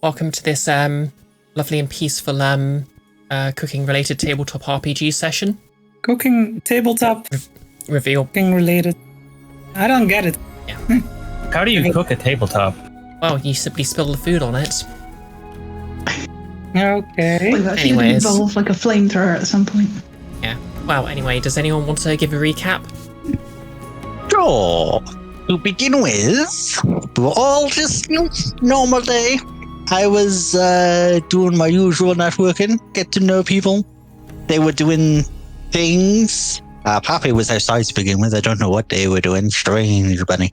welcome to this lovely and peaceful cooking-related tabletop RPG session. Cooking tabletop Reveal. cooking related. I don't get it. Yeah. How do you cook a tabletop? Well, you simply spill the food on it. Okay. Well, that should Anyways. involve like a flamethrower at some point. Yeah. Well, anyway, does anyone want to give a recap? Sure. To begin with, we were all just normal day. I was doing my usual networking, get to know people. They were doing things. Parfait was outside to begin with. I don't know what they were doing. Strange, bunny.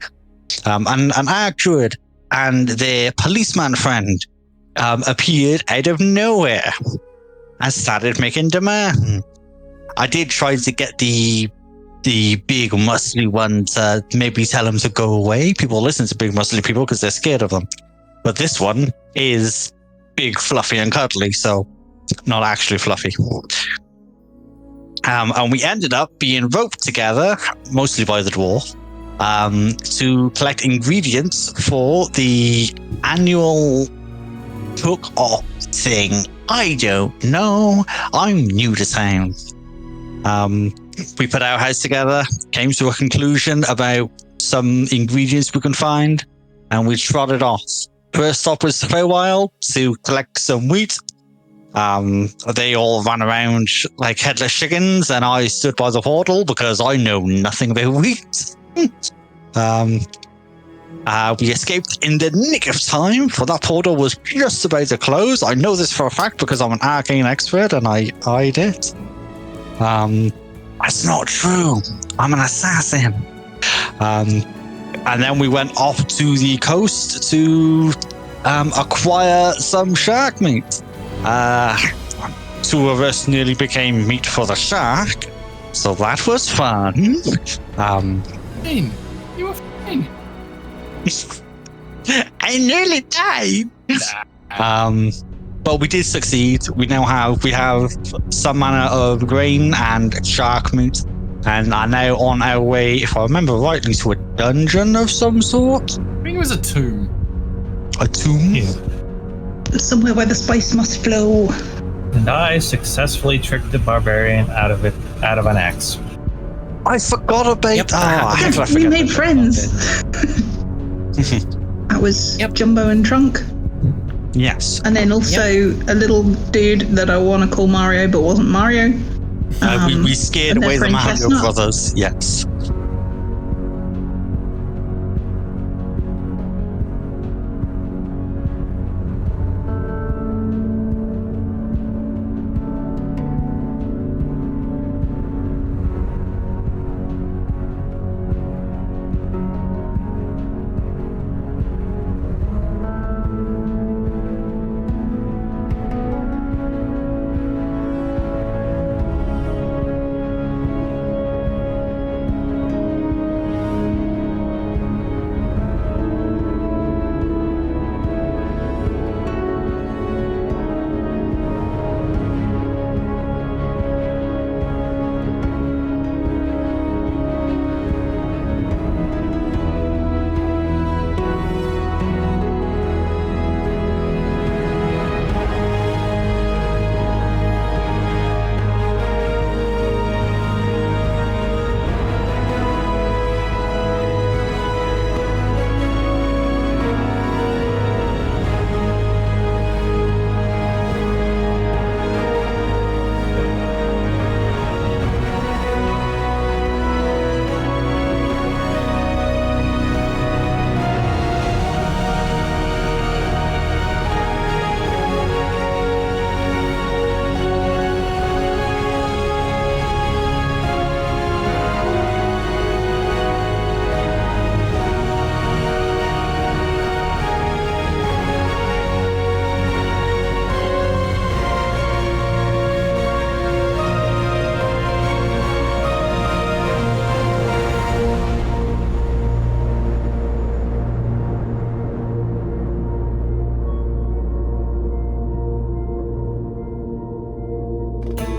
And an archdruid and their policeman friend appeared out of nowhere and started making demands. I did try to get the big muscly one to maybe tell them to go away. People listen to big muscly people because they're scared of them. But this one is big, fluffy, and cuddly, so not actually fluffy. And we ended up being roped together, mostly by the dwarf, to collect ingredients for the annual cook-off thing. I don't know. I'm new to town. We put our heads together, came to a conclusion about some ingredients we can find, and we trotted off. First stop was Feywild to collect some wheat. They all ran around like headless chickens, and I stood by the portal because I know nothing about wheat. We escaped in the nick of time, for that portal was just about to close. I know this for a fact because I'm an arcane expert, and I did. That's not true. I'm an assassin. And then we went off to the coast to acquire some shark meat. Two of us nearly became meat for the shark, so that was fun. Fine. You were fine. I nearly died. But we did succeed. We have some manner of grain and shark meat, and are now on our way, if I remember rightly, to a dungeon of some sort. I think it was a tomb. A tomb? Yeah. Somewhere where the spice must flow. And I successfully tricked the barbarian out of an axe. I forgot about Yep. how did I We forget made that? friends. That was Jumbo and Trunk. Yes. And then also a little dude that I want to call Mario, but wasn't Mario. We scared and their away the friend Mario Chestnut. brothers. Yes.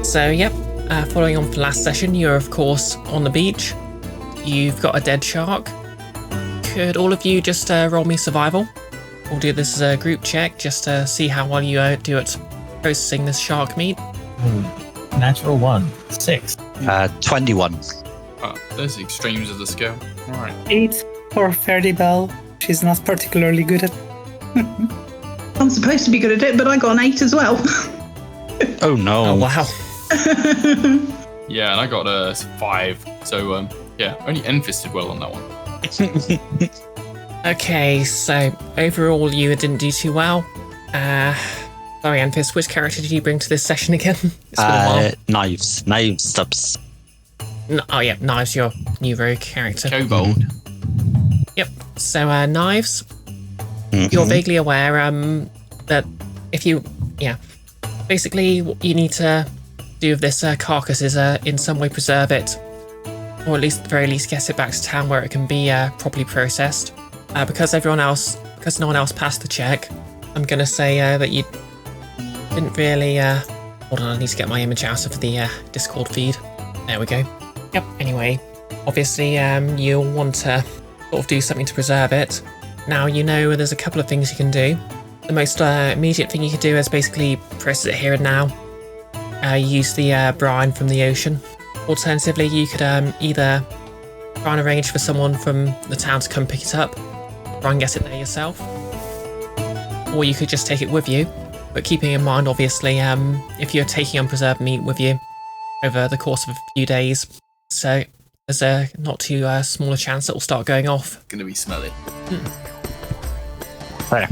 So, yep, following on from last session, you're of course on the beach. You've got a dead shark. Could all of you just roll me survival? we'll do this as a group check just to see how well you do at processing this shark meat. Natural 1. 6. 21. Oh, there's the extremes of the scale. Alright. 8 for Faerdibelle. She's not particularly good at. I'm supposed to be good at it, but I got an 8 as well. Oh no. Oh, wow. Yeah, and I got a 5. So, yeah, only Enfys did well on that one. Okay, so overall you didn't do too well. Sorry, Enfys, which character did you bring to this session again? It's been a while. Knives. Knives stubs. Oh yeah, Knives, your new rogue character. Kobold. Yep. So, Knives, you're vaguely aware that if you, basically what you need to do with this carcass is in some way preserve it, or at least at the very least get it back to town where it can be properly processed. Because no one else passed the check, I'm gonna say that you didn't really. Hold on, I need to get my image out of the Discord feed. There we go. Yep. Anyway, obviously, you'll want to sort of do something to preserve it. Now you know there's a couple of things you can do. The most immediate thing you could do is basically process it here and now. Use the brine from the ocean. Alternatively, you could either try and arrange for someone from the town to come pick it up, try and get it there yourself, or you could just take it with you. But keeping in mind, obviously, if you're taking unpreserved meat with you over the course of a few days, so there's a not too small a chance it will start going off. Gonna be smelly. Okay.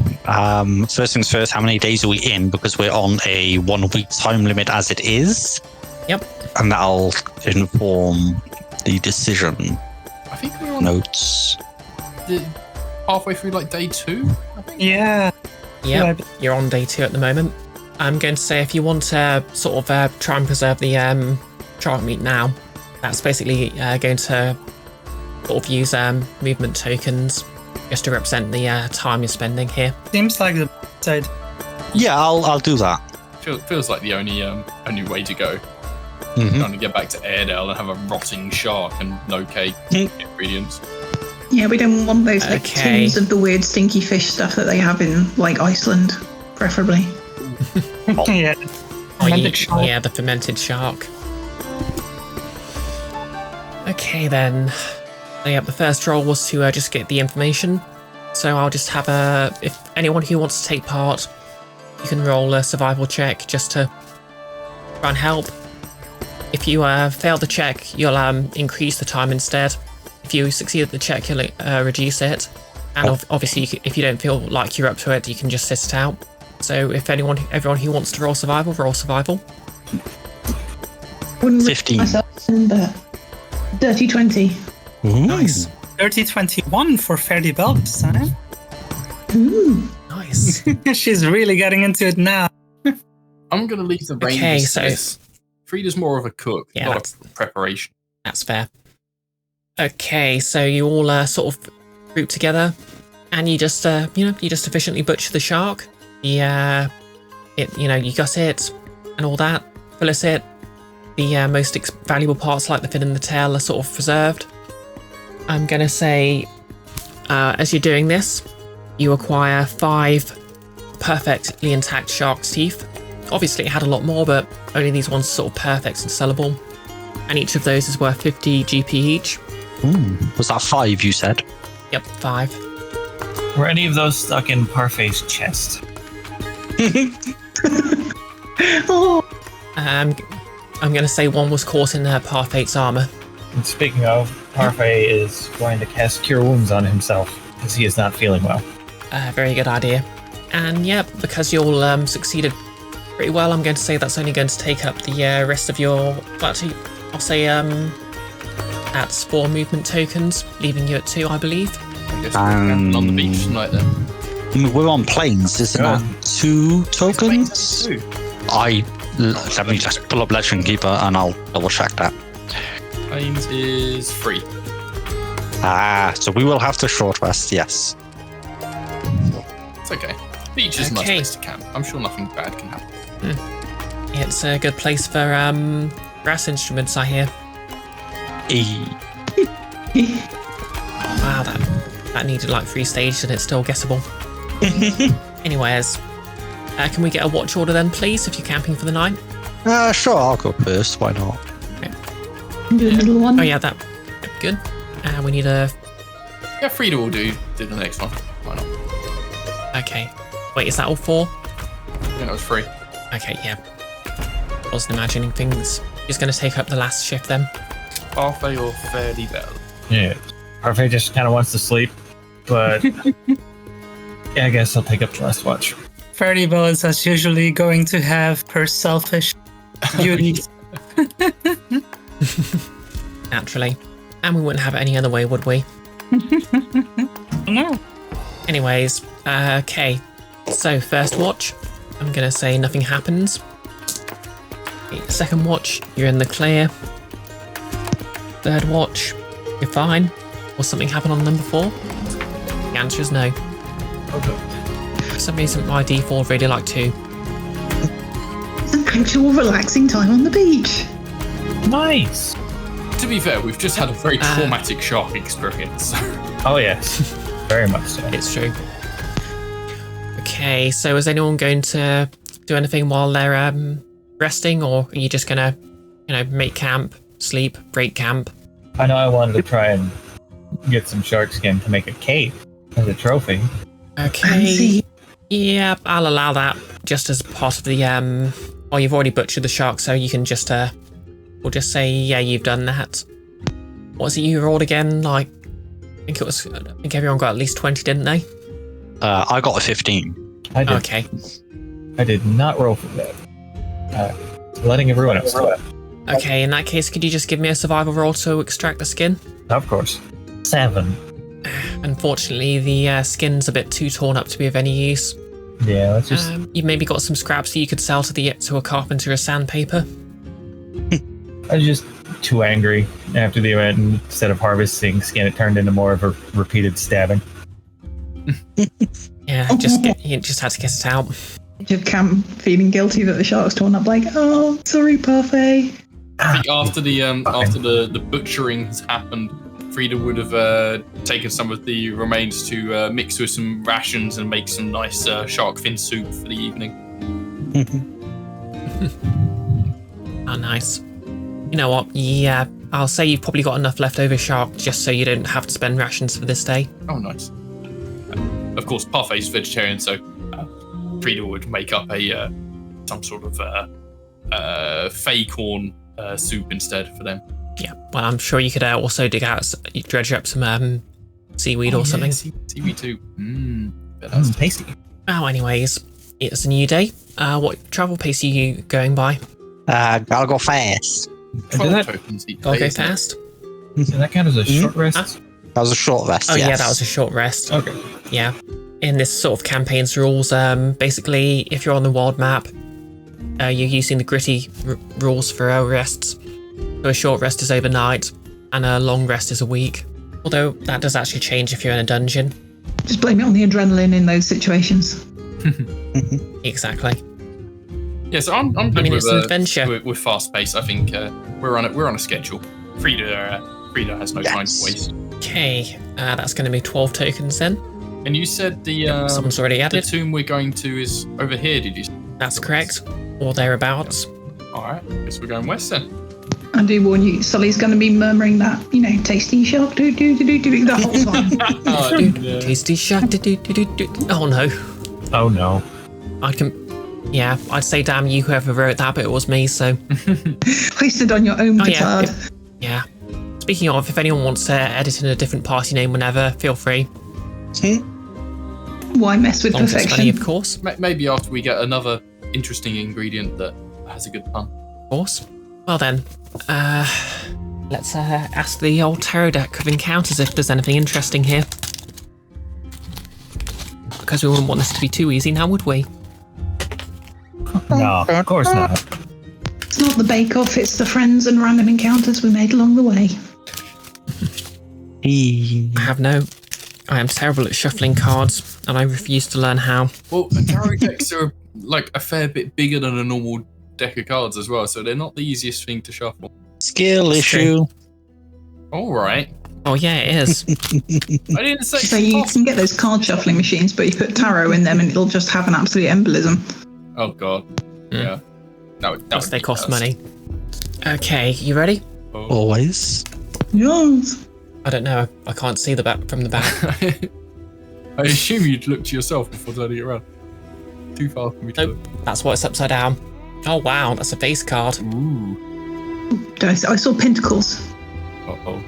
First things first, how many days are we in? Because we're on a 1 week time limit as it is. Yep. And that'll inform the decision. I think we're on Notes. halfway through like day 2, I think. Yeah. Yep. You're on day 2 at the moment. I'm going to say if you want to sort of try and preserve the shark meat now, that's basically going to sort of use movement tokens just to represent the time you're spending here. Seems like the side. Yeah, I'll do that. Feels like the only way to go. Trying to get back to Airedale and have a rotting shark and no cake ingredients. Yeah, we don't want those like Okay. tins of the weird stinky fish stuff that they have in like Iceland, preferably. Yeah. Fermented shark. Yeah, the fermented shark. Okay then. So, yeah, the first roll was to just get the information. So I'll just have if anyone who wants to take part, you can roll a survival check just to try and help. If you fail the check, you'll increase the time instead. If you succeed at the check, you'll reduce it. And obviously, if you don't feel like you're up to it, you can just sit it out. So if everyone who wants to roll survival, roll survival. Wouldn't 15. myself in the dirty 20. Ooh. Nice. 30-21 for Faerdibelle this time. Ooh. Nice. She's really getting into it now. I'm gonna leave the range. Okay, so Frida's more of a cook, Yeah, not a preparation. that's fair. Okay, so you all sort of group together, and you just efficiently butcher the shark. You gut it and all that, fillet it. The most valuable parts, like the fin and the tail, are sort of preserved. I'm gonna say, as you're doing this, you acquire 5 perfectly intact shark's teeth. Obviously, it had a lot more, but only these ones are sort of perfect and sellable. And each of those is worth 50 GP each. Ooh. Was that 5 you said? Yep, 5. Were any of those stuck in Parfait's chest? Oh, I'm going to say one was caught in Parfait's armour. And speaking of, Parfait is going to cast Cure Wounds on himself because he is not feeling well. Very good idea. And yeah, because you all succeeded pretty well, I'm going to say that's only going to take up the rest of your... Actually, I'll say that's 4 movement tokens, leaving you at 2, I believe. I guess we're on the beach tonight then. I mean, we're on planes, isn't Yeah. that 2 tokens? Let me just pull up Legend Keeper and I'll double check that. Planes is 3. So we will have to short rest, yes. It's okay. Beach is a nice Okay. place to camp. I'm sure nothing bad can happen. It's a good place for brass instruments, I hear. Wow, that needed like 3 stages and it's still guessable. Anyways, can we get a watch order then, please, if you're camping for the night? Sure, I'll go first. Why not? Do a little one. Oh yeah, that good. We need a. Yeah, Frida will do the next one. Why not? Okay. Wait, is that all 4? Yeah, that was 3. Okay, yeah. Wasn't imagining things. Who's going to take up the last shift then? Parfait or Faerdibelle? Yeah. Parfait just kind of wants to sleep, but yeah, I guess I'll take up the last watch. Faerdibelle is as usually going to have her selfish duties. Naturally. And we wouldn't have it any other way, would we? No. Anyways, okay. So, first watch, I'm going to say nothing happens. Second watch, you're in the clear. Third watch, you're fine. Will something happen on number 4? The answer is no. Okay. For some reason, my default really like 2. It's an actual relaxing time on the beach. Nice. To be fair, we've just had a very traumatic shark experience. Oh yes, very much so. It's true. Okay, so is anyone going to do anything while they're resting, or are you just gonna, make camp, sleep, break camp? I know I wanted to try and get some shark skin to make a cape as a trophy. Okay. Fancy. Yeah, I'll allow that just as part of the well, you've already butchered the shark, so you can just we'll just say, yeah, you've done that. What was it you rolled again? I think everyone got at least 20, didn't they? I got a 15. I did. Okay. I did not roll for that. Letting everyone else know. Okay, in that case, could you just give me a survival roll to extract the skin? Of course. 7. Unfortunately, the skin's a bit too torn up to be of any use. Yeah, let's just. You've maybe got some scraps that you could sell to a carpenter as sandpaper. I was just too angry after the event, and instead of harvesting skin, it turned into more of a repeated stabbing. Yeah, you just had to get it out. Of camp feeling guilty that the shark's torn up, like, oh, sorry, Parfait. I think after the butchering has happened, Frida would have taken some of the remains to mix with some rations and make some nice shark fin soup for the evening. Oh, nice. You know what? Yeah, I'll say you've probably got enough leftover shark just so you don't have to spend rations for this day. Oh, nice. Of course, Parfait's vegetarian, so Frida would make up a some sort of fey corn soup instead for them. Yeah, well, I'm sure you could also dredge up some seaweed or something. Seaweed too. That's tasty. Oh, anyways, it's a new day. What travel pace are you going by? Gotta go fast. 12 tokens each Gotta day, go isn't it? fast. So that count as a short rest? That was a short rest. Oh, yes. yeah, that was a short rest. Okay. Yeah. In this sort of campaign's rules, basically, if you're on the world map, you're using the gritty rules for rests. So a short rest is overnight, and a long rest is a week. Although that does actually change if you're in a dungeon. Just blame it on the adrenaline in those situations. Exactly. Yeah, so I'm good mean, with it's an adventure. with fast pace. I think we're on a schedule. Frida has no time to waste. Okay, that's going to be 12 tokens then. And you said the Someone's already the added. tomb we're going to is over here. Did you? That's correct, or thereabouts. All right, guess we're going west then. I do warn you, Sully's going to be murmuring that, tasty shark, do the whole time. Tasty shark, do. Oh no. Oh no. I'd say damn you whoever wrote that, but it was me, so. Wasted on your own yeah. petard. Yeah. Speaking of, if anyone wants to edit in a different party name whenever, feel free. Why mess with As long as it's funny, perfection? of course. Maybe after we get another interesting ingredient that has a good pun. Of course. Well then, let's ask the old tarot deck of encounters if there's anything interesting here. Because we wouldn't want this to be too easy now, would we? No, of course not. It's not the bake-off, it's the friends and random encounters we made along the way. I am terrible at shuffling cards, and I refuse to learn how. Well, tarot decks are like a fair bit bigger than a normal deck of cards as well, so they're not the easiest thing to shuffle. Skill issue. All right. Oh yeah, it is. I didn't say. So you can get those card shuffling machines, but you put tarot in them and it'll just have an absolute embolism. Oh god. Yeah. Plus they cost money. Okay, you ready? Always. Yes. I don't know. I can't see the back from the back. I assume you'd look to yourself before turning it around. Too far for me to look. That's why it's upside down. Oh wow, that's a face card. Ooh. I saw pentacles. Uh-oh.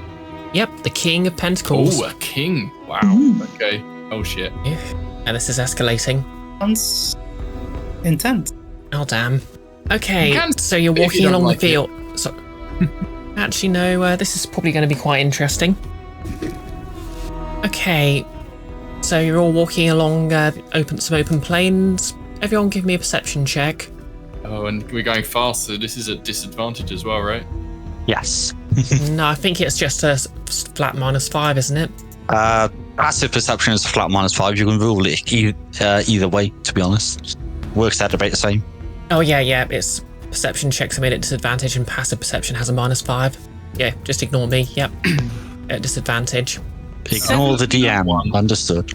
Yep, the King of Pentacles. Oh, a king. Wow. Okay. Oh shit. And this is escalating. Sounds intense. Oh damn. Okay, You can so you're if you walking don't along like the field. So, actually, no. This is probably going to be quite interesting. Okay, so you're all walking along some open plains. Everyone, give me a perception check. Oh, and we're going faster. This is a disadvantage as well, right? Yes. No, I think it's just a flat -5, isn't it? Passive perception is a flat -5. You can rule it either way, to be honest. Works out about the same. Oh yeah. It's perception checks are made at disadvantage, and passive perception has a -5. Yeah, just ignore me. Yep, at disadvantage. Ignore the DM. Understood.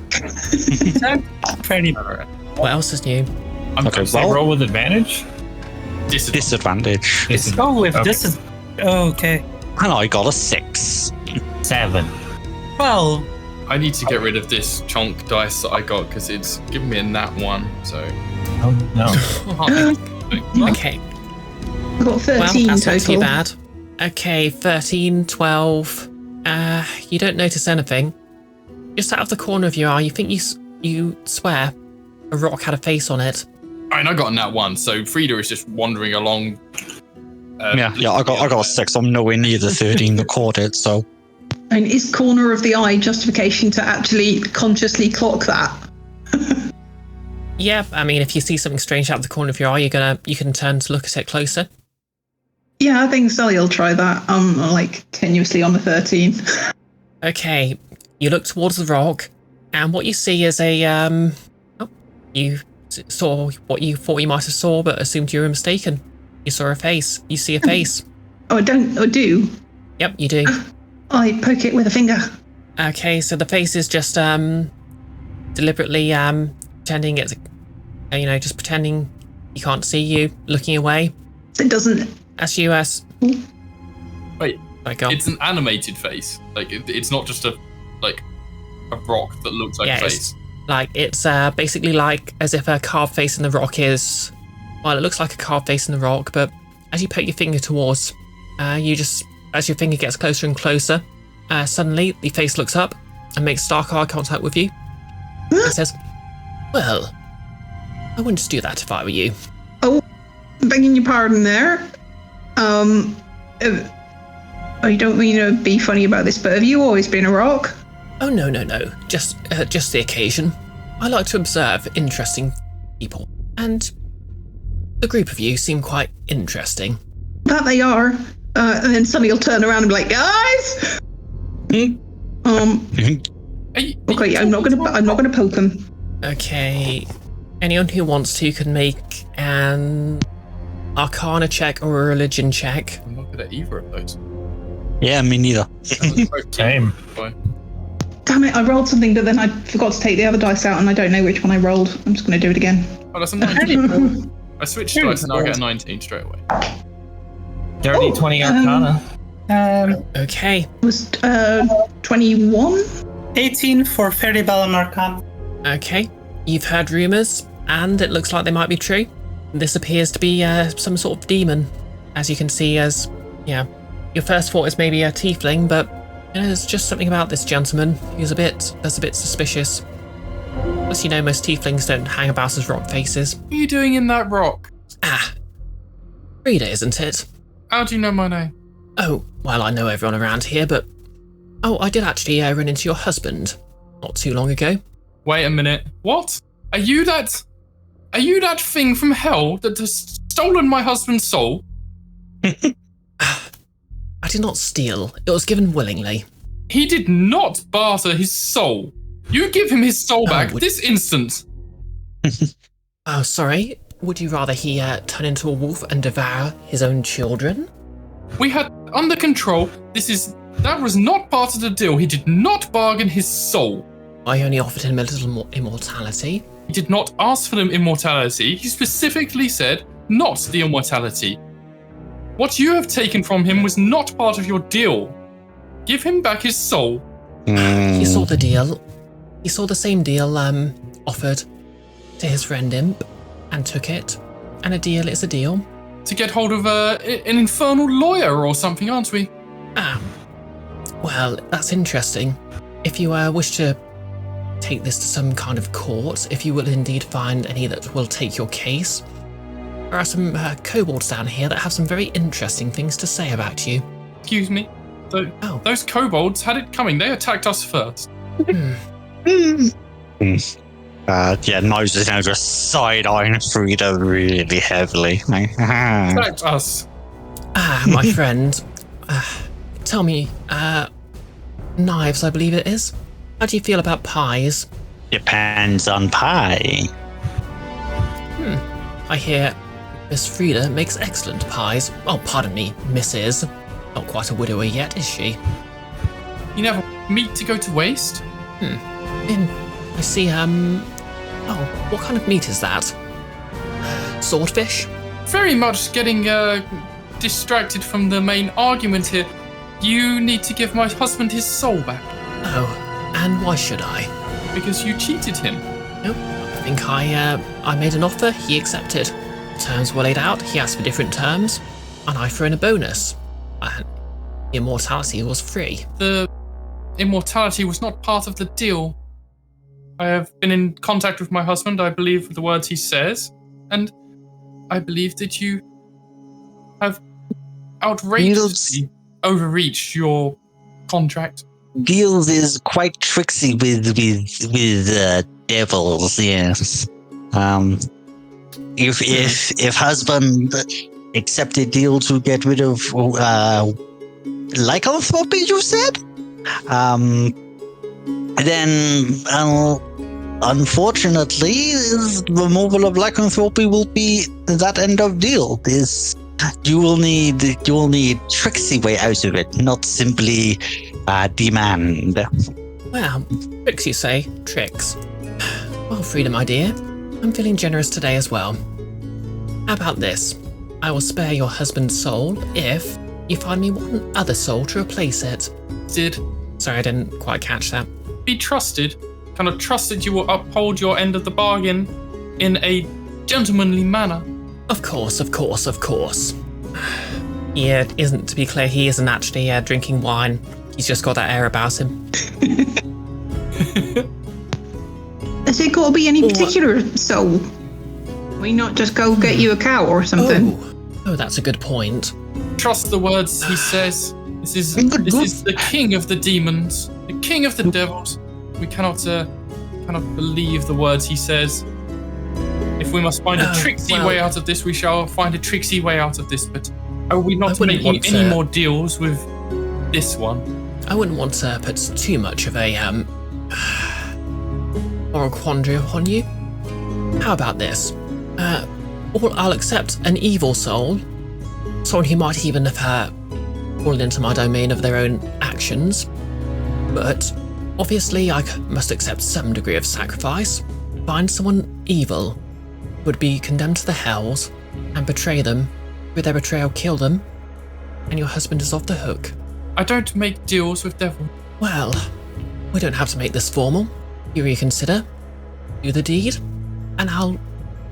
Pretty. What else is new? Okay, Say roll with advantage? Disadvantage. Let's go with Okay. this. Is okay. And I got a 6. 7. Well, I need to get rid of this chonk dice that I got because it's giving me a nat 1. So. Oh no. Okay, I got 13 well, that's total. not too bad. Okay, 13, 12. You don't notice anything. Just out of the corner of your eye, you think you swear a rock had a face on it. I mean, I got a nat 1, so Frida is just wandering along. Yeah, I got a 6. I'm nowhere near the 13 recorded, so. And is corner of the eye justification to actually consciously clock that? Yeah, I mean, if you see something strange out of the corner of your eye, you can turn to look at it closer. Yeah, I think Sully will try that. I'm like tenuously on the 13. Okay, you look towards the rock, and what you see is you saw what you thought you might have saw, but assumed you were mistaken. You saw a face. You see a face. Oh, I do. Yep, you do. I poke it with a finger. Okay, so the face is just deliberately pretending it's, just pretending you can't see you, looking away. It doesn't. As you Wait, like, go on. it's an animated face. Like it's not just a rock that looks like a face. It's basically like as if a carved face in the rock is. Well, it looks like a carved face in the rock, but as you poke your finger towards, as your finger gets closer and closer, suddenly the face looks up and makes stark eye contact with you. It says, "Well, I wouldn't just do that if I were you." Oh, begging your pardon there. I don't mean to be funny about this, but have you always been a rock? Oh no, just the occasion. I like to observe interesting people, and the group of you seem quite interesting. That they are. And then Sully will turn around and be like, "Guys, okay, I'm not gonna poke them." Okay, anyone who wants to can make an Arcana check or a Religion check. I'm not good at either of those. Yeah, me neither. Same. Damn it, I rolled something, but then I forgot to take the other dice out, and I don't know which one I rolled. I'm just going to do it again. Oh, that's a 19. I switched dice and now I get a 19 straight away. Dirty 20 Arcana. Okay, It was 21? 18 for Faerdibelle and Arcana. okay. You've heard rumours, and it looks like they might be true. This appears to be some sort of demon, as you can see. Your first thought is maybe a tiefling, but there's just something about this gentleman who's that's a bit suspicious. Plus, most tieflings don't hang about as rock faces. What are you doing in that rock? Frida, isn't it? How do you know my name? Oh, well, I know everyone around here, but... Oh, I did actually run into your husband not too long ago. Wait a minute. What? Are you that thing from hell that has stolen my husband's soul? I did not steal. It was given willingly. He did not barter his soul. You give him his soul back this instant. Oh, sorry. Would you rather he turn into a wolf and devour his own children? We had under control. This is That was not part of the deal. He did not bargain his soul. I only offered him a little more immortality. He did not ask for the immortality. He specifically said not the immortality. What you have taken from him was not part of your deal. Give him back his soul. He saw the deal. He saw the same deal offered to his friend Imp and took it. And a deal is a deal. To get hold of an infernal lawyer or something, aren't we? Well, that's interesting. If you wish to take this to some kind of court, if you will indeed find any that will take your case, there are some kobolds down here that have some very interesting things to say about you. Excuse me? Those kobolds had it coming. They attacked us first. Nose is now just side-eyeing Frida really heavily. Attacked us. My friend. Tell me, knives, I believe it is. How do you feel about pies? Depends on pie. I hear Miss Frida makes excellent pies. Oh, pardon me, Mrs. Not quite a widower yet, is she? You never meat to go to waste? I see, what kind of meat is that? Swordfish? Very much getting distracted from the main argument here. You need to give my husband his soul back. Oh, and why should I? Because you cheated him. Nope, I think I made an offer, he accepted. Terms were laid out, he asked for different terms, and I threw in a bonus. And immortality was free. The immortality was not part of the deal. I have been in contact with my husband, I believe the words he says, and I believe that you have outrageously overreached your contract. Gills is quite tricksy with devils, yes. If husband accepted deal to get rid of lycanthropy, you said? Then unfortunately the removal of lycanthropy will be that end of deal. You will need tricksy way out of it, not simply demand. Well, tricks you say, tricks. Well, Frida, my dear, I'm feeling generous today as well. How about this? I will spare your husband's soul if you find me one other soul to replace it. Sorry, I didn't quite catch that. Be trusted. Kind of trust that you will uphold your end of the bargain in a gentlemanly manner. Of course. Yeah, isn't, to be clear, he isn't actually drinking wine. He's just got that air about him. Has it got to be any particular soul? We not just go get you a cow or something? Oh, that's a good point. Trust the words he says. This is the king of the demons, the king of the devils. We cannot believe the words he says. If we must find a tricksy way out of this, we shall find a tricksy way out of this. But are we not making any more deals with this one? I wouldn't want to put too much of a moral quandary upon you. How about this? I'll accept an evil soul, someone who might even have fallen into my domain of their own actions, but obviously I must accept some degree of sacrifice. Find someone evil who would be condemned to the hells and betray them. With their betrayal, kill them, and your husband is off the hook. I don't make deals with devils. Well, we don't have to make this formal. You reconsider, do the deed, and I'll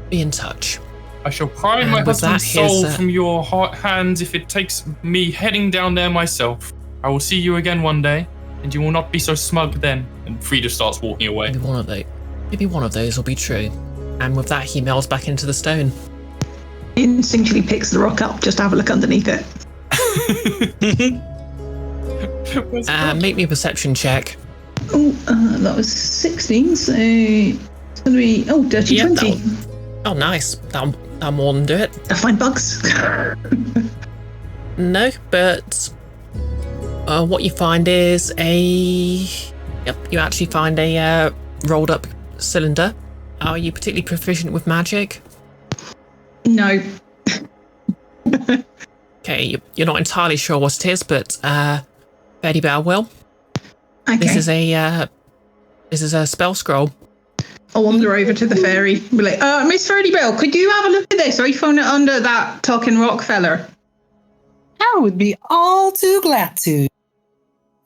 be in touch. I shall pry my husband's soul from your hands if it takes me heading down there myself. I will see you again one day, and you will not be so smug then. And Frida starts walking away. Maybe one of those will be true. And with that, he melts back into the stone. He instinctually picks the rock up just to have a look underneath it. Make me a perception check. Oh, that was 16, so it's going to be, dirty 20. Oh, nice. That'll more than do it. I find bugs. No, but what you find is you actually find a rolled up cylinder. Are you particularly proficient with magic? No. Okay, you're not entirely sure what it is, but Faerdibelle will. Okay. This is a spell scroll. I'll wander over to the fairy. Be like, Miss Faerdibelle, could you have a look at this? I found it under that talking rock feller. I would be all too glad to.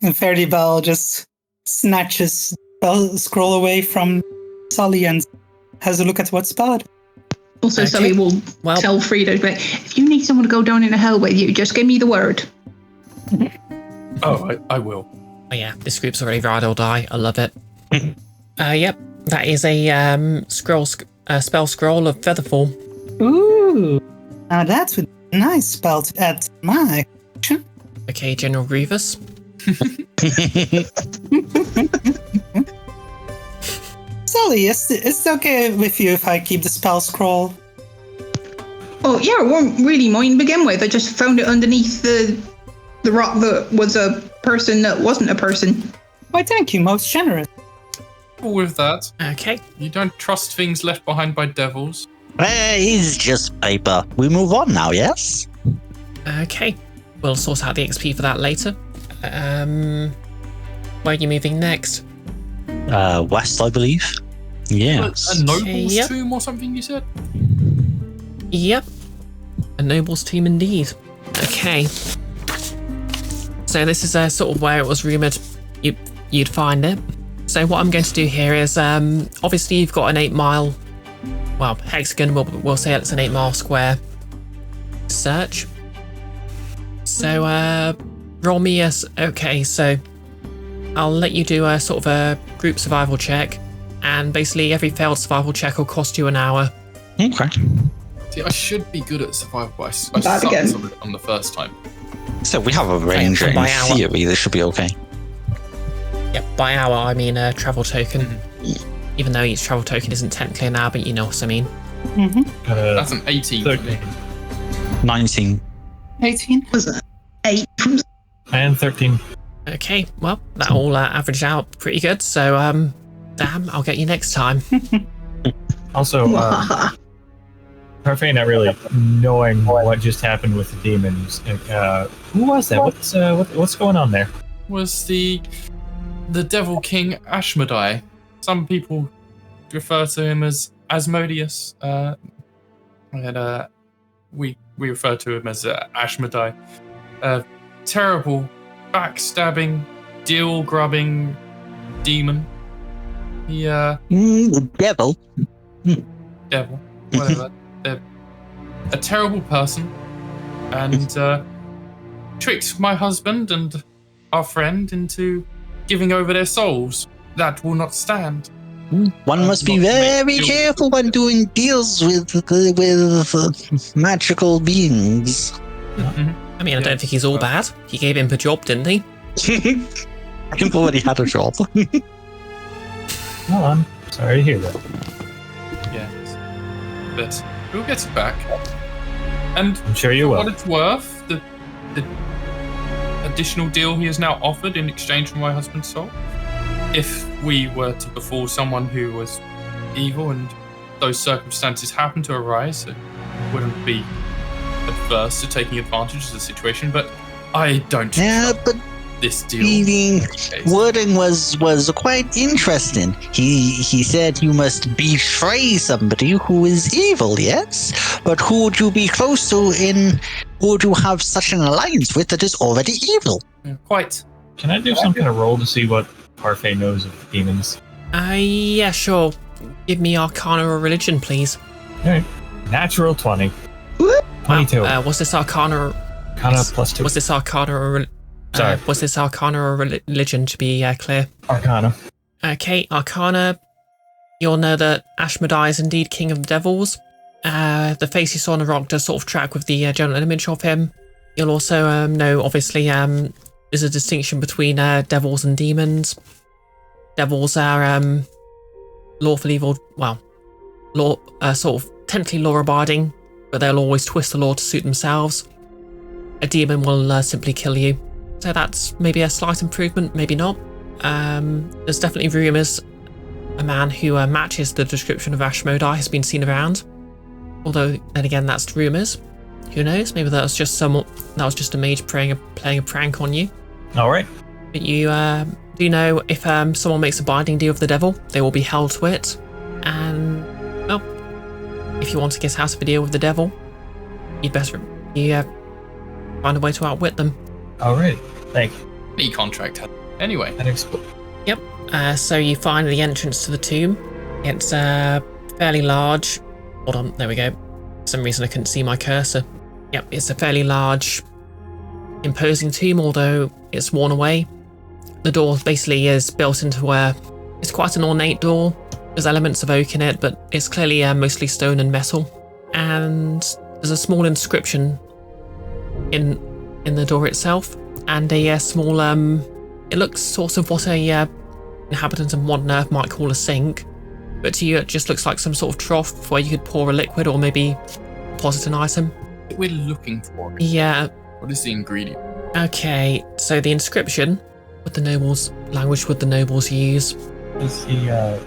And Faerdibelle just snatches the scroll away from Sully and has a look at what's spelled. Also, Okay. Sully will Well- tell Frida, like, if you need someone to go down in a hell with you, just give me the word. Oh, I will. Oh yeah, this group's already ride or die. I love it. Yep, that is a spell scroll of feather form. Ooh. Now that would be a nice spell to add to my collection. Okay, General Grievous. Sully, is it okay with you if I keep the spell scroll? Oh, yeah, it won't really mind to begin with. I just found it underneath the rock that was a person that wasn't a person. Why, thank you, most generous. With that, Okay. you don't trust things left behind by devils. He's just paper. We move on now, yes? Okay. We'll sort out the XP for that later. Where are you moving next? West, I believe. Yes. A noble's Yep. tomb or something, you said? Yep. A noble's tomb indeed. Okay. So this is sort of where it was rumoured you'd find it. So what I'm going to do here is, obviously you've got an 8-mile, well, hexagon, we'll say it's an 8-mile square search. So roll me a, okay, so I'll let you do a sort of a group survival check, and basically every failed survival check will cost you an hour. Okay. See, I should be good at survival, but I Bad sucked again. on the first time. So we have a ranger in by hour. theory. This should be okay. Yep, by hour I mean a travel token. Even though each travel token isn't technically an hour, but you know what I mean. Mm-hmm. That's an 18. 13. 19. 18. Was it 8 from... And 13. Okay, well, that all averaged out pretty good, so, damn, I'll get you next time. Also, Parfait not really knowing what just happened with the demons. Who was that? What's going on there? Was the Devil King Ashmedai. Some people refer to him as Asmodeus. We refer to him as Ashmedai. Terrible, backstabbing, deal grubbing demon. He Devil. devil, whatever. A terrible person, and tricked my husband and our friend into giving over their souls. That will not stand. One must be Not to make very deals. careful when doing deals with magical beings. I mean, I don't think he's all bad. He gave him a job, didn't he? I've already had a job. Well, I'm sorry to hear that. Yes, but we'll get it back. And I'm sure you what will. it's worth, the additional deal he has now offered in exchange for my husband's soul. If we were to befall someone who was evil and those circumstances happen to arise, it wouldn't be adverse to taking advantage of the situation, but I don't Yeah, trust but this deal. the case. wording was quite interesting. He said you must betray somebody who is evil, yes? But who would you be close to who would you have such an alliance with that is already evil? Quite. Can I do some kind of roll to see what Parfait knows of demons? Yeah, sure. Give me Arcana or Religion, please. Alright. Natural 20. What? 22. Was this Arcana? Arcana plus 2. Was this Arcana or? Sorry. Was this Arcana or Religion? To be clear. Arcana. Okay, Arcana. You'll know that Ashmedai is indeed king of the devils. The face you saw on the rock does sort of track with the general image of him. You'll also know, obviously, there's a distinction between devils and demons. Devils are lawful evil, well, sort of technically law-abiding, but they'll always twist the law to suit themselves. A demon will simply kill you. So that's maybe a slight improvement, maybe not. There's definitely rumours a man who matches the description of Ashmedai has been seen around. Although, then again, that's rumours. Who knows? Maybe that was just a mage playing a prank on you. Alright. But you do know if someone makes a binding deal with the devil, they will be held to it. And, well, if you want to get out of a deal with the devil, you'd better find a way to outwit them. Alright, thank you. Me contract. Anyway. Yep. So you find the entrance to the tomb. It's fairly large. Hold on, there we go. For some reason I couldn't see my cursor. Yep, it's a fairly large, imposing tomb, although it's worn away. The door basically is built into where it's quite an ornate door. There's elements of oak in it, but it's clearly mostly stone and metal. And there's a small inscription in the door itself, and a small it looks sort of what a inhabitant of modern Earth might call a sink, but to you it just looks like some sort of trough where you could pour a liquid or maybe deposit an item. We're looking for it. Yeah. What is the ingredient? Okay, so the inscription, what the nobles language would the nobles use? Is the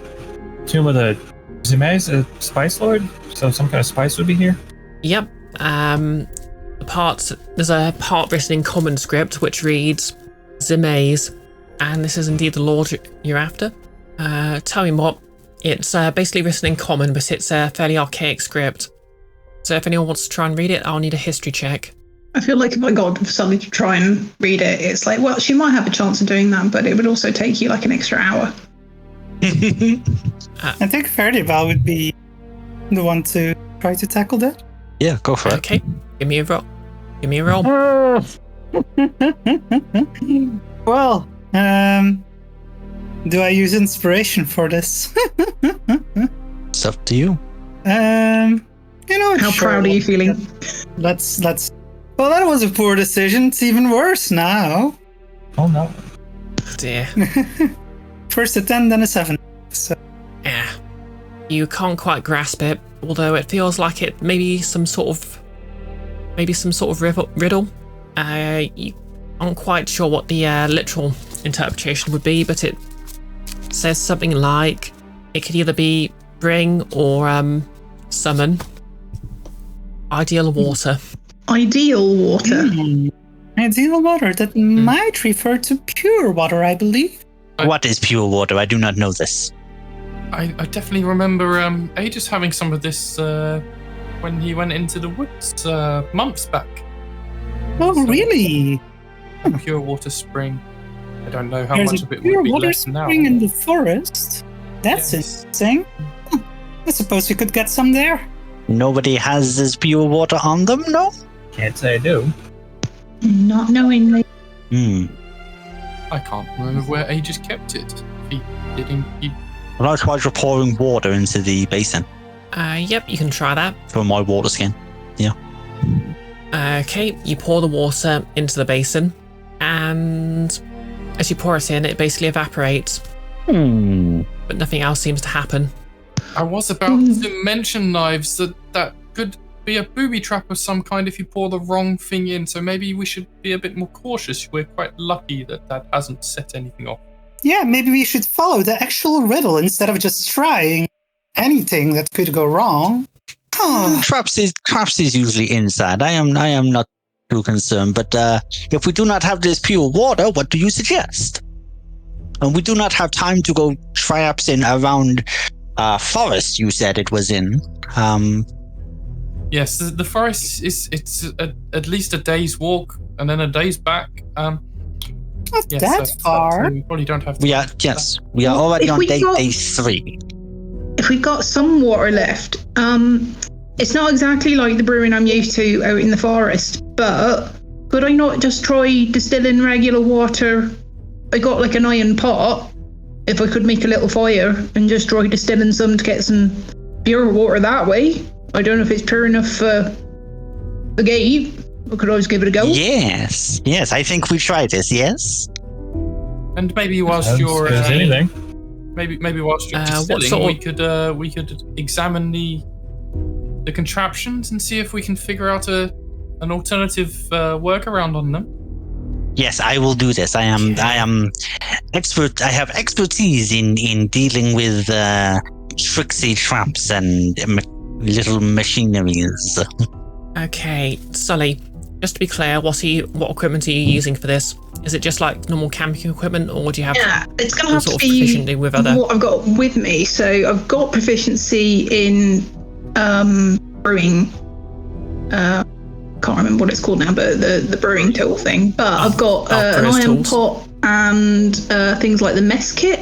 tomb of the Zimez a spice lord? So some kind of spice would be here? Yep. There's a part written in common script which reads Zimez, and this is indeed the lord you're after. Tell me what, it's basically written in common, but it's a fairly archaic script. So if anyone wants to try and read it, I'll need a history check. I feel like if I got Sully to try and read it, it's like, well, she might have a chance of doing that, but it would also take you like an extra hour. I think Faerdibelle would be the one to try to tackle that. Yeah, go for it. Okay, give me a roll. Well, do I use inspiration for this? It's up to you. How proud are you feeling? Let's. Well, that was a poor decision. It's even worse now. Oh no. Dear. First a 10, then a 7. So. Yeah. You can't quite grasp it, although it feels like it may be some sort of riddle. You aren't quite sure what the literal interpretation would be, but it says something like it could either be bring or summon ideal water. Ideal water. Ideal water. That might refer to pure water, I believe. What is pure water? I do not know this. I definitely remember Aetos having some of this when he went into the woods months back. Oh, really? A pure water spring. I don't know how There's much a of it pure would be water left now. spring in the forest. That's Yes. interesting. I suppose you could get some there. Nobody has this pure water on them, no? Can't say I do. Not knowingly. I can't remember where Aegis kept it. He didn't. Well, I tried pouring water into the basin Yep, you can try that. for my water skin. Yeah. Okay, you pour the water into the basin, and as you pour it in, it basically evaporates. But nothing else seems to happen. I was about to mention, Knives, that could be a booby trap of some kind if you pour the wrong thing in, so maybe we should be a bit more cautious. We're quite lucky that hasn't set anything off. Yeah, maybe we should follow the actual riddle instead of just trying anything that could go wrong. Traps is usually inside. I am not too concerned, but if we do not have this pure water, what do you suggest? And we do not have time to go traps in around forest. You said it was in. Yes, the forest it's at least a day's walk and then a day's back. Not Yes, that far. We probably don't have. We are already If on we day got- 3. If we've got some water left, it's not exactly like the brewing I'm used to out in the forest, but could I not just try distilling regular water? I got like an iron pot. If I could make a little fire and just try distilling some to get some pure water that way. I don't know if it's pure enough for the gate. I could always give it a go. Yes, I think we try this. Yes. And maybe whilst you're anything. maybe whilst you're What distilling, sort we could examine the contraptions and see if we can figure out an alternative workaround on them. Yes, I will do this. I am expert. I have expertise in dealing with tricksy traps and little machineries. Okay, Sully, just to be clear, what equipment are you using for this? Is it just like normal camping equipment, or do you have it's going to have to sort of be proficiency with other? what I've got with me. So I've got proficiency in brewing. Can't remember what it's called now, but the brewing tool thing. But I've got an iron pot and things like the mess kit.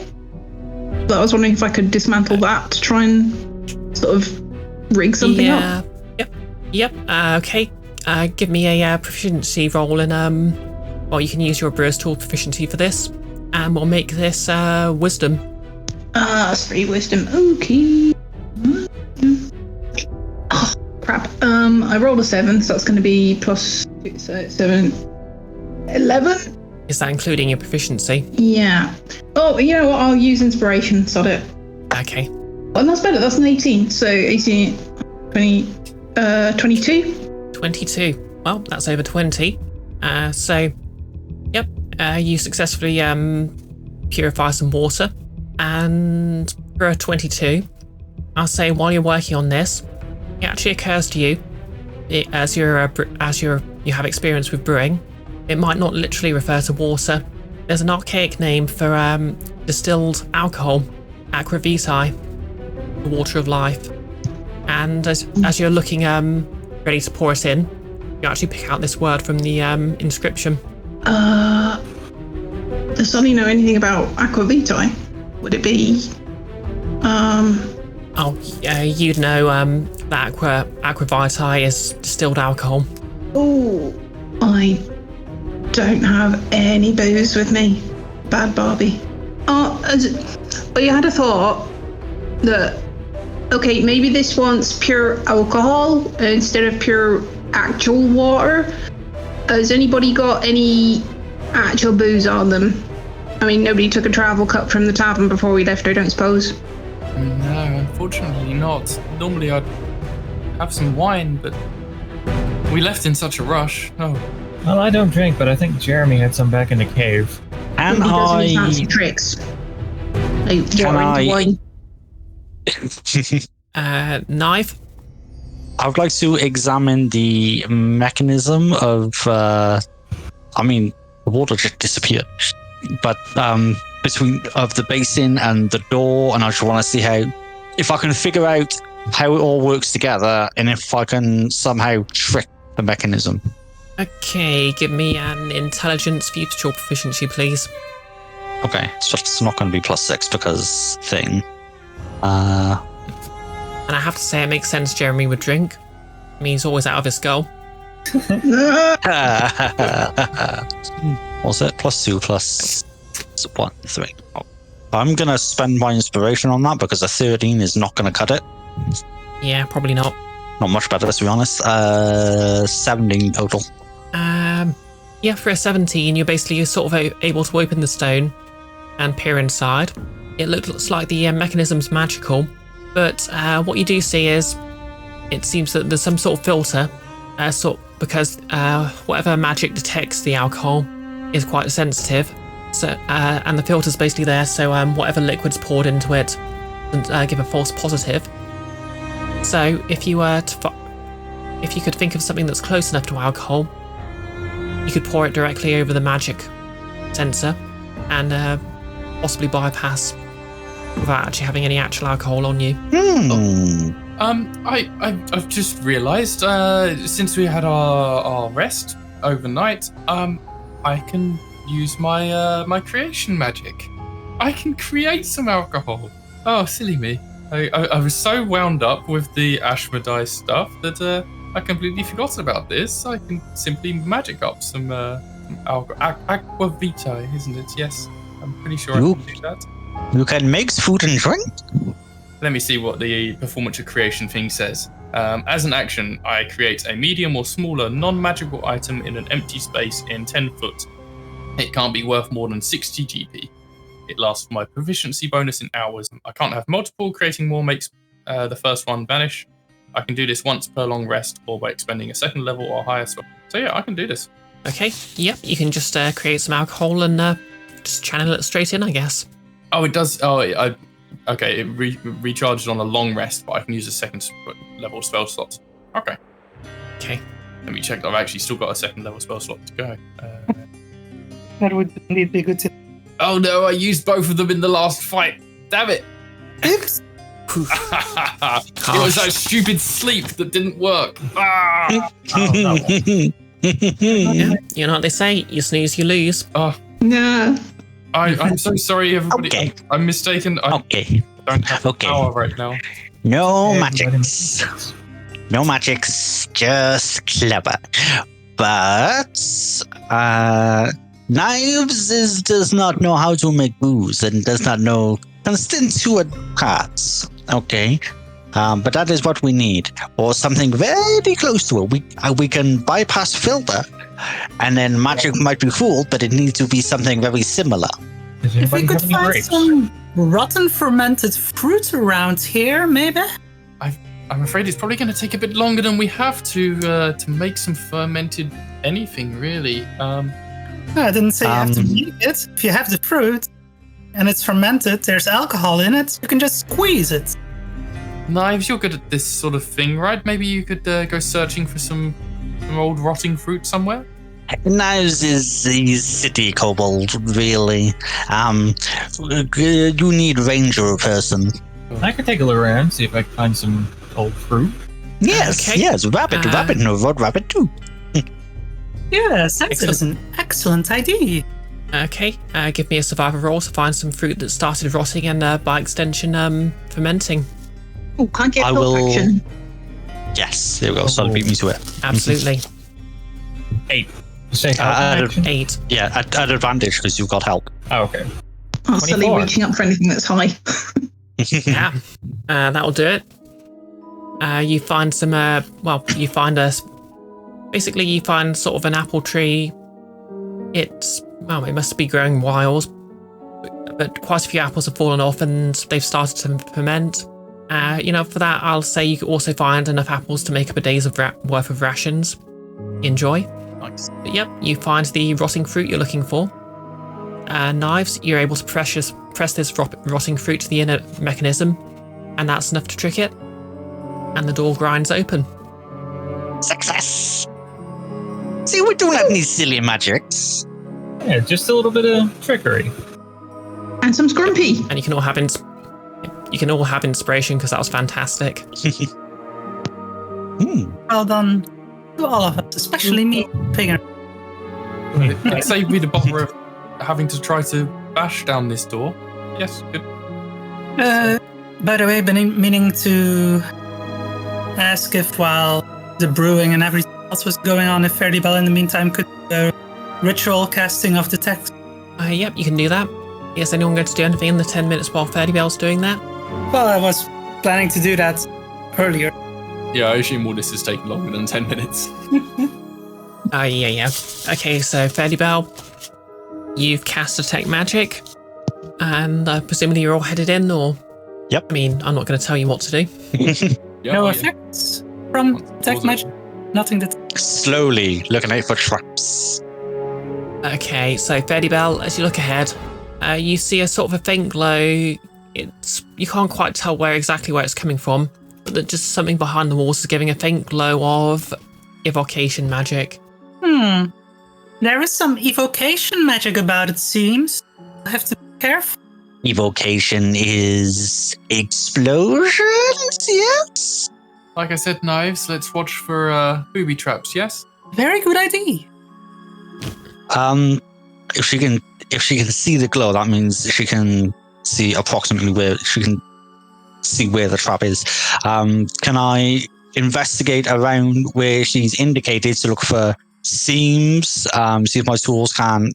But I was wondering if I could dismantle that to try and sort of rig something up. Yep. Okay. Give me a proficiency roll, and well, you can use your brewer's tool proficiency for this, and we'll make this wisdom. 3 wisdom. Okay. Oh, crap. I rolled a 7, so that's going to be plus 2, so 7, 11. Is that including your proficiency? Yeah. Oh, you know what? I'll use inspiration. Sod it. Okay. Oh, that's better. That's an 18. So 18, 20, 22. 22. Well, that's over 20. So, yep. You successfully purify some water, and for a 22, I'll say while you're working on this, it actually occurs to you, as you have experience with brewing, it might not literally refer to water. There's an archaic name for distilled alcohol, aqua vitae, the water of life. And as you're looking ready to pour it in, you actually pick out this word from the inscription. Does Sully know anything about aqua vitae? Would it be? You'd know that aqua vitae is distilled alcohol. Oh, I don't have any booze with me. Bad Barbie. But you had a thought that, okay, maybe this wants pure alcohol instead of pure actual water. Has anybody got any actual booze on them? I mean, nobody took a travel cup from the tavern before we left, I don't suppose. No, unfortunately not. Normally I'd have some wine, but we left in such a rush. Oh. Well, I don't drink, but I think Jeremy had some back in the cave. And Maybe does any fancy tricks. Like wine. Naeve? I would like to examine the mechanism of, the water just disappeared. But between the basin and the door, and I just want to see if I can figure out how it all works together, and if I can somehow trick the mechanism. Okay, give me an intelligence future proficiency, please. Okay, so it's not going to be +6 because thing. And I have to say, it makes sense Jeremy would drink. I mean, he's always out of his skull. What's it? +2 plus 1, 3. Oh. I'm going to spend my inspiration on that because a 13 is not going to cut it. Yeah, probably not. Not much better, to be honest. 17 total. Yeah, for a 17, you're basically sort of able to open the stone and peer inside. It looks like the mechanism's magical, but what you do see is it seems that there's some sort of filter, because whatever magic detects the alcohol is quite sensitive. So and the filter's basically there, so whatever liquid's poured into it doesn't give a false positive. So if you could think of something that's close enough to alcohol, you could pour it directly over the magic sensor and possibly bypass without actually having any actual alcohol on you. I've just realised since we had our rest overnight, I can use my creation magic. I can create some alcohol. Oh, silly me! I was so wound up with the Ashmedai stuff that I completely forgot about this. I can simply magic up some aqua vitae, isn't it? Yes, I'm pretty sure I can do that. You can mix food and drink? Let me see what the performance of creation thing says. As an action, I create a medium or smaller non-magical item in an empty space in 10 foot. It can't be worth more than 60 GP. It lasts for my proficiency bonus in hours. I can't have multiple. Creating more makes the first one vanish. I can do this once per long rest or by expending a second level or higher spell. So yeah, I can do this. Okay, yep, you can just create some alcohol and just channel it straight in, I guess. Oh, it does. Oh, okay, it recharges on a long rest, but I can use a second level spell slot. Okay. Let me check. I've actually still got a second level spell slot to go. That would indeed be good to. Oh no, I used both of them in the last fight. Damn it. Oops. It was that stupid sleep that didn't work. Ah! Yeah, you know what they say, you snooze, you lose. Yeah. I'm so sorry, everybody. Okay. I'm mistaken. I Okay. don't have the power right now. No magics. No magics. Just clever. But Knives does not know how to make booze and does not know constituent cards. Okay. But that is what we need, or something very close to it. We can bypass filter, and then magic might be fooled, but it needs to be something very similar. Does If we anybody could have any find grapes? some rotten fermented fruit around here, maybe? I'm afraid it's probably going to take a bit longer than we have to make some fermented anything, really. I didn't say you have to make it. If you have the fruit and it's fermented, there's alcohol in it, you can just squeeze it. Knives, you're good at this sort of thing, right? Maybe you could go searching for some old rotting fruit somewhere? Knives is the city kobold, really. You need ranger person. I could take a look around, see if I can find some old fruit. Yes, Okay. yes, rabbit, no road rabbit too. Yes, that is an excellent idea. Okay, give me a survival roll to find some fruit that started rotting and by extension fermenting. Oh, can't get I will- confection. Yes, there we go. Sully beat me to it. Absolutely. 8. You say Uh, confection? 8. Yeah, at advantage because you've got help. Oh, okay. Oh, Sully 24. reaching up for anything that's high. Yeah, that'll do it. You find some, you find basically you find sort of an apple tree. It must be growing wild, but quite a few apples have fallen off and they've started to ferment. For that, I'll say you could also find enough apples to make up a day's worth of rations. Enjoy. Nice. But yep, you find the rotting fruit you're looking for. Knives, you're able to press this rotting fruit to the inner mechanism, and that's enough to trick it. And the door grinds open. Success! See, we don't have any silly magics. Yeah, just a little bit of trickery. And some scrumpy. And you can all have inspiration because that was fantastic. Well done to all of us, especially me. Figure. It saved me the bother of having to try to bash down this door. Yes, good. By the way, been meaning to ask if while the brewing and everything else was going on, if Faerdibelle in the meantime could do ritual casting of the text. Yep, you can do that. Is anyone going to do anything in the 10 minutes while Faerdibelle's doing that? Well, I was planning to do that earlier. Yeah, I assume all this has taken longer than 10 minutes. Yeah. Okay, so Faerdibelle, you've cast Detect Magic, and presumably you're all headed in, or? Yep. I mean, I'm not going to tell you what to do. Yeah, No yeah. effects from Detect Magic. Nothing that. Slowly looking out for traps. Okay, so Faerdibelle, as you look ahead, you see a sort of a faint glow. You can't quite tell where it's coming from, but that just something behind the walls is giving a faint glow of evocation magic. There is some evocation magic about it, seems. I have to be careful. Evocation is explosions, yes? Like I said, Knives, let's watch for booby traps, yes? Very good idea. If she can see the glow, that means she can see approximately where the trap is. Can I investigate around where she's indicated to look for seams? See if my tools can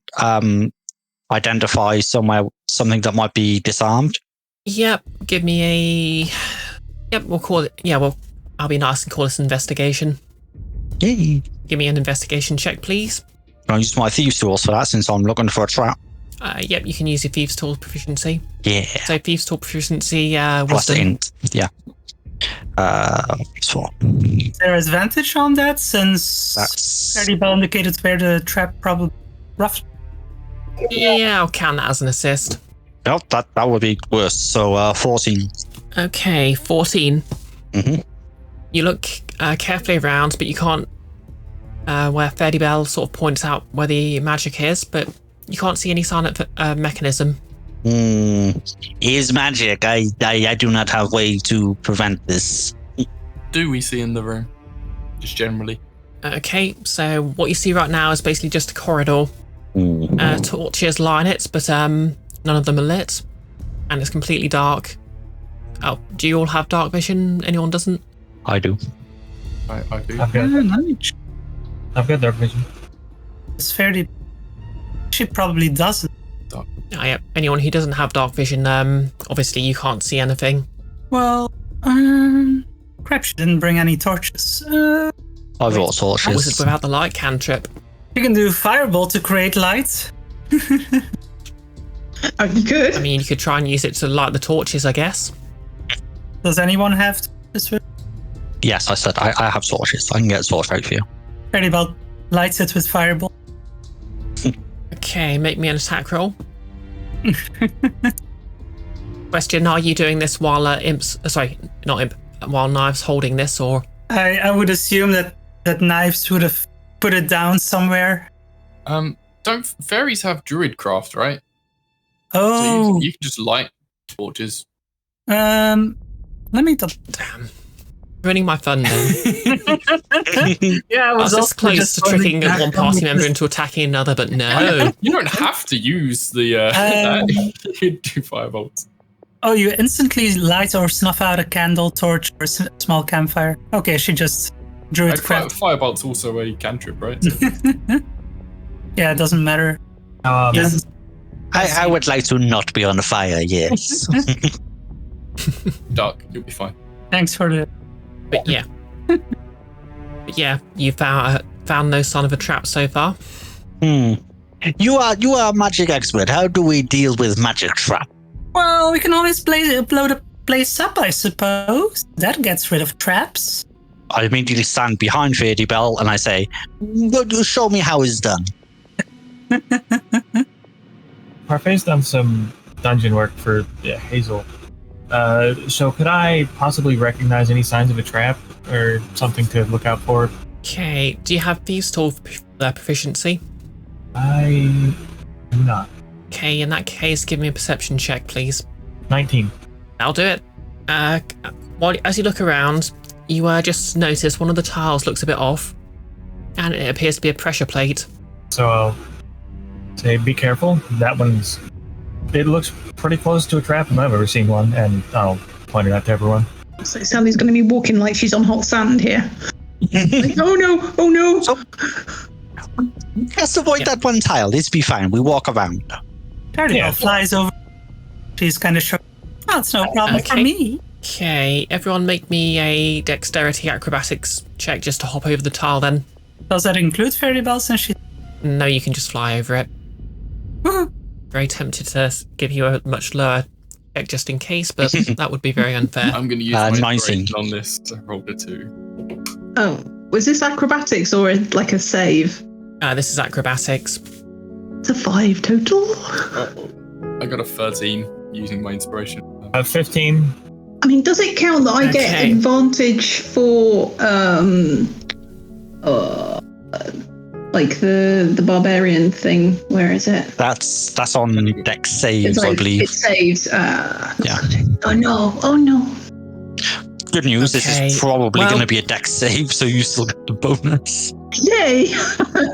identify something that might be disarmed. Yep, give me a... Yep, we'll call it... Yeah, well, I'll be nice and call this investigation. Yay. Give me an investigation check, please. Can I use my thieves tools for that since I'm looking for a trap? Yep, you can use your Thieves' Tool proficiency. Yeah. So Thieves' Tool proficiency, Plus wisdom. int. Yeah. So Is there advantage on that since that's Faerdibelle indicated where the trap probably rough? Yeah, I'll count that as an assist. no, that would be worse. So 14. Okay, 14. Mm-hmm. You look carefully around, but you can't where Faerdibelle sort of points out where the magic is, but you can't see any sign of a mechanism. Is magic. I do not have way to prevent this. Do we see in the room? Just generally. Okay, so what you see right now is basically just a corridor. Torches line it, but none of them are lit, and it's completely dark. Oh, do you all have dark vision? Anyone doesn't? I do. I do. I've got dark vision. It's fairly. She probably doesn't. Oh, yeah. Anyone who doesn't have dark vision, obviously you can't see anything. Well, crap, she didn't bring any torches. I've got torches. Wizard without the light cantrip. You can do fireball to create light. Oh, you could. I mean, you could try and use it to light the torches, I guess. Does anyone have torches? Yes, I said I have torches. I can get a torch out for you. Faerdibelle lights it with fireball. Okay, make me an attack roll. Question, are you doing this while while Naeve's holding this, or? I would assume that Naeve would have put it down somewhere. Don't fairies have druid craft, right? Oh. So you can just light torches. Let me Damn. Ruining my fun then. Yeah, I was this close to tricking one party member into attacking another, but no. You don't have to use the that. You can do firebolts. Oh, you instantly light or snuff out a candle, torch, or small campfire. Okay, she just drew it. Firebolt's also a cantrip, right? So. Yeah, it doesn't matter. Yes. I would like to not be on fire, yes. Dark, you'll be fine. Thanks for the... But yeah. You found no sign of a trap so far. You are a magic expert. How do we deal with magic trap? Well, we can always blow the place up, I suppose. That gets rid of traps. I immediately stand behind Faerdibelle and I say, show me how it's done. Parfait's done some dungeon work for Hazel. So could I possibly recognize any signs of a trap or something to look out for? Okay, do you have Thieves' Tool proficiency? I do not. Okay, in that case, give me a perception check, please. 19. I'll do it. As you look around, you just notice one of the tiles looks a bit off, and it appears to be a pressure plate. So I'll say, be careful. It looks pretty close to a trap, and I've ever seen one, and I'll point it out to everyone. So Sally's going to be walking like she's on hot sand here. Like, oh no. So, just avoid that one tile. This be fine. We walk around. Faerdibelle flies over. She's kind of shocked. Oh, it's no problem for me. Okay, everyone make me a dexterity acrobatics check just to hop over the tile then. Does that include Faerdibelle since she... No, you can just fly over it. Very tempted to give you a much lower check just in case, but that would be very unfair. I'm going to use my 19 inspiration on this to roll a 2. Oh, was this acrobatics or like a save? This is acrobatics. It's a 5 total. I got a 13 using my inspiration. 15. I mean, does it count that I get advantage for like the barbarian thing? Where is it? That's on dex saves, I believe. It saves. Yeah. Oh no. Good news, this is probably going to be a dex save, so you still get the bonus. Yay!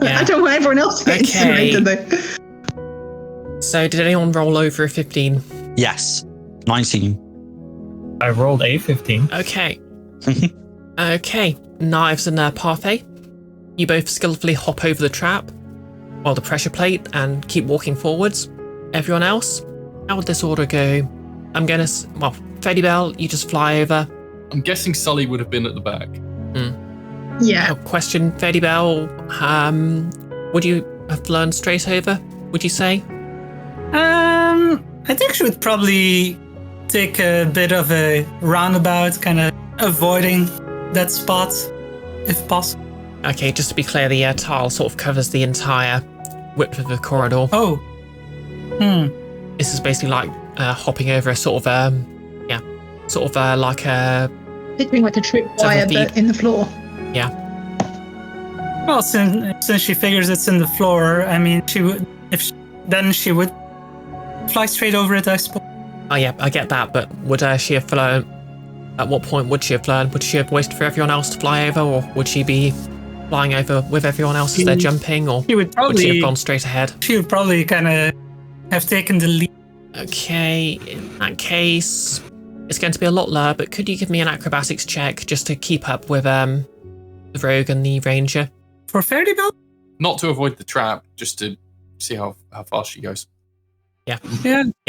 I don't want everyone else to get incinerated though. So did anyone roll over a 15? Yes. 19. I rolled a 15. Okay. Okay. Naeves and Parfait. You both skillfully hop over the trap, or the pressure plate, and keep walking forwards. Everyone else, how would this order go? I'm gonna... Well, Faerdibelle, you just fly over. I'm guessing Sully would have been at the back. Yeah. Question, Faerdibelle, would you have flown straight over, would you say? I think she would probably take a bit of a roundabout, kind of avoiding that spot, if possible. Okay, just to be clear, the tile sort of covers the entire width of the corridor. Oh. This is basically like hopping over a sort of, like a... Picturing like a tripwire but in the floor. Yeah. Well, since she figures it's in the floor, I mean, she would she would fly straight over it, I suppose. Oh yeah, I get that, but would she have flown? At what point would she have flown? Would she have waited for everyone else to fly over, or would she be flying over with everyone else as they're jumping, or would she have gone straight ahead? She would probably kind of have taken the lead. Okay, in that case, it's going to be a lot lower, but could you give me an acrobatics check just to keep up with the rogue and the ranger? For Faerdibelle? Not to avoid the trap, just to see how fast she goes. Yeah,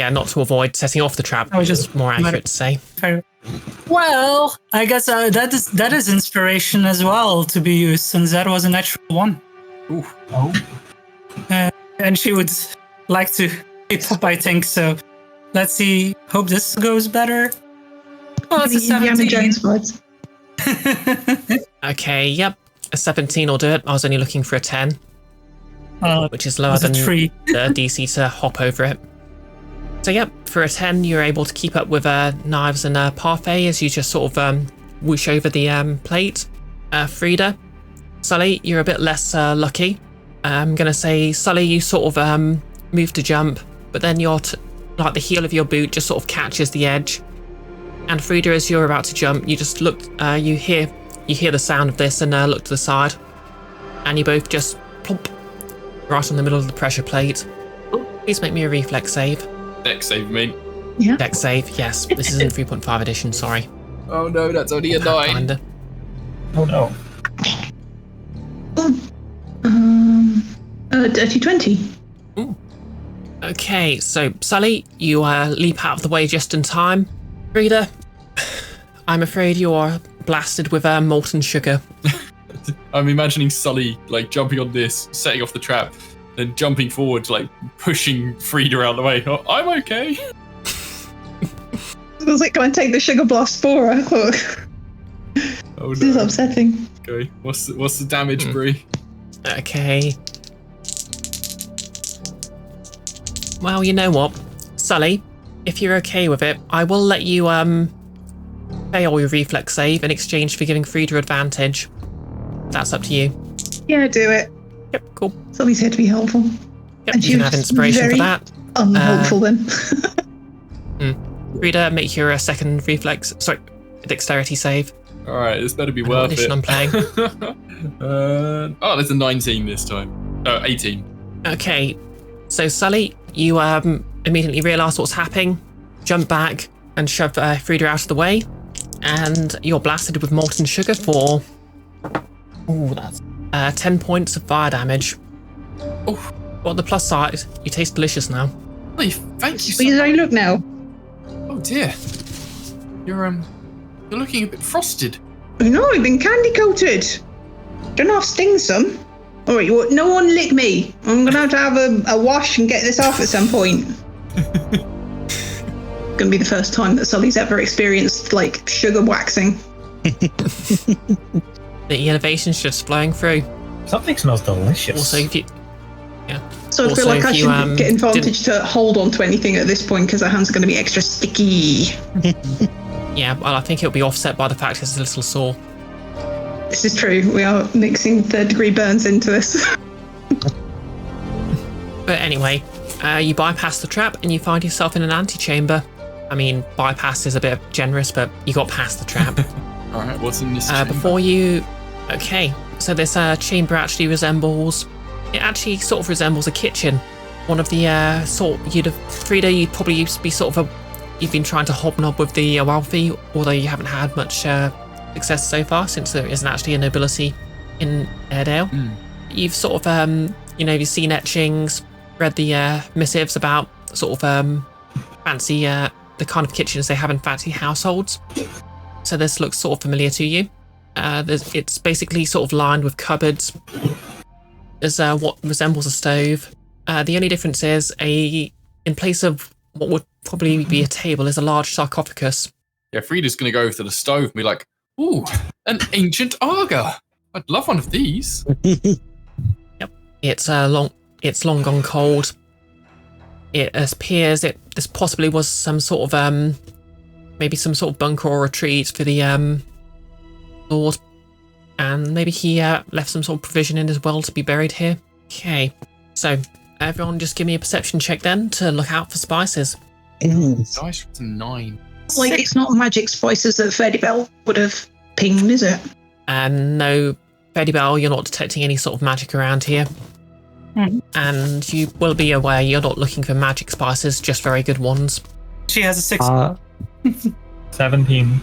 not to avoid setting off the trap. I was just more accurate to say. Well, I guess that is inspiration as well to be used, since that was a natural one. Ooh. Oh. And she would like to keep up, I think, so let's see. Hope this goes better. Oh, it's a 17. Okay, yep. A 17 will do it. I was only looking for a 10. Which is lower than the DC to hop over it. So yep, for a 10, you're able to keep up with Naeve's and Parfait as you just sort of whoosh over the plate. Frida, Sully, you're a bit less lucky. I'm going to say, Sully, you sort of move to jump, but then like the heel of your boot just sort of catches the edge. And Frida, as you're about to jump, you just look, you hear the sound of this and look to the side. And you both just plump right on the middle of the pressure plate. Please make me a reflex save. Dex save, you mean? Yeah. Dex save, yes. This is in 3.5 edition, sorry. Oh no, that's only a 9. Oh no. Dirty 20. Ooh. Okay, so Sully, you leap out of the way just in time. Frida, I'm afraid you are blasted with molten sugar. I'm imagining Sully like jumping on this, setting off the trap, then jumping forward, like pushing Frida out of the way. Oh, I'm okay. I was like, can I take the sugar blast for her? Oh no. This is upsetting. Okay, what's the damage, Bree? Okay. Well, you know what, Sully, if you're okay with it, I will let you fail your reflex save in exchange for giving Frida advantage. That's up to you. Yeah, do it. Yep, cool. Sully's here to be helpful. Yep, you can have inspiration for that. Unhelpful then. Frida, make your second dexterity save. Alright, this better be worth it. I'm playing. There's a 19 this time. 18. Okay, so Sully, you immediately realise what's happening, jump back and shove Frida out of the way, and you're blasted with molten sugar for... Ooh, that's 10 points of fire damage. Oh, on the plus side, you taste delicious now. Oh, thank you so much. I look now. Oh dear. You're looking a bit frosted. I know, I've been candy coated. Don't know if stings some. Alright, no one lick me. I'm gonna have a wash and get this off at some point. Gonna be the first time that Sully's ever experienced like sugar waxing. The innovation's just flowing through. Something smells delicious. Also, if you... So I feel like I should get advantage to hold on to anything at this point because our hands are going to be extra sticky. Yeah, well, I think it'll be offset by the fact it's a little sore. This is true. We are mixing third-degree burns into this. But anyway, you bypass the trap and you find yourself in an antechamber. I mean, bypass is a bit generous, but you got past the trap. Alright, what's in this chamber? Before you... Okay, so this chamber actually resembles... It actually sort of resembles a kitchen. One of the Frida, you'd probably be sort of you've been trying to hobnob with the wealthy, although you haven't had much success so far since there isn't actually a nobility in Airedale. You've sort of, you've seen etchings, read the missives about sort of fancy, the kind of kitchens they have in fancy households. So this looks sort of familiar to you. It's basically sort of lined with cupboards. There's what resembles a stove. The only difference is in place of what would probably be a table is a large sarcophagus. Yeah, Frida's going to go to the stove and be like, ooh, an ancient auger. I'd love one of these. Yep. It's long gone cold. It appears this possibly was some sort of maybe some sort of bunker or retreat for the Lord. And maybe he left some sort of provision in as well to be buried here. Okay, so everyone just give me a perception check then to look out for spices. Nice, it's a 9. Like, it's not magic spices that Faerdibelle would have pinged, is it? No, Faerdibelle, you're not detecting any sort of magic around here. And you will be aware you're not looking for magic spices, just very good ones. She has a 6. 17.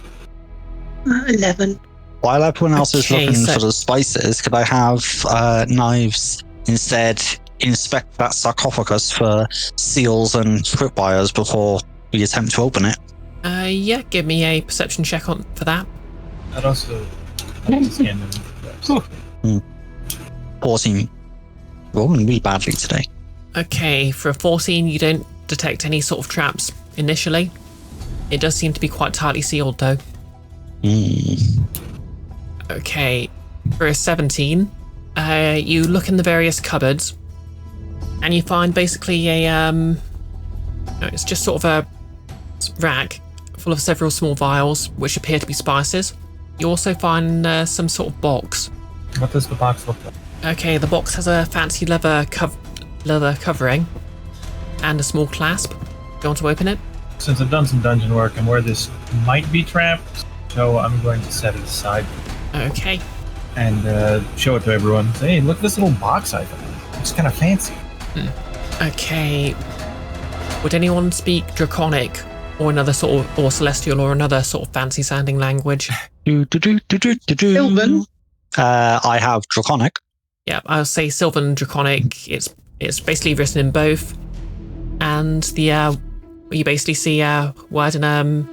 11. While everyone else is Okay, looking so- for the spices, could I have Knives instead inspect that sarcophagus for seals and tripwires before we attempt to open it? Yeah, give me a perception check for that. I'd also like to scan them. 14. Rolling really badly today. Okay, for a 14, you don't detect any sort of traps initially. It does seem to be quite tightly sealed, though. Okay, for a 17, you look in the various cupboards, and you find basically a, it's just sort of a rack full of several small vials, which appear to be spices. You also find some sort of box. What does the box look like? Okay, the box has a fancy leather covering and a small clasp. Do you want to open it? Since I've done some dungeon work and where this might be trapped, so I'm going to set it aside Okay. and show it to everyone. Say, hey, look at this little box I found. It's kind of fancy. Okay. Would anyone speak Draconic or another sort of, or Celestial or another sort of fancy sounding language? Sylvan? I have Draconic. Yeah, I'll say Sylvan and Draconic. It's basically written in both, and the you basically see a word in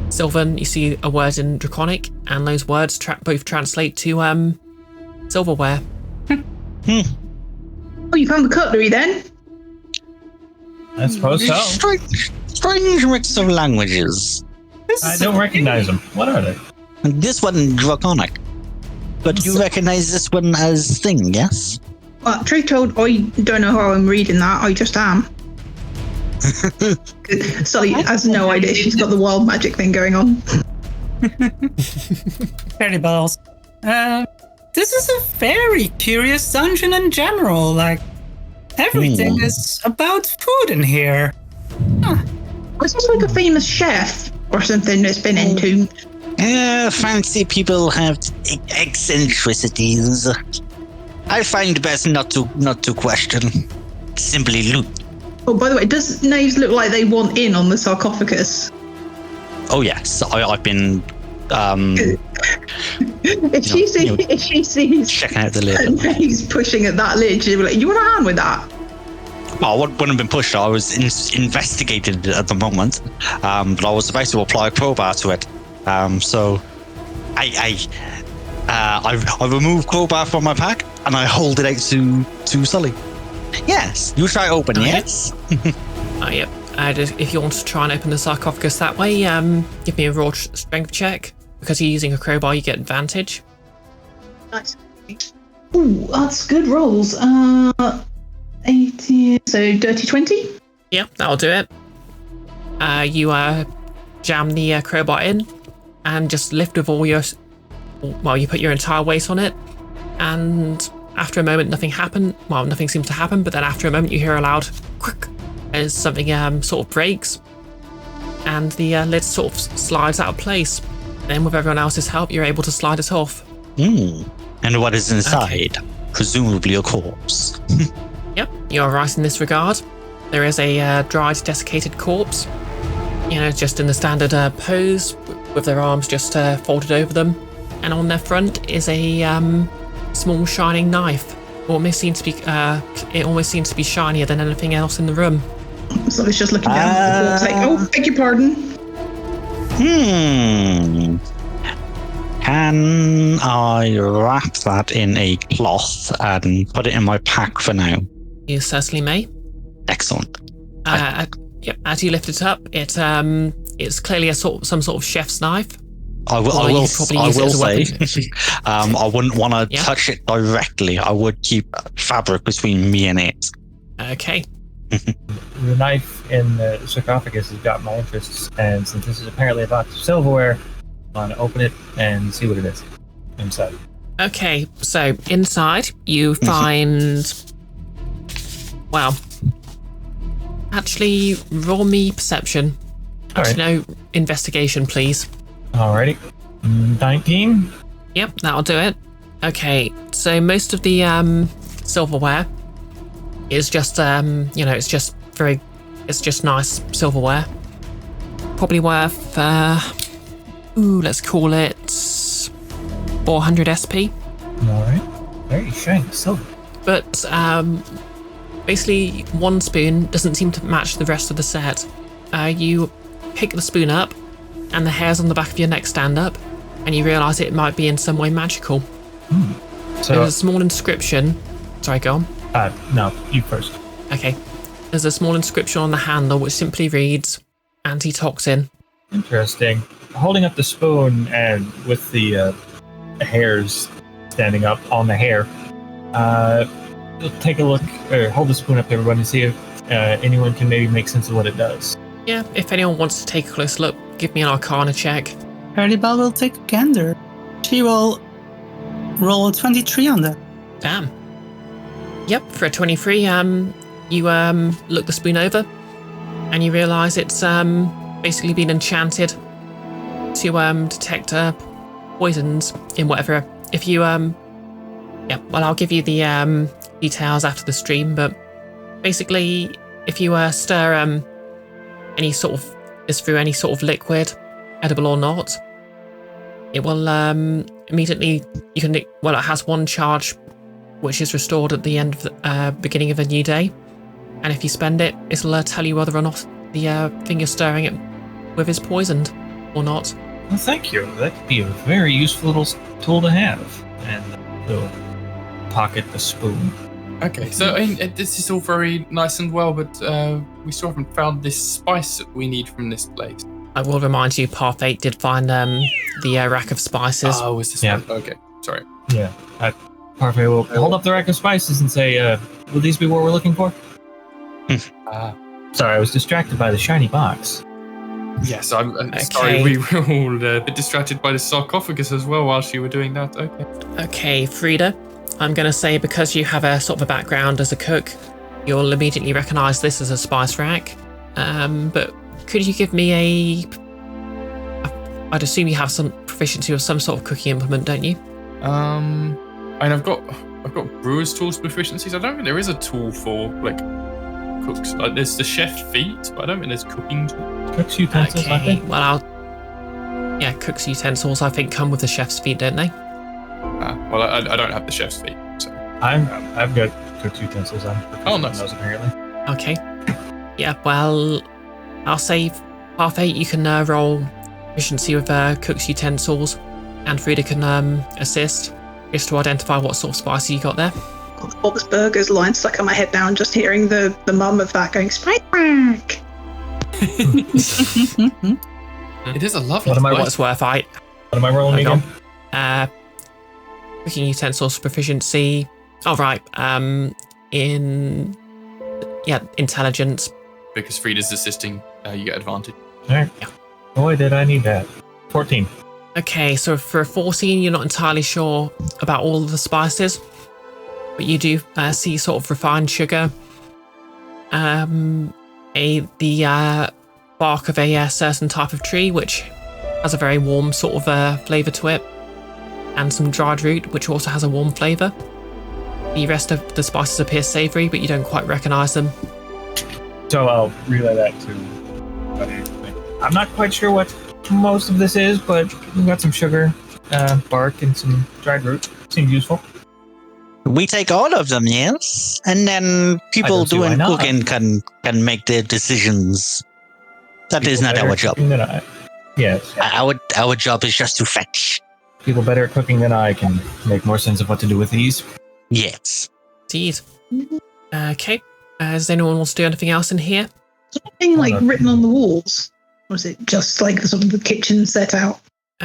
Sylvan, you see a word in Draconic, and those words both translate to silverware. Oh, you found the cutlery then? I suppose so. Strange mix of languages. I don't recognize them. What are they? And this one, Draconic. But you recognize this one as Thing, yes? Well, truth told, I don't know how I'm reading that. I just am. Sully has no idea. She's got the wild magic thing going on. Faerdibelle. This is a very curious dungeon in general. Like, everything is about food in here. Was this like a famous chef or something that's been entombed? Fancy people have eccentricities. I find best not to question. Simply loot. Oh, by the way, does Naeve's look like they want in on the sarcophagus? Oh yes, I've been If she sees checking out the lid. Naeve's pushing at that lid, she'll be like, "You want a hand with that?" Well, I wouldn't have been pushed. I was investigated at the moment, but I was about to apply a crowbar to it. So I remove crowbar from my pack and I hold it out to Sully. Yes, you try open. Oh, yes. Yep. If you want to try and open the sarcophagus that way, give me a raw strength check. Because you're using a crowbar, you get advantage. Nice. Ooh, that's good rolls. 18. So dirty 20. Yeah, that'll do it. You jam the crowbar in and just lift with all your... Well, you put your entire weight on it, and after a moment nothing happened. Well, nothing seems to happen, but then after a moment you hear a loud quick as something sort of breaks, and the lid sort of slides out of place. Then with everyone else's help, you're able to slide it off. And what is inside? Okay. Presumably a corpse. Yep, you're right in this regard. There is a dried, desiccated corpse. You know, just in the standard pose, with their arms just folded over them. And on their front is a small shining knife. It almost seems to be shinier than anything else in the room. So it's just looking down at the corpse like, "Oh, beg your pardon." Can I wrap that in a cloth and put it in my pack for now? You certainly may. Excellent. Yep. As you lift it up, it's clearly some sort of chef's knife. I will say, I wouldn't want to touch it directly. I would keep fabric between me and it. Okay. The knife in the sarcophagus has got my interests, and since this is apparently a box of silverware, I want to open it and see what it is. inside. Okay, so inside you find... Well, actually, roll me perception. Actually, no, investigation, please. Alrighty. 19. Yep, that'll do it. Okay, so most of the silverware is just, it's just nice silverware. Probably worth, let's call it 400 SP. Alright. Very shiny silver. But basically, one spoon doesn't seem to match the rest of the set. You pick the spoon up, and the hairs on the back of your neck stand up, and you realise it might be in some way magical. So, There's a small inscription. Sorry, go on. no, you first. Okay. There's a small inscription on the handle which simply reads antitoxin. Interesting. Holding up the spoon and with the hairs standing up on the hair, you'll take a look, or hold the spoon up to everyone and see if anyone can maybe make sense of what it does. Yeah, if anyone wants to take a close look, give me an Arcana check. Faerdibelle will take a gander. She will roll a 23 on that. Damn. Yep, for a 23, you look the spoon over, and you realise it's basically been enchanted to detect poisons in whatever. If you I'll give you the details after the stream, but basically, if you stir any sort of this through any sort of liquid, edible or not, it will immediately it has one charge which is restored at the end of the beginning of a new day, and if you spend it, it'll tell you whether or not the thing you're stirring it with is poisoned or not. Well, thank you. That could be a very useful little tool to have. And he'll pocket the spoon. Okay, so this is all very nice and well, but we still haven't found this spice that we need from this place. I will remind you, Parfait did find the rack of spices. Oh, was this one? Okay, sorry. Yeah. Parfait will hold up the rack of spices and say, will these be what we're looking for? Sorry, I was distracted by the shiny box. Yes, I'm sorry, we were all a bit distracted by the sarcophagus as well whilst you were doing that. Okay, Frida, I'm going to say because you have a sort of a background as a cook, you'll immediately recognise this as a spice rack. But could you give me I'd assume you have some proficiency with some sort of cooking implement, don't you? And I've got brewer's tools proficiencies. I don't think there is a tool for cooks. There's the chef's feet, but I don't think there's cooking tools. Cook's utensils, I think. Well, cook's utensils I think come with the chef's feet, don't they? Well, I don't have the chef's feet. So. I've got cook's utensils. I'm nice. those apparently. Okay. Yeah. Well, I'll say Parfait, you can roll proficiency with cook's utensils, and Frida can assist just to identify what sort of spices you got there. Got the Bob's Burgers line stuck in my head now, and just hearing the mum of that going spice rack. It is a lovely. What it's worth, What am I rolling again? Cooking utensils proficiency. All right. Intelligence. Because Frida's assisting, you get advantage. All right. Yeah. Boy, did I need that. 14. Okay, so for a 14, you're not entirely sure about all of the spices, but you do see sort of refined sugar, the bark of a certain type of tree, which has a very warm sort of flavour to it, and some dried root, which also has a warm flavour. The rest of the spices appear savoury, but you don't quite recognise them. So I'll relay that to... I'm not quite sure what most of this is, but we've got some sugar, bark, and some dried root. Seems useful. We take all of them, yes? And then people doing cooking can make their decisions. That is not our job. Yes. Our job is just to fetch. People better at cooking than I can make more sense of what to do with these. Yes. Indeed. Okay. Does anyone want to do anything else in here? Is there anything written on the walls? Or is it just like the sort of the kitchen set out?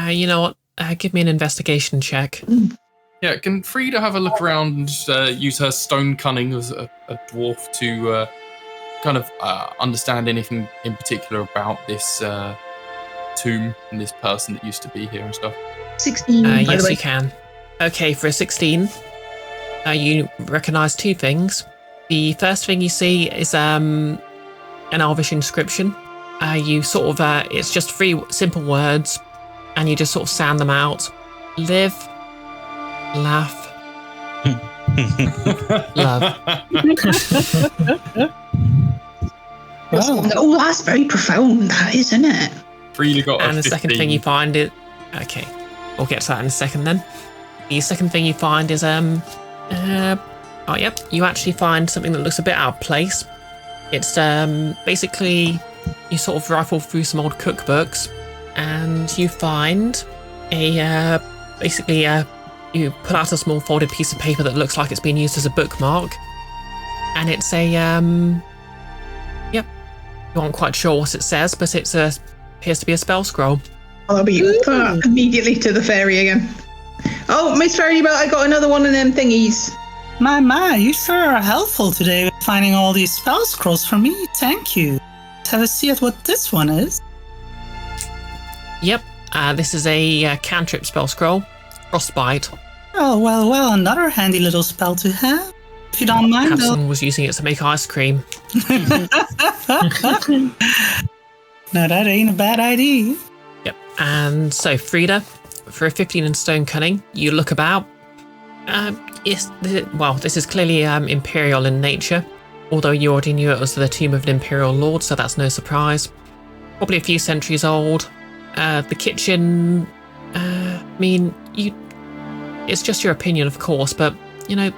You know what? Give me an investigation check. Yeah, can Frida have a look around and use her stone cunning as a dwarf to kind of understand anything in particular about this tomb and this person that used to be here and stuff? 16. Yes, you can. Okay, for a 16, you recognise 2 things. The first thing you see is an Elvish inscription. You sort of, it's just 3 simple words, and you just sort of sound them out. Live, laugh, love. Oh, that's very profound, that, isn't it? Frida got a And the 15. second thing you find is... Okay, we'll get to that in a second then. The second thing you find is, oh yep, you actually find something that looks a bit out of place. It's basically, you sort of rifle through some old cookbooks, and you find a, basically, you pull out a small folded piece of paper that looks like it's been used as a bookmark, and it's a, yep, you aren't quite sure what it says, but it appears to be a spell scroll. I'll be immediately to the fairy again. Oh, Miss Faerdibelle, I got another one of them thingies. My, you sure are helpful today with finding all these spell scrolls for me. Thank you. Let's have a see at what this one is. Yep, this is a cantrip spell scroll, Frostbite. Oh, well, another handy little spell to have. If you don't mind, though. Capson was using it to make ice cream. No, that ain't a bad idea. Yep, and so Frida, for a 15 in stone cunning, you look about. This is clearly imperial in nature, although you already knew it was the tomb of an imperial lord, so that's no surprise. Probably a few centuries old. The kitchen, it's just your opinion, of course, but, you know,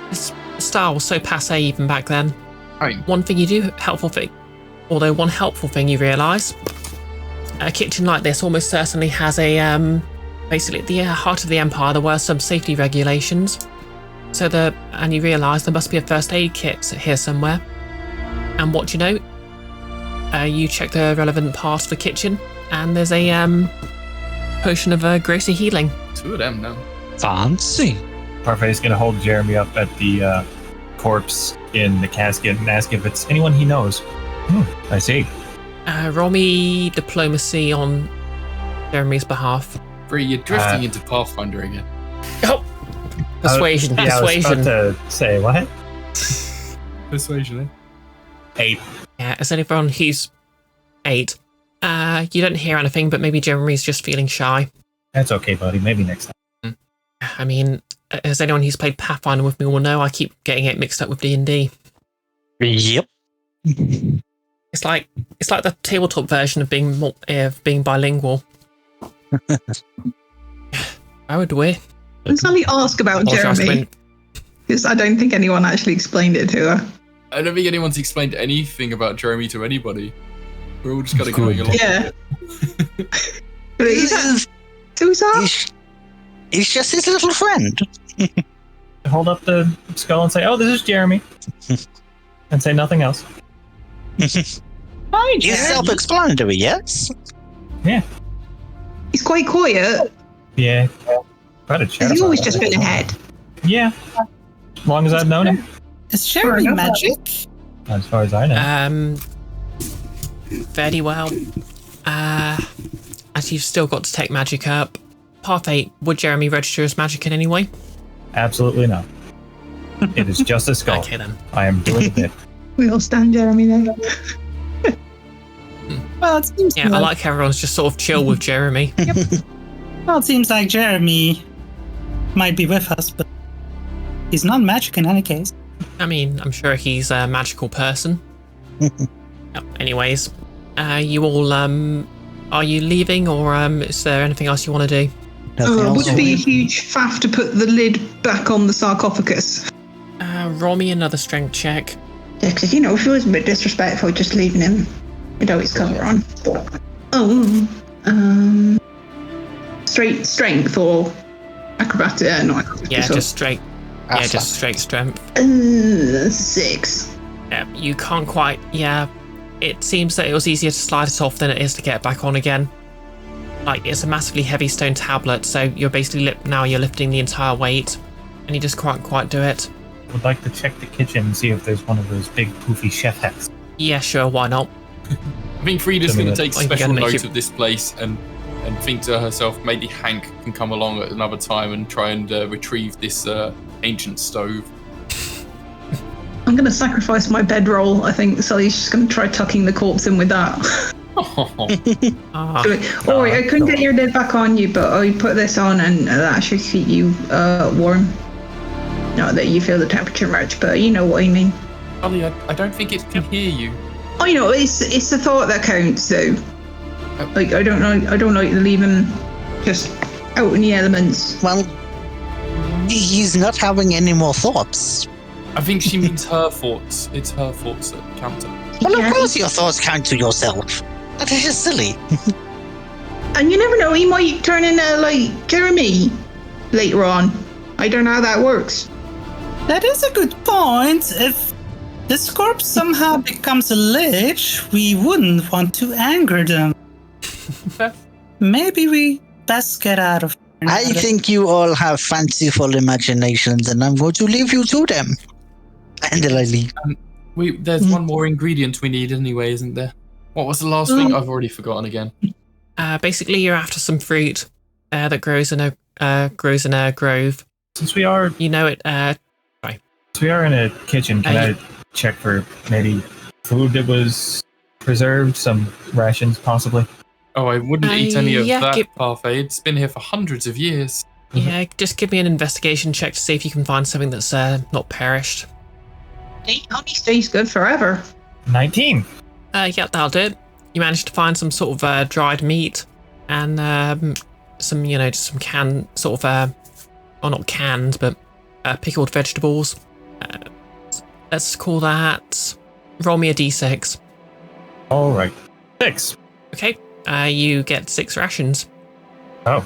this style was so passé even back then. Right. One helpful thing you realise, a kitchen like this almost certainly has a, basically at the heart of the Empire, there were some safety regulations. And you realise there must be a first aid kit here somewhere. And what do you know? You check the relevant part of the kitchen, and there's a potion of greater healing. 2 of them now. Fancy. Parfait's going to hold Jeremy up at the corpse in the casket and ask if it's anyone he knows. I see. Roll me diplomacy on Jeremy's behalf. Free, you're drifting into Pathfinder again. Oh! Persuasion, I was persuasion. about to say, what? Persuasion, 8. Yeah, as anyone who's 8, you don't hear anything, but maybe Jeremy's just feeling shy. That's okay, buddy. Maybe next time. I mean, as anyone who's played Pathfinder with me will know, I keep getting it mixed up with D&D. Yep. It's like the tabletop version of being bilingual. I would we? Can somebody ask about Jeremy? Because I don't think anyone actually explained it to her. I don't think anyone's explained anything about Jeremy to anybody. We're all just kind of going along. Yeah. But who's that? He's just his little friend. Hold up the skull and say, "Oh, this is Jeremy," and say nothing else. Hi, He's Jeremy. self-explanatory, yes? Yeah. He's quite quiet. Yeah. Quite a chat. He's always just been ahead. Yeah. As long as I've known him. Is Jeremy magic? As far as I know. Very well. As you've still got to take magic up. Parfait, would Jeremy register as magic in any way? Absolutely not. It is just a skull. Okay then. I am doing a bit. We all stand Jeremy then. Well, it seems Yeah, I like how everyone's just sort of chill with Jeremy. Well, it seems like Jeremy might be with us, but he's not magic in any case. I mean, I'm sure he's a magical person. Anyways, you all, are you leaving, or is there anything else you want to do? Would it be a huge faff to put the lid back on the sarcophagus? Roll me another strength check. Yeah, because, it feels a bit disrespectful just leaving him without his cover on. Straight strength or acrobatic? No, Yeah, just straight. Yeah, just straight strength. 6. Yeah, you can't quite. Yeah, it seems that it was easier to slide it off than it is to get it back on again. Like, it's a massively heavy stone tablet, so you're basically now you're lifting the entire weight, and you just can't quite do it. Would like to check the kitchen and see if there's one of those big poofy chef hats. Yeah, sure, why not? I think Frida's going to take Well, you special gotta make note it- of this place and and think to herself, maybe Hank can come along at another time and try and retrieve this ancient stove. I'm going to sacrifice my bedroll. I think Sully's just going to try tucking the corpse in with that. Alright, I couldn't get your lid back on you, but I put this on and that should keep you warm. Not that you feel the temperature much, but you know what I mean. Sully, I don't think it can hear you. I know, it's the thought that counts, though. Like, I don't like to leave him just out in the elements. Well, he's not having any more thoughts. I think she means her thoughts. It's her thoughts that count. Well, of course your thoughts count to yourself. That is silly. And you never know, he might turn into, like, Jeremy later on. I don't know how that works. That is a good point. If this corpse somehow becomes a lich, we wouldn't want to anger them. Maybe we best get out of here. I think you all have fanciful imaginations, and I'm going to leave you to them. And then I leave. There's one more ingredient we need anyway, isn't there? What was the last thing? I've already forgotten again. Basically, you're after some fruit that grows in a grove. Since we are, Sorry. Since we are in a kitchen, can I check for maybe food that was preserved, some rations possibly? Oh, I wouldn't eat any of that, Parfait. It's been here for hundreds of years. Yeah, just give me an investigation check to see if you can find something that's not perished. Honey stays good forever. 19. Yeah, that'll do it. You managed to find some sort of dried meat and some, just some canned sort of, well, not canned, but pickled vegetables. Let's call that. Roll me a d6. All right. 6. Okay. You get 6 rations. Oh. All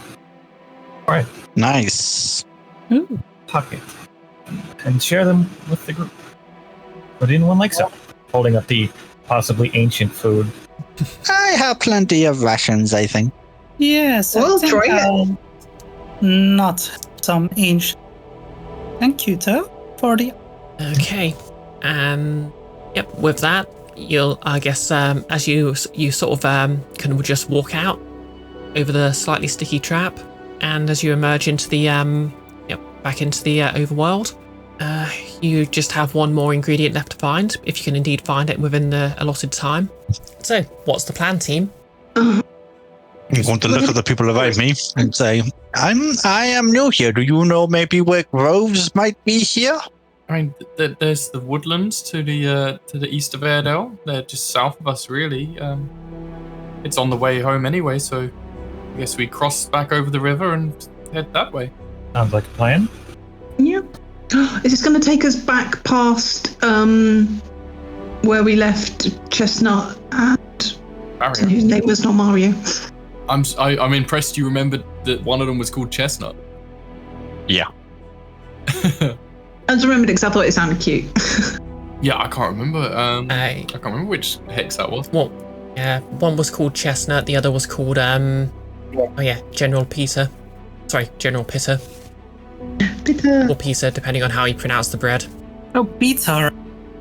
right. Nice. Ooh. Pocket. And share them with the group. Would anyone like so? Holding up the possibly ancient food. I have plenty of rations, I think. Yes, We'll I think try it. I'll not some ancient. Thank you, Toe, for the... Okay. Yep, with that, you'll, I guess, as you sort of can just walk out over the slightly sticky trap, and as you emerge into the, back into the overworld, you just have one more ingredient left to find, if you can indeed find it within the allotted time. So, what's the plan, team? I'm going to look at the people around me and say, I am new here. Do you know maybe where groves might be here? I mean, there's the woodlands to the east of Faerdibelle. They're just south of us, really. It's on the way home anyway, so I guess we cross back over the river and head that way. Sounds like a plan. Yep. Is this going to take us back past where we left Chestnut and Mario. whose name was not Mario? I'm impressed you remembered that one of them was called Chestnut. Yeah. I just remembered because I thought it sounded cute. Yeah, I can't remember. I I can't remember which hex that was. Well, one was called Chestnut, the other was called, General Peter. Sorry, General Pitter. Peter. Or Peter, depending on how you pronounce the bread. Oh, Peter. I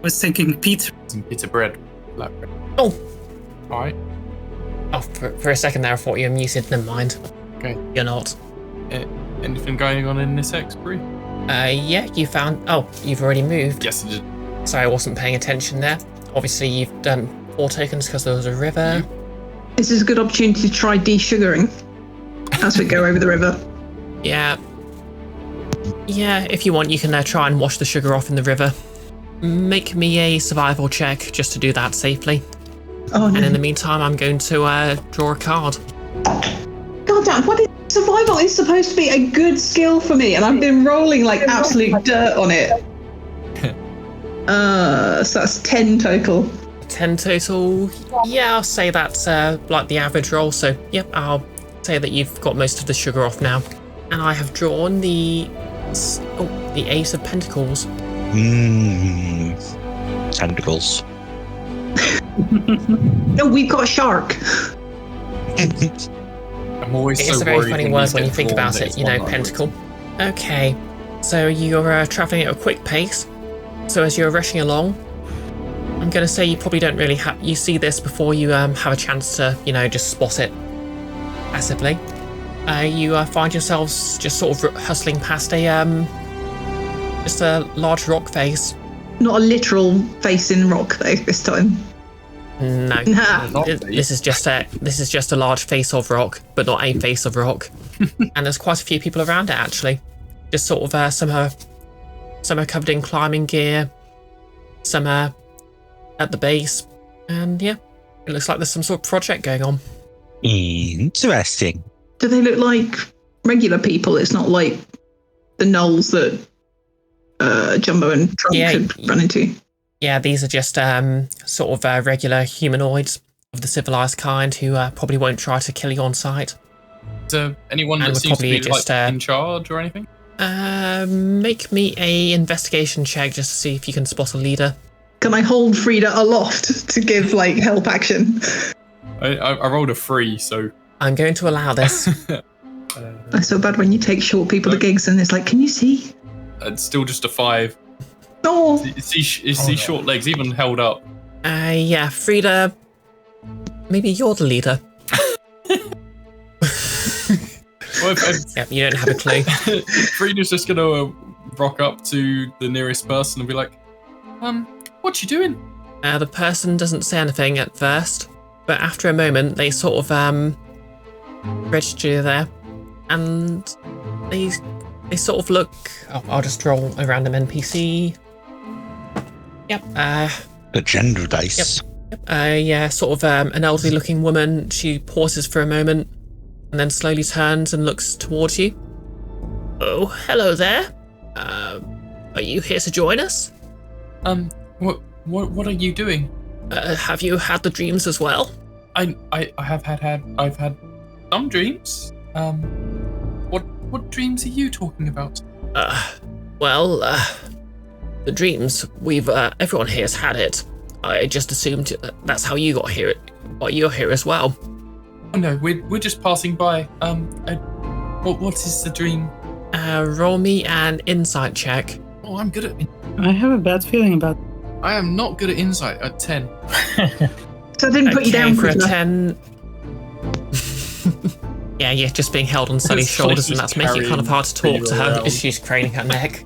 was thinking Peter. Some pita bread. Black bread. Oh! Alright. Oh, for a second there, I thought you were muted. Never mind. Okay. You're not. Anything going on in this hex, Bree? Yeah, you found... Oh, you've already moved. Yes, I did. Sorry, I wasn't paying attention there. Obviously, you've done 4 tokens because there was a river. This is a good opportunity to try desugaring as we go over the river. Yeah. Yeah, if you want, you can try and wash the sugar off in the river. Make me a survival check just to do that safely. Oh, no. And in the meantime, I'm going to draw a card. God damn, what is survival is supposed to be a good skill for me, and I've been rolling like absolute dirt on it. So that's 10 total. 10 total. Yeah, I'll say that's like the average roll. So, yep, I'll say that you've got most of the sugar off now. And I have drawn the Ace of Pentacles. Tentacles. No, we've got a shark. I'm always It's so a very worried funny when word these when you get think drawn about that it, it's you know, one pentacle. Okay, so you're travelling at a quick pace. So as you're rushing along, I'm going to say you probably don't really you see this before you have a chance to, just spot it. passively. You find yourselves just sort of hustling past just a large rock face. Not a literal face in rock though this time. No, Nah. this is just a large face of rock, but not a face of rock. And there's quite a few people around it actually. Just sort of some are covered in climbing gear, some are at the base, and yeah, it looks like there's some sort of project going on. Interesting. Do they look like regular people? It's not like the gnolls that Jumbo and Trunk could run into. Yeah, these are just sort of regular humanoids of the civilized kind who probably won't try to kill you on sight. Is there anyone And that would seems to probably be just, in charge or anything? Make me a investigation check just to see if you can spot a leader. Can I hold Frida aloft to give like help action? I rolled a 3, so I'm going to allow this. That's so bad when you take short people to gigs and it's like, can you see? it's still just a 5. Oh, Is these short legs even held up? Yeah, Frida, maybe you're the leader. Well, Yep, you don't have a clue. Frida's just gonna rock up to the nearest person and be like, what you doing? The person doesn't say anything at first, but after a moment, they sort of register you there, and they sort of look. Oh, I'll just roll a random NPC. Yep. The gender dice. Yep. Yeah, sort of an elderly-looking woman. She pauses for a moment, and then slowly turns and looks towards you. Oh, hello there. Are you here to join us? What are you doing? Have you had the dreams as well? I've had some dreams. What dreams are you talking about? The dreams, everyone here has had it. I just assumed that's how you got here. But you're here as well. Oh no, we're just passing by. What is the dream? Roll me an insight check. Oh, I'm good at. I have a bad feeling about. I am not good at insight at 10. so I didn't put you down for a quick enough. 10. Yeah, you're just being held on Sully's shoulders, and that's making it kind of hard to talk to her because she's craning her neck.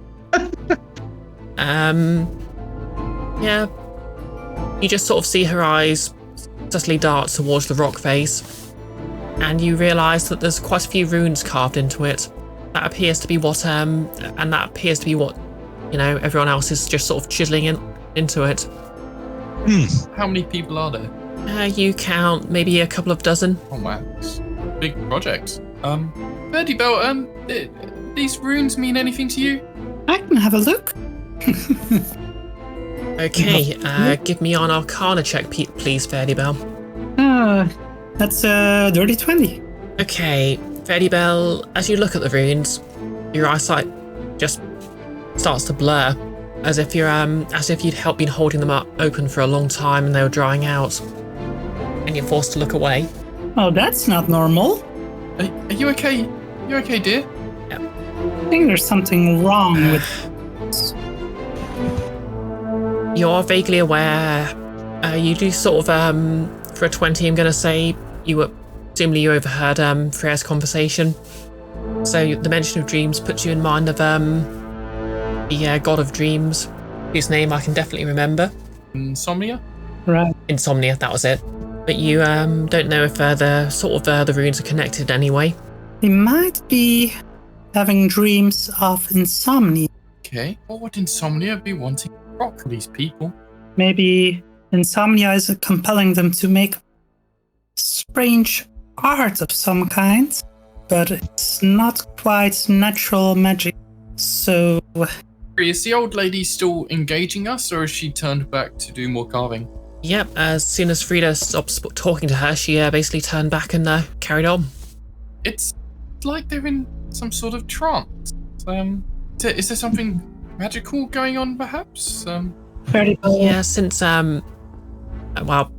Yeah. You just sort of see her eyes subtly dart towards the rock face, and you realise that there's quite a few runes carved into it. That appears to be what, everyone else is just sort of chiseling into it. How many people are there? You count maybe a couple of dozen. Oh man, it's a big project. Faerdibelle, these runes mean anything to you? I can have a look. Okay, give me an Arcana check, please, Faerdibelle. That's a dirty 20. Okay, Faerdibelle, as you look at the runes, your eyesight just starts to blur, as if you'd been holding them up open for a long time and they were drying out, and you're forced to look away. Oh, that's not normal. Are you okay? You okay, dear? I think there's something wrong with. You're vaguely aware. You do sort of, for a 20, I'm going to say you overheard Freya's conversation. So the mention of dreams puts you in mind of the god of dreams, whose name I can definitely remember. Insomnia? Right. Insomnia, that was it. But you don't know if the runes are connected anyway. He might be having dreams of insomnia. Okay. What would Insomnia be wanting to rock these people? Maybe insomnia is compelling them to make strange art of some kind, but it's not quite natural magic. So, Is the old lady still engaging us, or has she turned back to do more carving? Yep, as soon as Frida stops talking to her, she basically turned back and carried on. It's like they're in some sort of trance. Is there something magical going on, perhaps? Yeah, since well,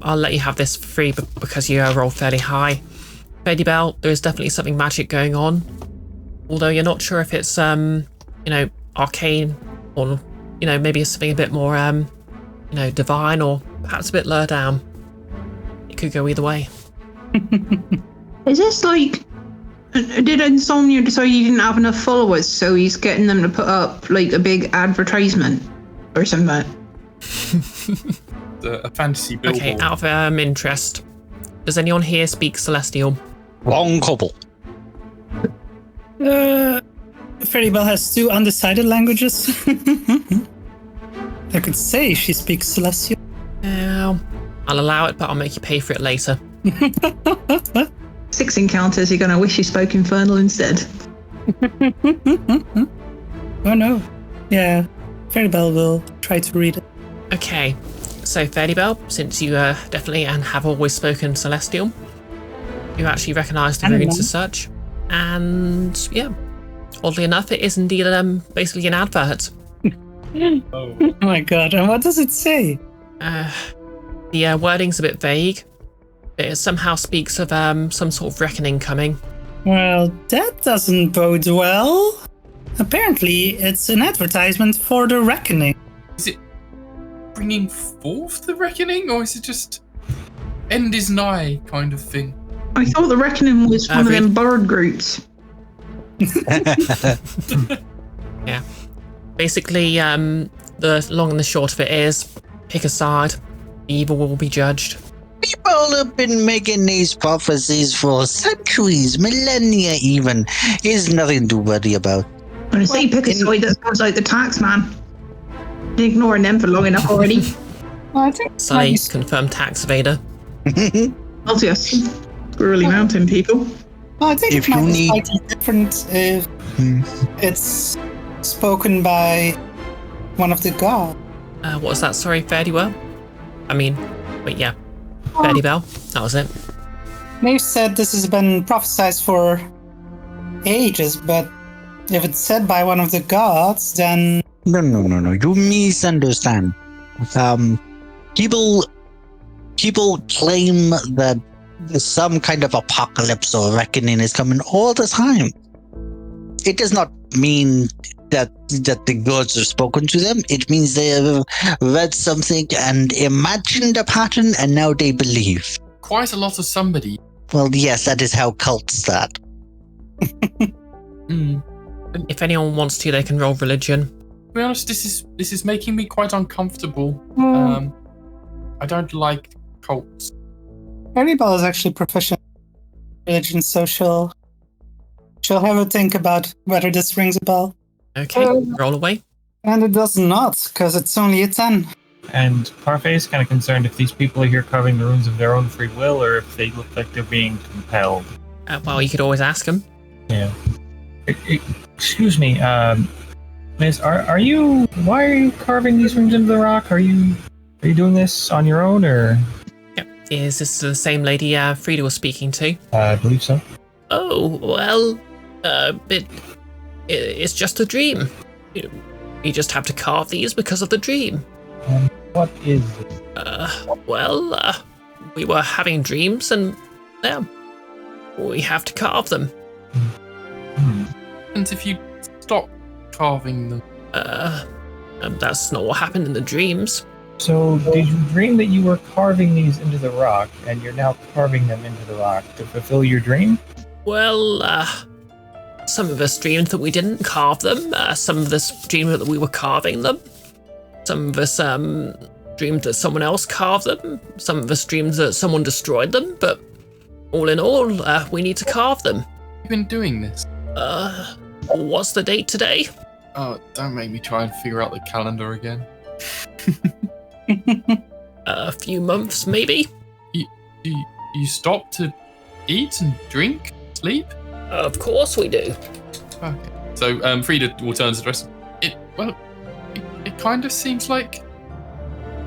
I'll let you have this for free because you rolled fairly high. Faerdibelle, there is definitely something magic going on, although you're not sure if it's arcane or maybe it's something a bit more divine or perhaps a bit lower down. It could go either way. Is this like... Did Insomnia decide he didn't have enough followers, so he's getting them to put up like a big advertisement or something? A fantasy billboard. Okay, out of interest, does anyone here speak Celestial? Wrong couple. Faerdibelle has 2 undecided languages. I could say she speaks Celestial. I'll allow it, but I'll make you pay for it later. 6 encounters, you're going to wish you spoke Infernal instead. Oh no. Yeah, Faerdibelle will try to read it. Okay, so Faerdibelle, since you definitely and have always spoken Celestial, you actually recognise the runes as such. And yeah, oddly enough, it is indeed basically an advert. Oh my god, and what does it say? The wording's a bit vague. It somehow speaks of some sort of reckoning coming. Well, that doesn't bode well. Apparently, it's an advertisement for the reckoning. Is it bringing forth the reckoning, or is it just end is nigh kind of thing? I thought the reckoning was one of them bird groups. Yeah. Basically, the long and the short of it is, pick a side, the evil will be judged. People have been making these prophecies for centuries, millennia even. Is nothing to worry about. When I say pick a side, that sounds like the tax man. Been ignoring them for long enough already. Well, I think Sully, confirmed tax evader. Also, yes, Squirrely Mountain people. Well, I think If it might you be need- slightly different if it's spoken by one of the gods. What was that? Sorry, Faerdibelle? Wait, yeah. Faerdibelle? That was it. Naeve said this has been prophesied for ages, but if it's said by one of the gods, then... No. You misunderstand. People claim that some kind of apocalypse or reckoning is coming all the time. It does not mean that the gods have spoken to them. It means they have read something and imagined a pattern, and now they believe. Quite a lot of somebody. Well, yes, that is how cults start. If anyone wants to, they can roll religion. To be honest, this is making me quite uncomfortable. I don't like cults. Faerdibelle is actually proficient in religion, so she'll have a think about whether this rings a bell. Okay, roll away. And it does not, because it's only a 10. And Parfait is kind of concerned if these people are here carving the runes of their own free will, or if they look like they're being compelled. Well, you could always ask them. Yeah. Excuse me, Miss, why are you carving these runes into the rock? Are you doing this on your own, or? Yep. Is this the same lady Frida was speaking to? I believe so. Oh, well, it's just a dream. You just have to carve these because of the dream. What is it? We were having dreams and, we have to carve them. And if you stop carving them? That's not what happened in the dreams. So, did you dream that you were carving these into the rock, and you're now carving them into the rock to fulfill your dream? Well, some of us dreamed that we didn't carve them. Some of us dreamed that we were carving them. Some of us dreamed that someone else carved them. Some of us dreamed that someone destroyed them. But all in all, we need to carve them. You've been doing this? What's the date today? Oh, don't make me try and figure out the calendar again. A few months, maybe? You stop to eat and drink, sleep? Of course we do. Okay. So Frida will turn to the rest. It kind of seems like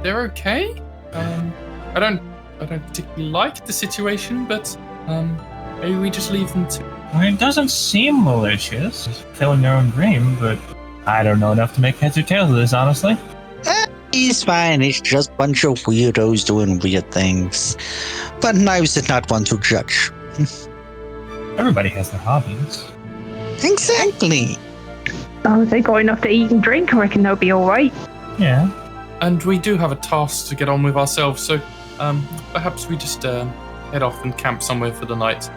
they're okay. I don't particularly like the situation, but maybe we just leave them to. I mean, it doesn't seem malicious, fulfilling their own dream, but I don't know enough to make heads or tails of this, honestly. He's fine. It's just a bunch of weirdos doing weird things. But Knives did not want to judge. Everybody has their hobbies. Exactly. As long as they got enough to eat and drink, I reckon they'll be alright. Yeah. And we do have a task to get on with ourselves, so perhaps we just head off and camp somewhere for the night.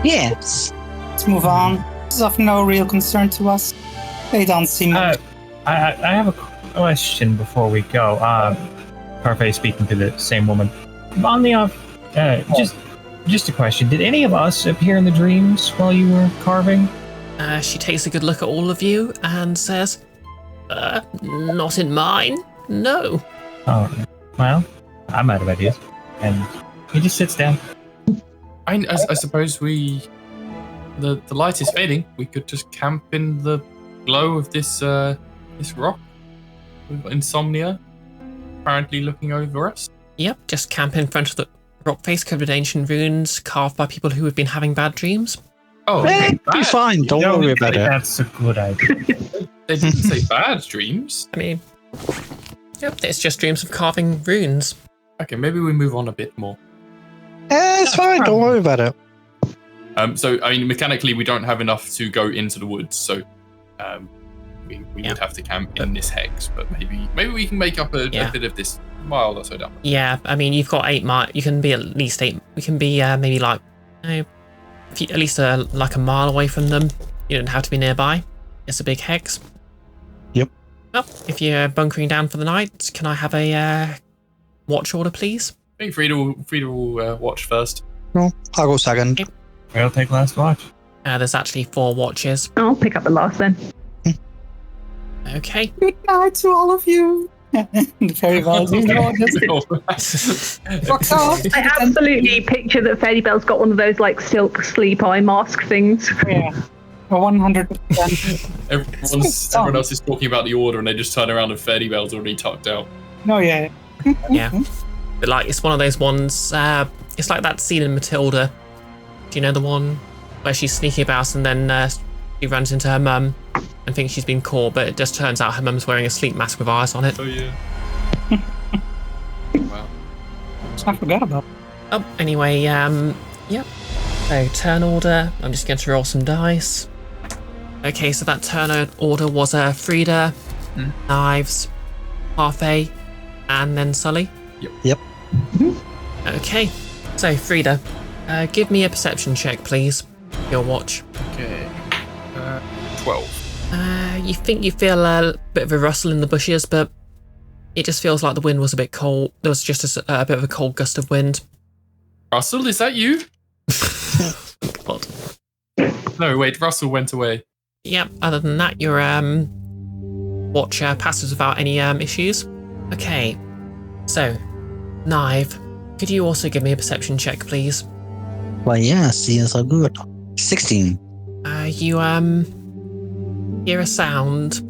Yes. Let's move on. This is of no real concern to us. They don't seem... I have a question before we go. Parfait speaking to the same woman. On the off, just a question. Did any of us appear in the dreams while you were carving? She takes a good look at all of you and says, not in mine. No. Oh, well, I'm out of ideas. And he just sits down. I suppose the light is fading. We could just camp in the glow of this rock with Insomnia apparently looking over us. Yep, just camp in front of the rock face covered in ancient runes carved by people who have been having bad dreams. Oh, Be fine. Don't worry about it. That's a good idea. They didn't say bad dreams. I mean, yep, it's just dreams of carving runes. Okay, maybe we move on a bit more. It's fine. Don't worry about it. So, I mean, mechanically, we don't have enough to go into the woods, so we would have to camp in this hex. But maybe we can make up a bit of this mile or so down. Yeah, I mean, you've got 8 miles. You can be at least 8. We can be maybe like, at least like a mile away from them. You don't have to be nearby. It's a big hex. Yep. Well, if you're bunkering down for the night, can I have a watch order, please? I think Frida will watch first. No, I'll go second. Okay. I'll take last watch. There's actually 4 watches. I'll pick up the last then. Okay. Good night to all of you. The fairy bells. Fuck off. I absolutely picture that Faerdibelle's got one of those like silk sleep eye mask things. Yeah. 100%. Everyone else is talking about the order, and they just turn around and Faerdibelle's already tucked out. No, yeah. Yeah. But like, it's one of those ones, it's like that scene in Matilda. Do you know the one where she's sneaking about and then she runs into her mum and thinks she's been caught, but it just turns out her mum's wearing a sleep mask with eyes on it. Oh, yeah. Wow. I forgot about it. Oh, anyway, yep. So, turn order. I'm just going to roll some dice. Okay, so that turn order was Frida, Naeve's, Parfait, and then Sully. Yep. Okay, so Frida, give me a perception check, please. Your watch. Okay. 12. You think you feel a bit of a rustle in the bushes, but it just feels like the wind was a bit cold. There was just a bit of a cold gust of wind. Russell, is that you? God. No, wait, Russell went away. Yep, other than that, your watch passes without any issues. Okay, so, Naeve, could you also give me a perception check, please? Why, yes, he is so good. 16. You hear a sound.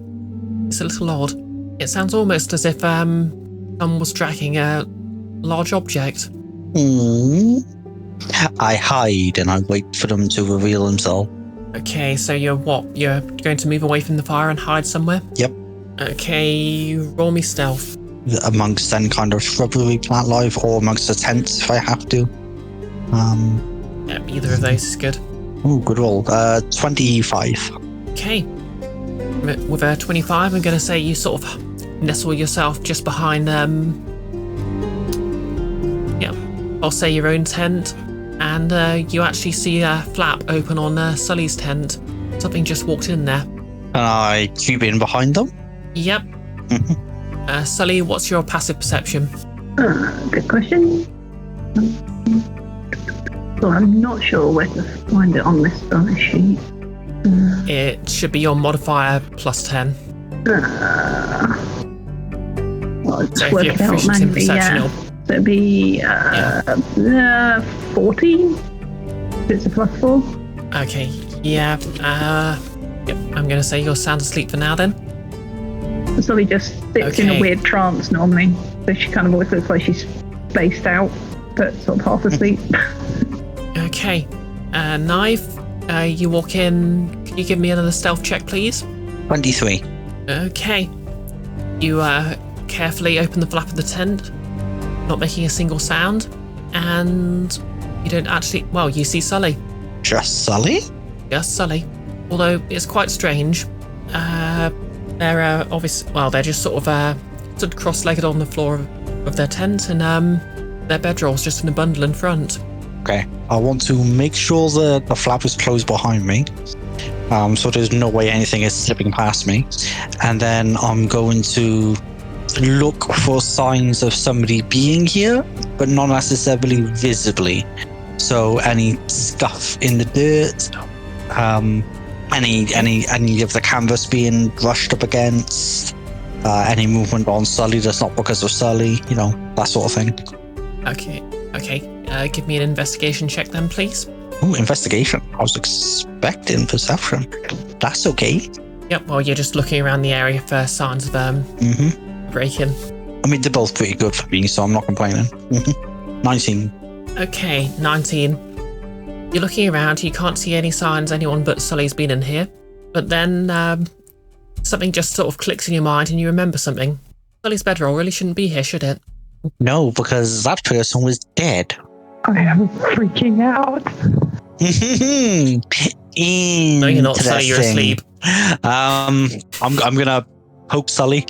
It's a little odd. It sounds almost as if someone was dragging a large object. I hide and I wait for them to reveal themselves. Okay, so you're what? You're going to move away from the fire and hide somewhere? Yep. Okay, roll me stealth. Amongst any kind of shrubbery, plant life, or amongst the tents if I have to. Yep, either of those is good. Oh, good roll. 25. Okay. With a 25, I'm going to say you sort of nestle yourself just behind, I'll say your own tent, and you actually see a flap open on Sully's tent. Something just walked in there. And I creep in behind them? Yep. Sully, what's your passive perception? Good question. Well, I'm not sure where to find it on this bonus sheet. It should be your modifier plus 10. Well, it's So if work you're it out proficient in manually, perception, yeah. So it'd be 14. If it's a plus 4. Okay, yeah. Yep, I'm going to say you're sound asleep for now then. Sully just sits in a Okay. weird trance normally, so she kind of always looks like she's spaced out, but sort of half asleep. Okay. Naeve, you walk in. Can you give me another stealth check, please? 23. Okay. You carefully open the flap of the tent, not making a single sound, and you don't actually... Well, you see Sully. Just Sully? Just Sully. Although it's quite strange. They're obviously... Well, they're just sort of stood cross-legged on the floor of their tent, and their bedroll's just in a bundle in front. Okay. I want to make sure that the flap is closed behind me. So there's no way anything is slipping past me. And then I'm going to look for signs of somebody being here, but not necessarily visibly. So any stuff in the dirt, any of the canvas being brushed up against, any movement on Sully that's not because of Sully, that sort of thing. Okay. Give me an investigation check then, please. Oh, investigation. I was expecting perception. That's okay. Yep, well, you're just looking around the area for signs of break-in. I mean, they're both pretty good for me, so I'm not complaining. 19. Okay, 19. You're looking around, you can't see any signs anyone but Sully's been in here. But then something just sort of clicks in your mind and you remember something. Sully's bedroll really shouldn't be here, should it? No, because that person was dead. I am freaking out. No, you're not, Sully, you're asleep. I'm gonna poke Sully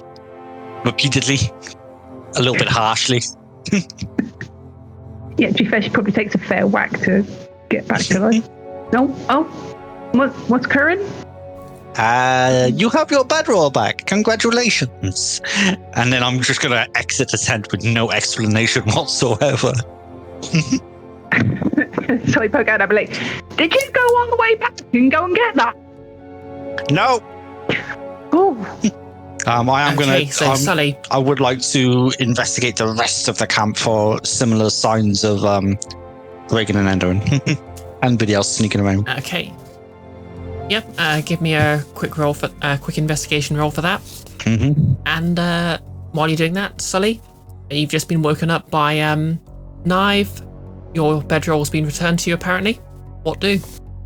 repeatedly, a little bit harshly. Yeah, to be fair, she probably takes a fair whack to get back to life. No? Oh? What's current? You have your bedroll back. Congratulations. And then I'm just gonna exit the tent with no explanation whatsoever. So I poke out and I'm like, did you go all the way back and go and get that? No. Oh. I am okay, so Sully. I would like to investigate the rest of the camp for similar signs of breaking and entering. Anybody else sneaking around? Okay. Yep. Give me a quick investigation roll for that. Mm-hmm. And while you're doing that, Sully, you've just been woken up by Naeve. Your bedroll's been returned to you, apparently. What do?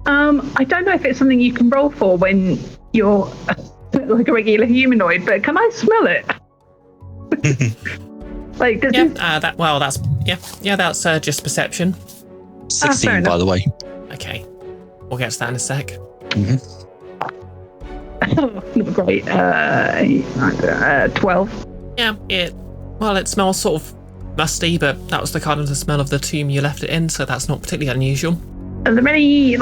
I don't know if it's something you can roll for when you're like a regular humanoid, but can I smell it? Like, does it... that's just perception. 16, by the way. Okay, we'll get to that in a sec. Mm-hmm. Not great. 12. Yeah, it smells sort of musty, but that was the kind of the smell of the tomb you left it in, so that's not particularly unusual. Are there any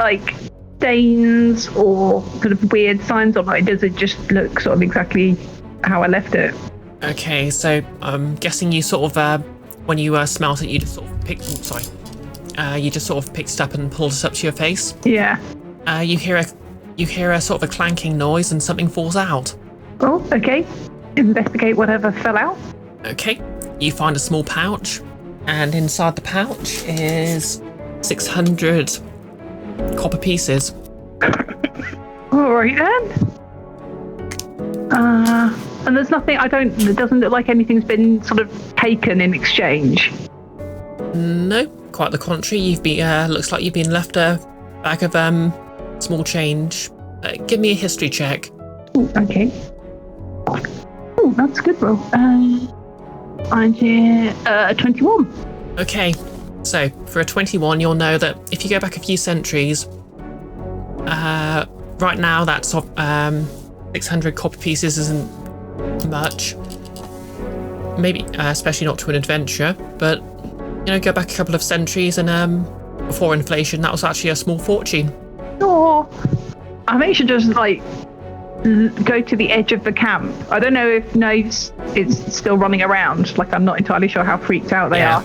stains or sort of weird signs on it? Does it just look sort of exactly how I left it? Okay, so I'm guessing you sort of when you smelt it, you just sort of picked it up and pulled it up to your face. Yeah. You hear a sort of a clanking noise and something falls out. Oh, okay. Investigate whatever fell out. Okay. You find a small pouch, and inside the pouch is 600 copper pieces. All right then. And there's nothing. It doesn't look like anything's been sort of taken in exchange. No, quite the contrary. You've been looks like you've been left a bag of small change. Give me a history check. Ooh, okay. Oh, that's a good roll. I'm here, 21. Okay, so for a 21, you'll know that if you go back a few centuries, right now that's 600 copper pieces isn't much. Maybe, especially not to an adventure, but go back a couple of centuries and before inflation, that was actually a small fortune. Oh, I think you should just go to the edge of the camp. I don't know if Naeve is still running around. I'm not entirely sure how freaked out they are.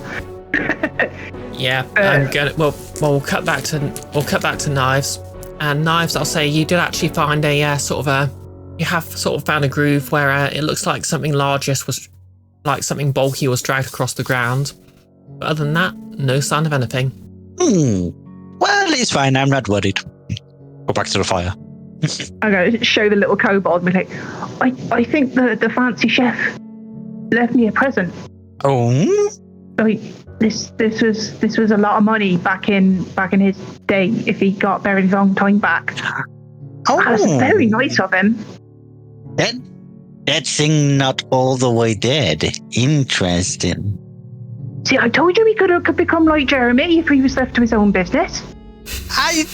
Yeah, I'm gonna. Well, we'll cut back to Naeve's. And Naeve's, I'll say you did actually find a you have sort of found a groove where it looks like something something bulky was dragged across the ground. But other than that, no sign of anything. Well, it's fine. I'm not worried. Go back to the fire. I'm going to show the little kobold and be like, I think the fancy chef left me a present. Oh? This was a lot of money back in his day if he got buried a long time back. Oh. That's very nice of him. That thing not all the way dead. Interesting. See, I told you he could become like Jeremy if he was left to his own business. I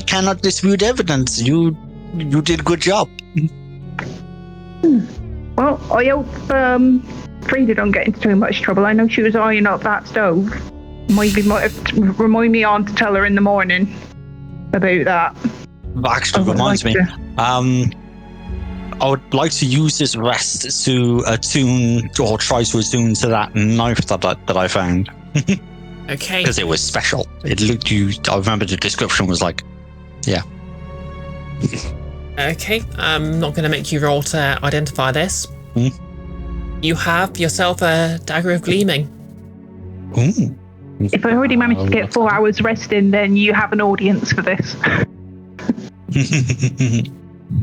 cannot dispute evidence. You did a good job. Well, I hope Frida don't get into too much trouble. I know she was eyeing up that stove. remind me on to tell her in the morning about that. Actually, reminds me. I would like to use this rest to attune or try to attune to that knife that I found. Okay. Because it was special. It looked I remember the description was like, yeah. Okay, I'm not going to make you roll to identify this. You have yourself a dagger of gleaming. Ooh. If I already managed to get 4 hours rest in, then you have an audience for this.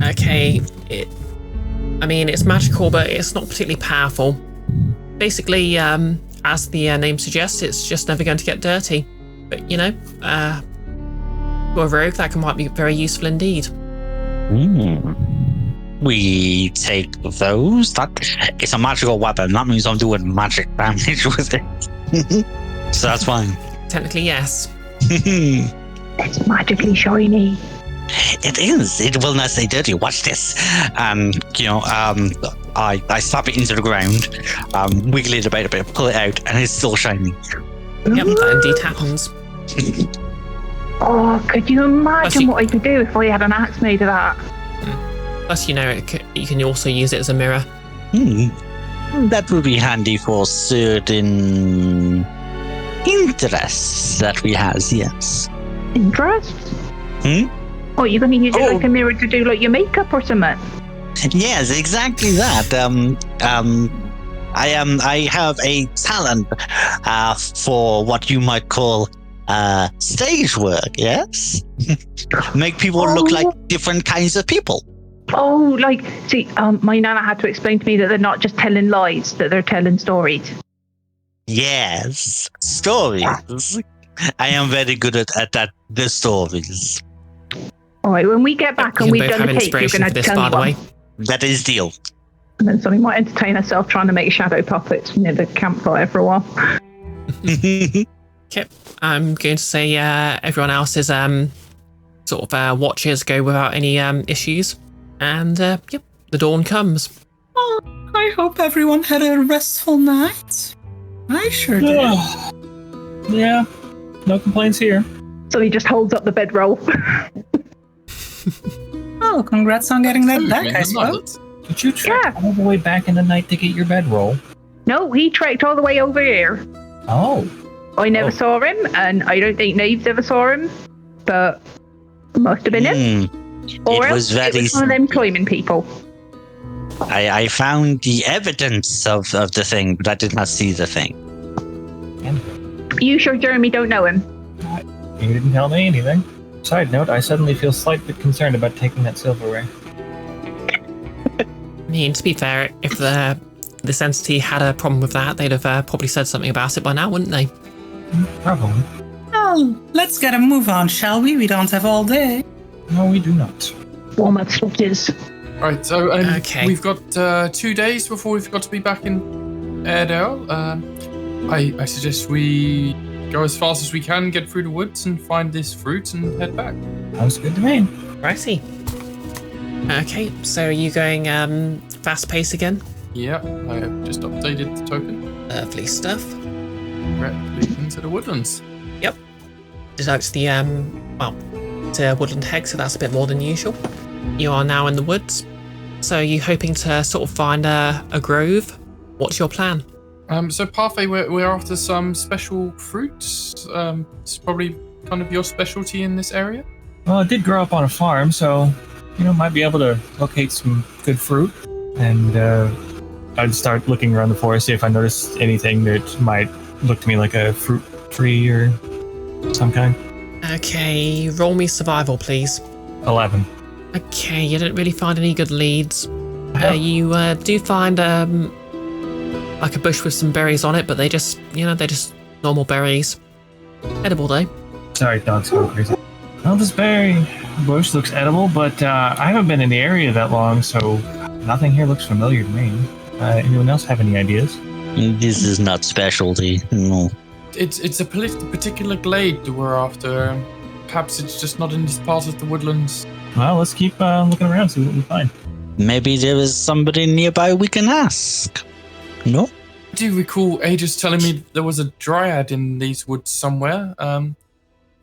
Okay, it's magical, but it's not particularly powerful. Basically, as the name suggests, it's just never going to get dirty. But, for a rogue, that might be very useful indeed. We take those. It's a magical weapon. That means I'm doing magic damage with it. So that's fine. Technically, yes. It's magically shiny. It is. It will not stay dirty. Watch this. I slap it into the ground, wiggle it about a bit, pull it out, and it's still shiny. Yep, that indeed happens. Oh, could you imagine what I could do if I had an axe made of that? Plus, you can also use it as a mirror. That would be handy for certain interests that we have, yes. Interests? Oh, you're going to use it like a mirror to do like your makeup or something? Yes, exactly that. I have a talent for what you might call stage work, yes? Make people look like different kinds of people. Oh, my nana had to explain to me that they're not just telling lies, that they're telling stories. Yes, stories. I am very good at that, the stories. All right, when we get back and we've done the cake, you're going to tell me one. That is deal. And then Sully might entertain herself trying to make shadow puppets near the campfire for a while. Okay, I'm going to say everyone else's watches go without any issues. And, the dawn comes. Oh, I hope everyone had a restful night. I sure did. Yeah, no complaints here. So he just holds up the bedroll. Oh, congrats on getting that back, I suppose. Did you trek all the way back in the night to get your bedroll? No, he trekked all the way over here. Oh. I never saw him, and I don't think Naeve's ever saw him, but must have been him. Or else it was one of them climbing people. I found the evidence of the thing, but I did not see the thing. You sure Jeremy don't know him? He didn't tell me anything. Side note, I suddenly feel slightly concerned about taking that silverware. I mean, to be fair, if this entity had a problem with that, they'd have probably said something about it by now, wouldn't they? Probably. Well, let's get a move on, shall we? We don't have all day. No, we do not. Warm up switches. Right, so we've got 2 days before we've got to be back in Airedale. I suggest we go as fast as we can, get through the woods and find this fruit and head back. Sounds good to me. Righty. Okay, so are you going fast pace again? Yeah, I have just updated the token. Lovely stuff. Directly into the woodlands. Yep. Deducts the to woodland heg, so that's a bit more than usual. You are now in the woods. So are you hoping to sort of find a grove? What's your plan? So Parfait, we're after some special fruits. It's probably kind of your specialty in this area. Well, it did grow up on a farm, so might be able to locate some good fruit. And I'd start looking around the forest, see if I notice anything that might look to me like a fruit tree or some kind. Okay, roll me survival, please. 11. Okay, you didn't really find any good leads. You do find like a bush with some berries on it, but they're just normal berries. Edible though. Sorry, dog's going crazy. Well, this berry bush looks edible, but I haven't been in the area that long, so nothing here looks familiar to me. Anyone else have any ideas? This is not specialty, no. It's a particular glade that we're after. Perhaps it's just not in this part of the woodlands. Well, let's keep looking around, see what we find. Maybe there is somebody nearby we can ask. No? do recall Aegis telling me there was a dryad in these woods somewhere.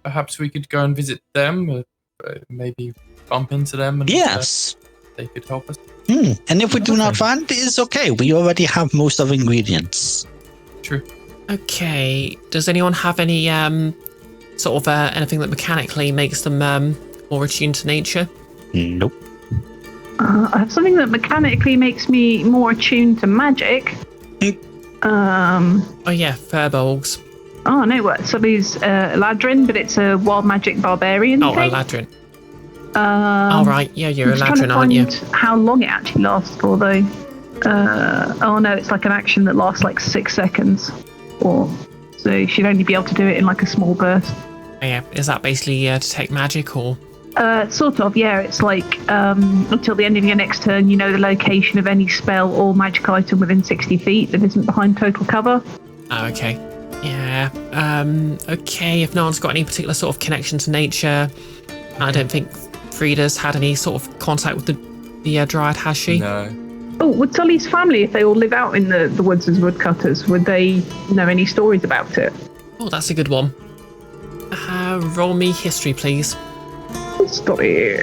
Perhaps we could go and visit them, maybe bump into them, and yes, they could help us. And if we do not find, it's okay. We already have most of the ingredients. True. Okay. Does anyone have any sort of anything that mechanically makes them more attuned to nature? Nope. I have something that mechanically makes me more attuned to magic. Oh yeah, furbolgs. Oh no, what? Sully's Eladrin, but it's a wild magic barbarian. Oh, thing. Eladrin. Oh right, yeah, you're Eladrin, aren't you? How long it actually lasts for, though? Oh no, it's like an action that lasts like 6 seconds, so she'd only be able to do it in like a small burst. Oh, yeah, is that basically detect magic or? Sort of, yeah. It's like until the end of your next turn, you know the location of any spell or magic item within 60 feet that isn't behind total cover. Oh, okay. Yeah. Okay. If no one's got any particular sort of connection to nature, I don't think Frida's had any sort of contact with the dryad, has she? No. Oh, would Sully's family, if they all live out in the woods as woodcutters, would they know any stories about it? Oh, that's a good one. Roll me history, please. Story.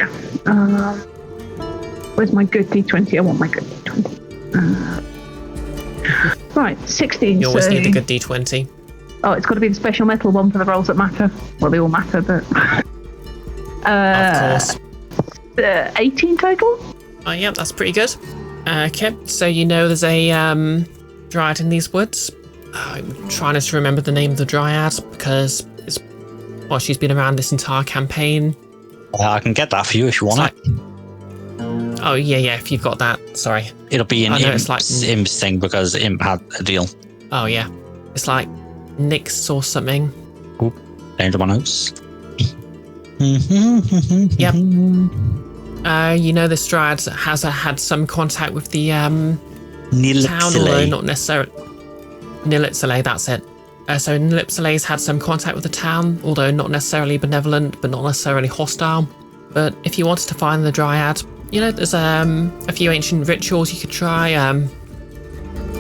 Where's my good D20? I want my good D20. Right, 16. You always need the good D20. Oh, it's got to be the special metal one for the rolls that matter. Well, they all matter, but... of course. 18 total? Oh, yeah, that's pretty good. Okay, so you know there's a dryad in these woods. I'm trying to remember the name of the dryad because she's been around this entire campaign. I can get that for you if you want it. Oh, yeah, if you've got that. Sorry. It'll be an Imp's thing because Imp had a deal. Oh, yeah. It's like Nyx or something. Oop, down to my notes. Yep. You know this dryad has had some contact with the town, although not necessarily... Nilipsile, that's it. So Nilipsile's had some contact with the town, although not necessarily benevolent, but not necessarily hostile. But if you wanted to find the dryad, you know, there's a few ancient rituals you could try.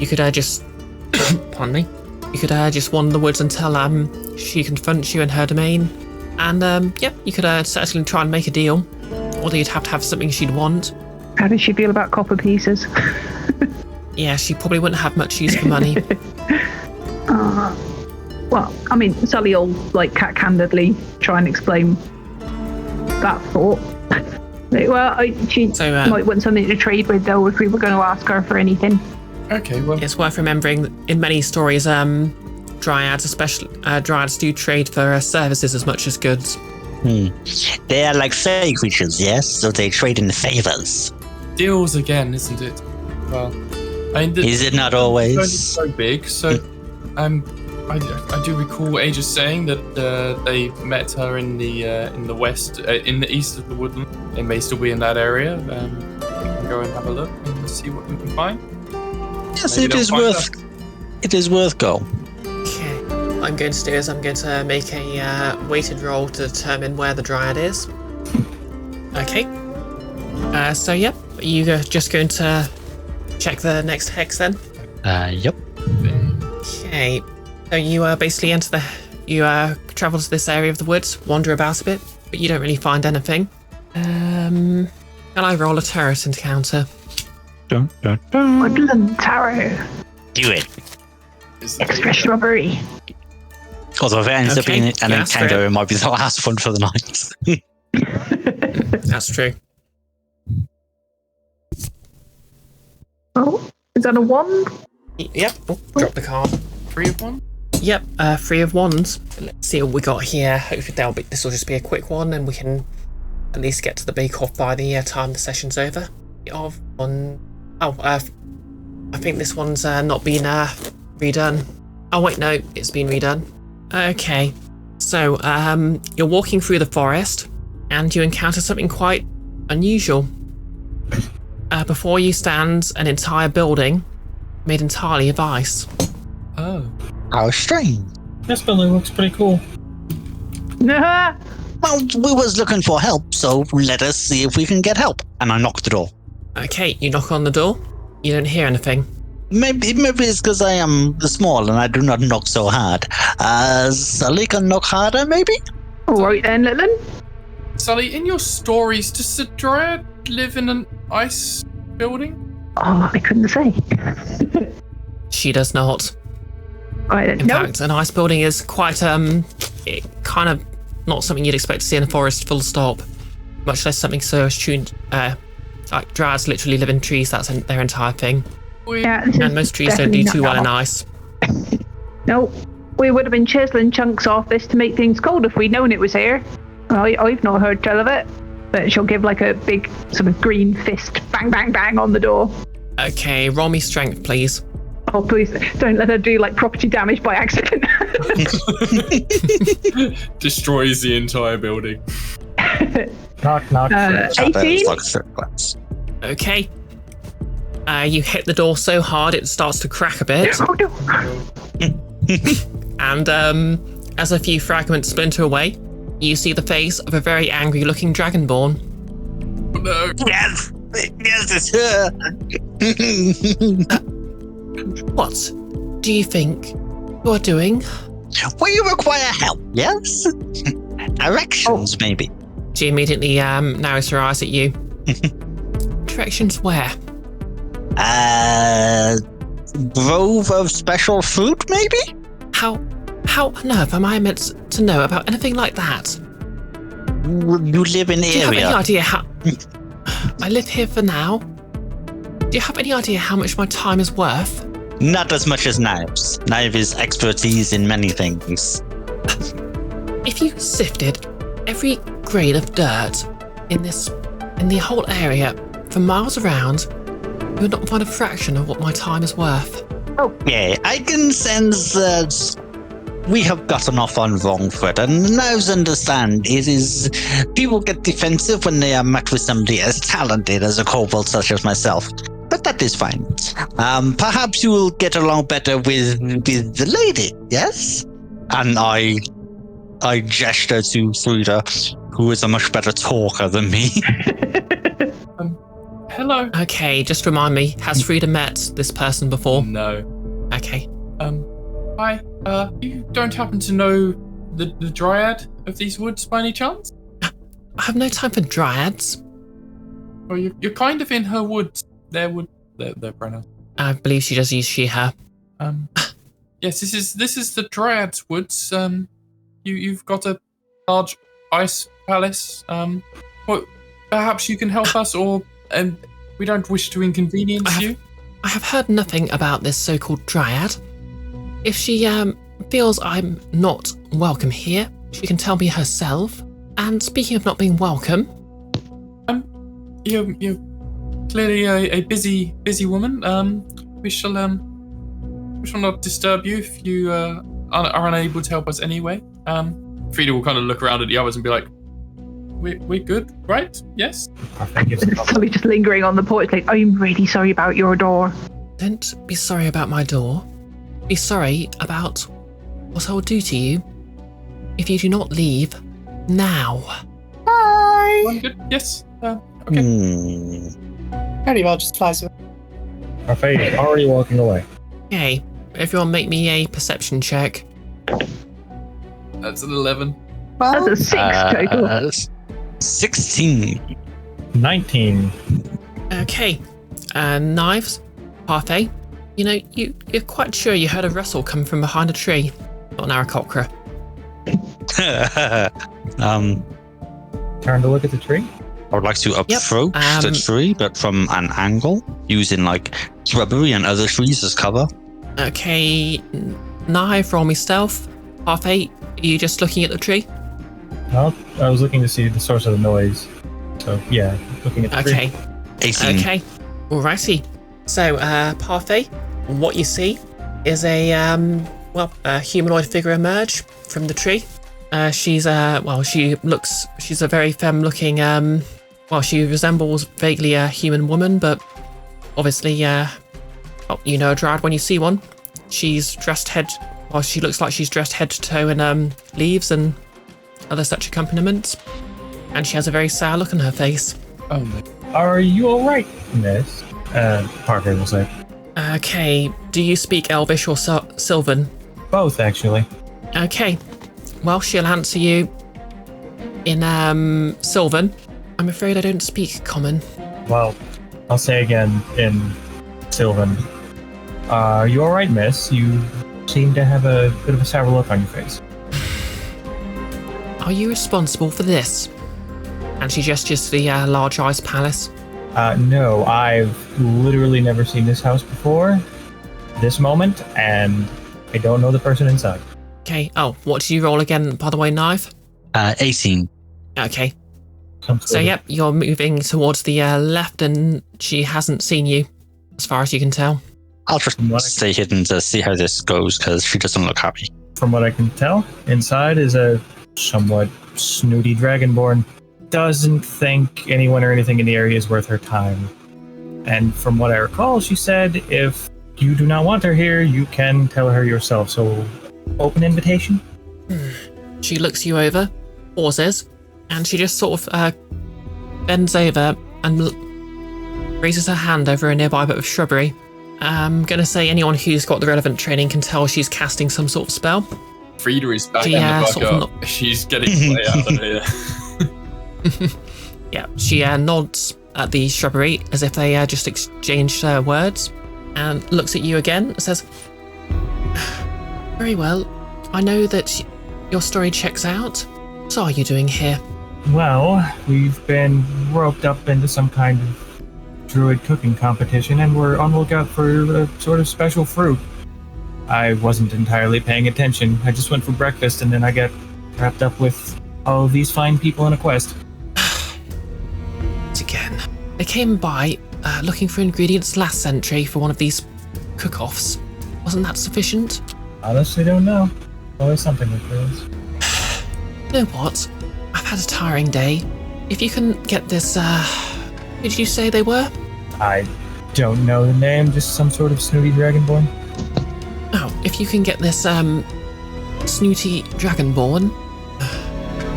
You could just... pardon me. You could just wander the woods until she confronts you in her domain. And, you could certainly try and make a deal. Although you'd have to have something she'd want. How does she feel about copper pieces? Yeah, she probably wouldn't have much use for money. Well, I mean, Sully will, like, candidly try and explain that thought. She might want something to trade with, though, if we were going to ask her for anything. Okay, well... It's worth remembering that in many stories, dryads, especially dryads, do trade for services as much as goods. They are like fairy creatures, yes? So they trade in favors. Deals again, isn't it? Well, I mean... Is it not always? It's so big, so... I do recall Aegis saying that they met her in the west, in the east of the woodland. They may still be in that area. We can go and have a look and see what we can find. Yes, it is worth go. Okay, what I'm going to do is I'm going to make a weighted roll to determine where the dryad is. Okay. So yep, you're just going to check the next hex then. Yep. Okay, so you basically travel to this area of the woods, wander about a bit, but you don't really find anything. Can I roll a turret encounter? Woodland Tarot. Do it. Extra strawberry. Although if it ends up being an encounter, it might be the last one for the night. That's true. Oh, is that a 1? Yep. Oh, drop the card. 3 of 1? Yep, 3 of 1s. Let's see what we got here. Hopefully this will just be a quick one and we can at least get to the bake-off by the time the session's over. Of 1... Oh, I think this one's not been redone. Oh wait, no, it's been redone. Okay, so you're walking through the forest and you encounter something quite unusual. Before you stands an entire building made entirely of ice. Oh. How strange. This building looks pretty cool. Nah. Well, we was looking for help, so let us see if we can get help. And I knocked the door. Okay, you knock on the door. You don't hear anything. Maybe it's because I am small and I do not knock so hard. Sully can knock harder, maybe? All right then, little one. Sully, in your stories, does the dryad live in an ice building? Oh, I couldn't say. She does not. In fact, an ice building is quite kind of not something you'd expect to see in a forest, full stop. Much less something so attuned. Like dryads literally live in trees. That's their entire thing. Yeah, and most trees don't do too well in ice. No, we would have been chiseling chunks off this to make things cold if we'd known it was here. I've not heard tell of it, but she'll give like a big sort of green fist, bang, bang, bang on the door. Okay, roll me strength, please. Oh, please don't let her do like property damage by accident. Destroys the entire building. Knock. 18. Okay. You hit the door so hard it starts to crack a bit. Oh no. And as a few fragments splinter away, you see the face of a very angry-looking dragonborn. Oh, no. Yes, it's her. What do you think you're doing? We require help, yes? Directions, maybe. She immediately narrows her eyes at you. Directions where? Grove of special fruit, maybe? How on earth am I meant to know about anything like that? You live in the Do you have area. any idea how... I live here for now. Do you have any idea how much my time is worth? Not as much as Naeve's. Naeve's expertise in many things. If you sifted every grain of dirt in the whole area for miles around, you would not find a fraction of what my time is worth. Oh, yeah, I can sense that we have gotten off on wrong foot, and now understand it is people get defensive when they are met with somebody as talented as a kobold such as myself. But that is fine. Perhaps you will get along better with the lady, yes? And I gesture to Frida, who is a much better talker than me. Hello. Okay, just remind me, has Frida met this person before? No. Okay. Hi. You don't happen to know the dryad of these woods by any chance? I have no time for dryads. Well, you're kind of in her woods. Their pronouns. I believe she does use she, her. Yes, this is the dryad's woods. You've got a large ice palace. Well, perhaps you can help us, or we don't wish to inconvenience you. I have heard nothing about this so-called dryad. If she feels I'm not welcome here, she can tell me herself. And speaking of not being welcome, you're clearly a busy woman. We shall not disturb you if you are unable to help us anyway. Frida will kind of look around at the others and be like, "We're good, right? Yes." Sully just lingering on the porch, like, "I'm really sorry about your door." Don't be sorry about my door. Be sorry about what I will do to you if you do not leave now. Bye. I'm good. Yes. Okay. Faerdibelle just flies away. Parfait is already walking away. Okay, everyone make me a perception check. That's an 11. Well, That's a 6 total. 16. 19. Okay, Knives, Parfait, you know, you're quite sure you heard a rustle come from behind a tree, not an Aarakocra. Turn to look at the tree. I would like to approach the tree, but from an angle, using like shrubbery and other trees as cover. Okay, Naeve, roll me stealth. Parfait, are you just looking at the tree? No, I was looking to see the source of the noise. So, yeah, looking at the tree. Okay. 18. Okay. Alrighty. So, Parfait, what you see is a humanoid figure emerge from the tree. She's a very femme-looking, she resembles vaguely a human woman, but obviously, you know a dryad when you see one. She's dressed she looks like she's dressed head to toe in leaves and other such accompaniments, and she has a very sour look on her face. Oh no. Are you alright, miss? Parfait will say. Okay, do you speak Elvish or Sylvan? Both, actually. Okay, well, she'll answer you in Sylvan. I'm afraid I don't speak Common. Well, I'll say again in Sylvan. Are you alright, miss? You seem to have a bit of a sour look on your face. Are you responsible for this? And she gestures to the large ice palace. No, I've literally never seen this house before, this moment, and I don't know the person inside. Okay, oh, what did you roll again, by the way, Naeve? 18. Okay. So, yep, you're moving towards the left and she hasn't seen you, as far as you can tell. I'll just stay hidden to see how this goes, because she doesn't look happy. From what I can tell, inside is a somewhat snooty dragonborn. Doesn't think anyone or anything in the area is worth her time. And from what I recall, she said if you do not want her here, you can tell her yourself. So, open invitation? She looks you over, pauses, and she just sort of bends over and raises her hand over a nearby bit of shrubbery. I'm going to say anyone who's got the relevant training can tell she's casting some sort of spell. Frida is back in the fuck up. She's getting way out of here. Yeah, she nods at the shrubbery as if they just exchanged words and looks at you again and says, very well, I know that your story checks out. What are you doing here? Well, we've been roped up into some kind of druid cooking competition and we're on the lookout for a sort of special fruit. I wasn't entirely paying attention. I just went for breakfast and then I got wrapped up with all of these fine people on a quest. Again, they came by looking for ingredients last century for one of these cook-offs. Wasn't that sufficient? Honestly, don't know. Always something with those. You know what? I've had a tiring day. If you can get this, who did you say they were? I don't know the name, just some sort of snooty dragonborn. Oh, if you can get this, snooty dragonborn,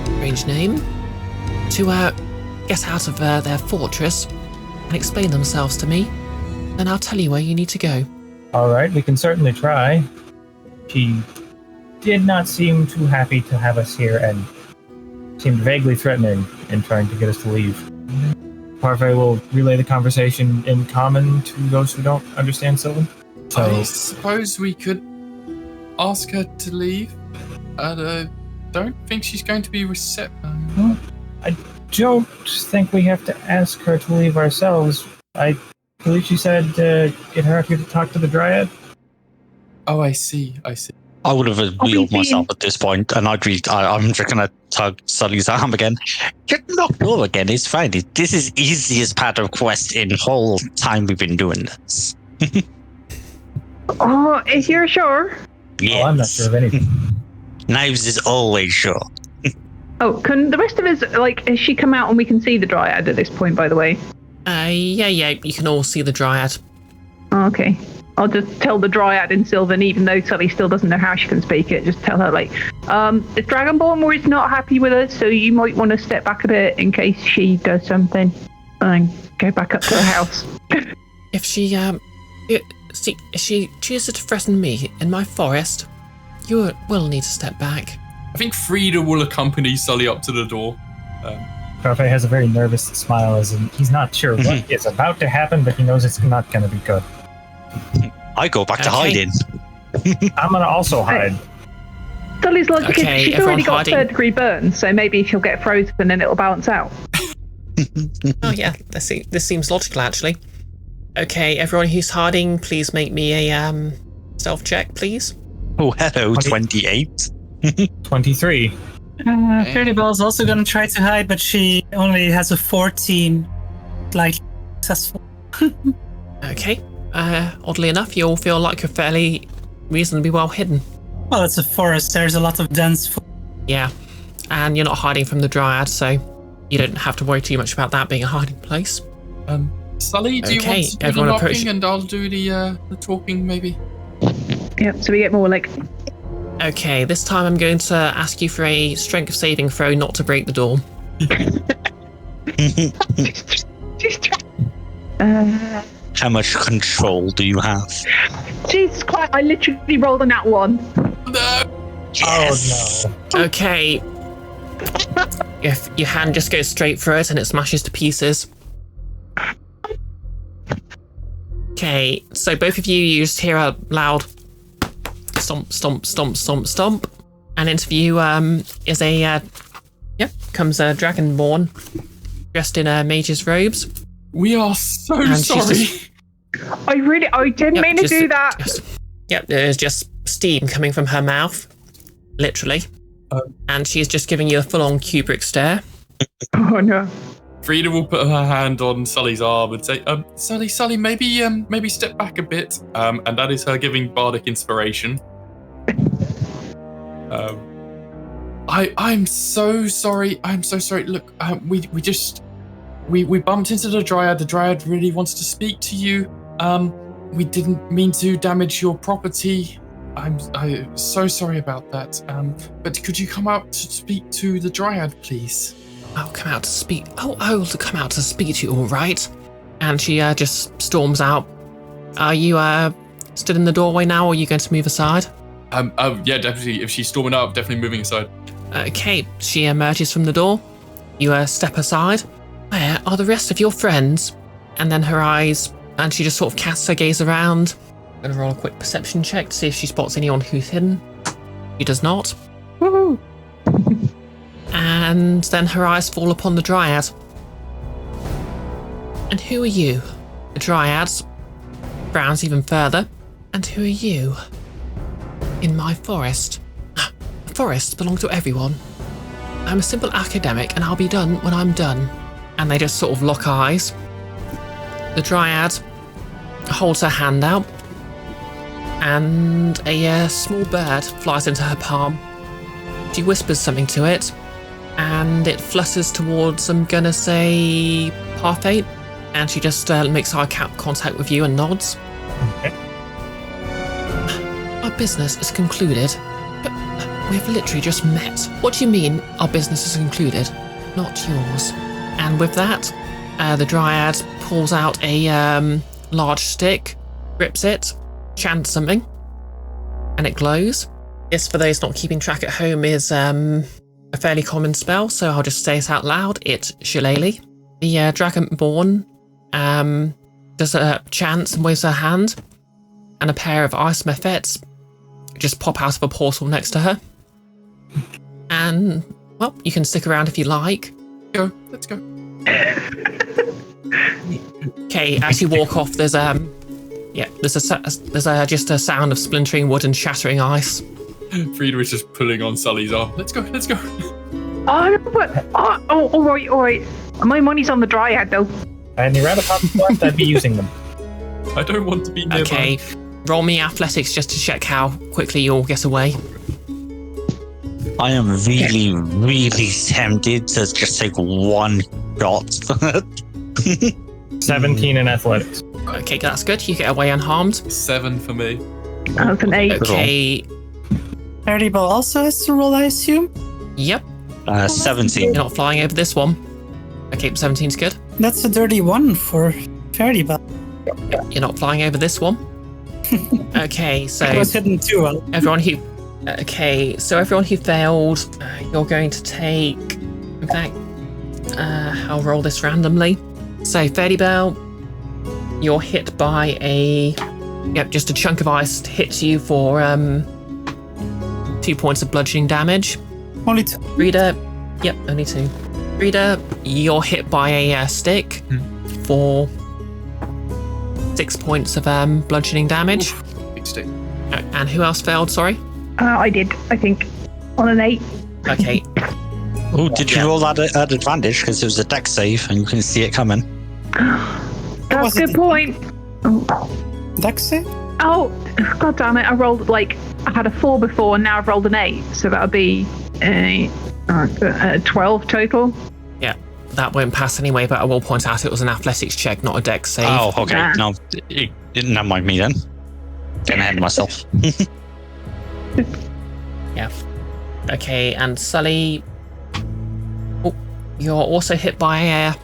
strange name, to, get out of their fortress and explain themselves to me, then I'll tell you where you need to go. Alright, we can certainly try. She did not seem too happy to have us here and seemed vaguely threatening in trying to get us to leave. Parfait will relay the conversation in common to those who don't understand Sylvan. So, I suppose we could ask her to leave. I don't think she's going to be receptive. Well, I don't think we have to ask her to leave ourselves. I believe she said get her up here to talk to the Dryad. Oh, I see. I would have wheeled myself at this point, and I'm just going to tug Sully's arm again. Get knocked over again, it's fine. This is easiest part of quest in whole time we've been doing this. Oh, if you're sure? Yes. Oh, I'm not sure of anything. Knives is always sure. Oh, can the rest of us, has she come out and we can see the Dryad at this point, by the way? Yeah, you can all see the Dryad. Oh, okay. I'll just tell the Dryad in Sylvan, even though Sully still doesn't know how she can speak it, just tell her, the Dragonborn was not happy with us, so you might want to step back a bit in case she does something. And go back up to the house. If she chooses to threaten me in my forest, you will need to step back. I think Frida will accompany Sully up to the door. Parfait has a very nervous smile as in he's not sure what is about to happen, but he knows it's not going to be good. I go back to hiding. I'm going to also hide. Sully's logic is she's already got hiding. 3rd-degree burns, so maybe she'll get frozen and then it'll balance out. Oh yeah, this seems logical actually. Okay, everyone who's hiding, please make me a stealth check, please. Oh, hello, 28. 23. Faerdibelle is also going to try to hide, but she only has a 14. Slightly successful. Okay. Oddly enough, you all feel like you're fairly reasonably well hidden. Well, it's a forest. There's a lot of dense food. Yeah, and you're not hiding from the Dryad, so you don't have to worry too much about that being a hiding place. Sully, do you want to do the knocking and I'll do the talking, maybe? Yep, so we get more Okay, this time I'm going to ask you for a strength saving throw not to break the door. How much control do you have? Jesus Christ, I literally rolled a nat 1. No. Yes. Oh no. Okay. If your hand just goes straight through it and it smashes to pieces. Okay, so both of you just hear a loud stomp, stomp, stomp, stomp, stomp. And into view is comes a dragonborn dressed in mage's robes. We are so And sorry. I didn't mean to do that. There's just steam coming from her mouth, literally. And she's just giving you a full-on Kubrick stare. Oh no. Frida will put her hand on Sully's arm and say, Sully, maybe step back a bit. And that is her giving bardic inspiration. I'm so sorry. I'm so sorry. Look, we bumped into the Dryad. The Dryad really wants to speak to you. We didn't mean to damage your property. I'm so sorry about that. But could you come out to speak to the Dryad, please? I'll come out to speak. Oh, I'll come out to speak to you, all right. And she just storms out. Are you stood in the doorway now, or are you going to move aside? Yeah, definitely. If she's storming out, definitely moving aside. Okay, she emerges from the door. You step aside. Where are the rest of your friends? And then her eyes, and she just sort of casts her gaze around. I'm gonna roll a quick perception check to see if she spots anyone who's hidden. She does not. Woohoo! And then her eyes fall upon the Dryad. And who are you? The Dryad frowns even further. And who are you? In my forest. Forests belong to everyone. I'm a simple academic and I'll be done when I'm done. And they just sort of lock eyes. The Dryad holds her hand out and a small bird flies into her palm. She whispers something to it and it flutters towards, I'm gonna say, Parfait, and she just makes eye contact with you and nods. Okay. Our business is concluded. But we've literally just met. What do you mean our business is concluded? Not yours. And with that, the Dryad pulls out a large stick, grips it, chants something, and it glows. This, for those not keeping track at home, is a fairly common spell, so I'll just say it out loud. It's Shillelagh. The Dragonborn does a chant and waves her hand, and a pair of ice mephets just pop out of a portal next to her. And, well, you can stick around if you like. Let's go. Okay, as you walk off, there's just a sound of splintering wood and shattering ice. Frida is just pulling on Sully's arm. Let's go. Oh, no, but all right. My money's on the Dryad though. And you're out of pocket, I'd be using them. I don't want to be nearby. Okay, roll me athletics just to check how quickly you'll get away. I am really, really tempted to just take one shot. 17 in athletics. Okay, that's good. You get away unharmed. 7 for me. That's an 8. Okay, Faerdibelle also has to roll, I assume? yep. 17. You're not flying over this one. Okay, 17's good. That's a dirty one for Faerdibelle. You're not flying over this one. Okay, so It was hidden too well. everyone who failed, you're going to take. In fact, I'll roll this randomly. So Faerdibelle, you're hit by just a chunk of ice hits you for 2 points of bludgeoning damage. Only 2. Frida, only 2. Frida, you're hit by a stick for 6 points of bludgeoning damage. Big stick. And who else failed? Sorry. I did, I think, on an 8. Okay. Oh, did you roll that at advantage? Because it was a dex save and you couldn't see it coming. That's a good point. Dex save? Oh, god damn it! I rolled I had a 4 before, and now I've rolled an 8, so that'll be 12 total. Yeah, that won't pass anyway. But I will point out it was an athletics check, not a dex save. Oh, okay. Yeah. No, never mind me then. Getting ahead of myself. Yeah. Okay, and Sully, you're also hit by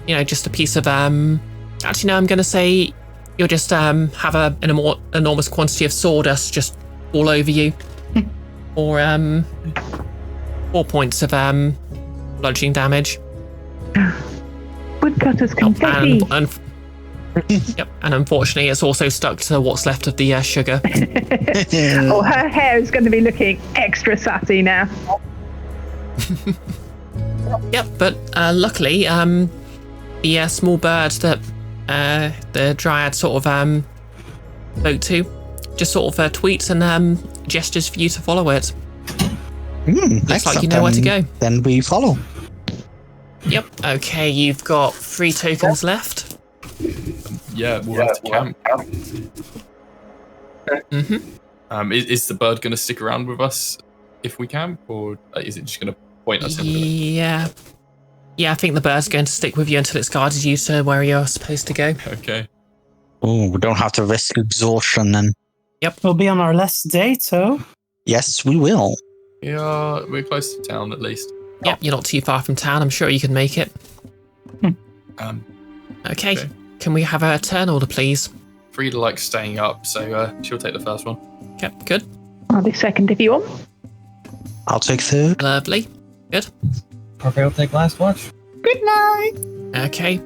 just a piece of actually no, I'm going to say you'll just have an enormous quantity of sawdust just all over you. Or 4 points of bludgeoning damage. Woodcutter's confetti. Yep, and unfortunately it's also stuck to what's left of the sugar. Oh, her hair is going to be looking extra sassy now. Yep, but luckily the small bird that the dryad sort of spoke to just sort of tweets and gestures for you to follow it. Looks like you know where to go. Then we follow. Yep, okay, you've got 3 tokens left. Yeah, we'll have to camp. Is the bird going to stick around with us if we camp, or is it just going to point us into it? Yeah, I think the bird's going to stick with you until it's guided you to where you're supposed to go. Okay. Oh, we don't have to risk exhaustion then. Yep. We'll be on our last day, so. Yes, we will. Yeah, we're close to town at least. Yep, you're not too far from town. I'm sure you can make it. Okay. Can we have a turn order, please? Frida likes staying up, so she'll take the first one. Okay, good. I'll be second if you want. I'll take third. Lovely. Good. Parfait will take last watch. Good night. Okay.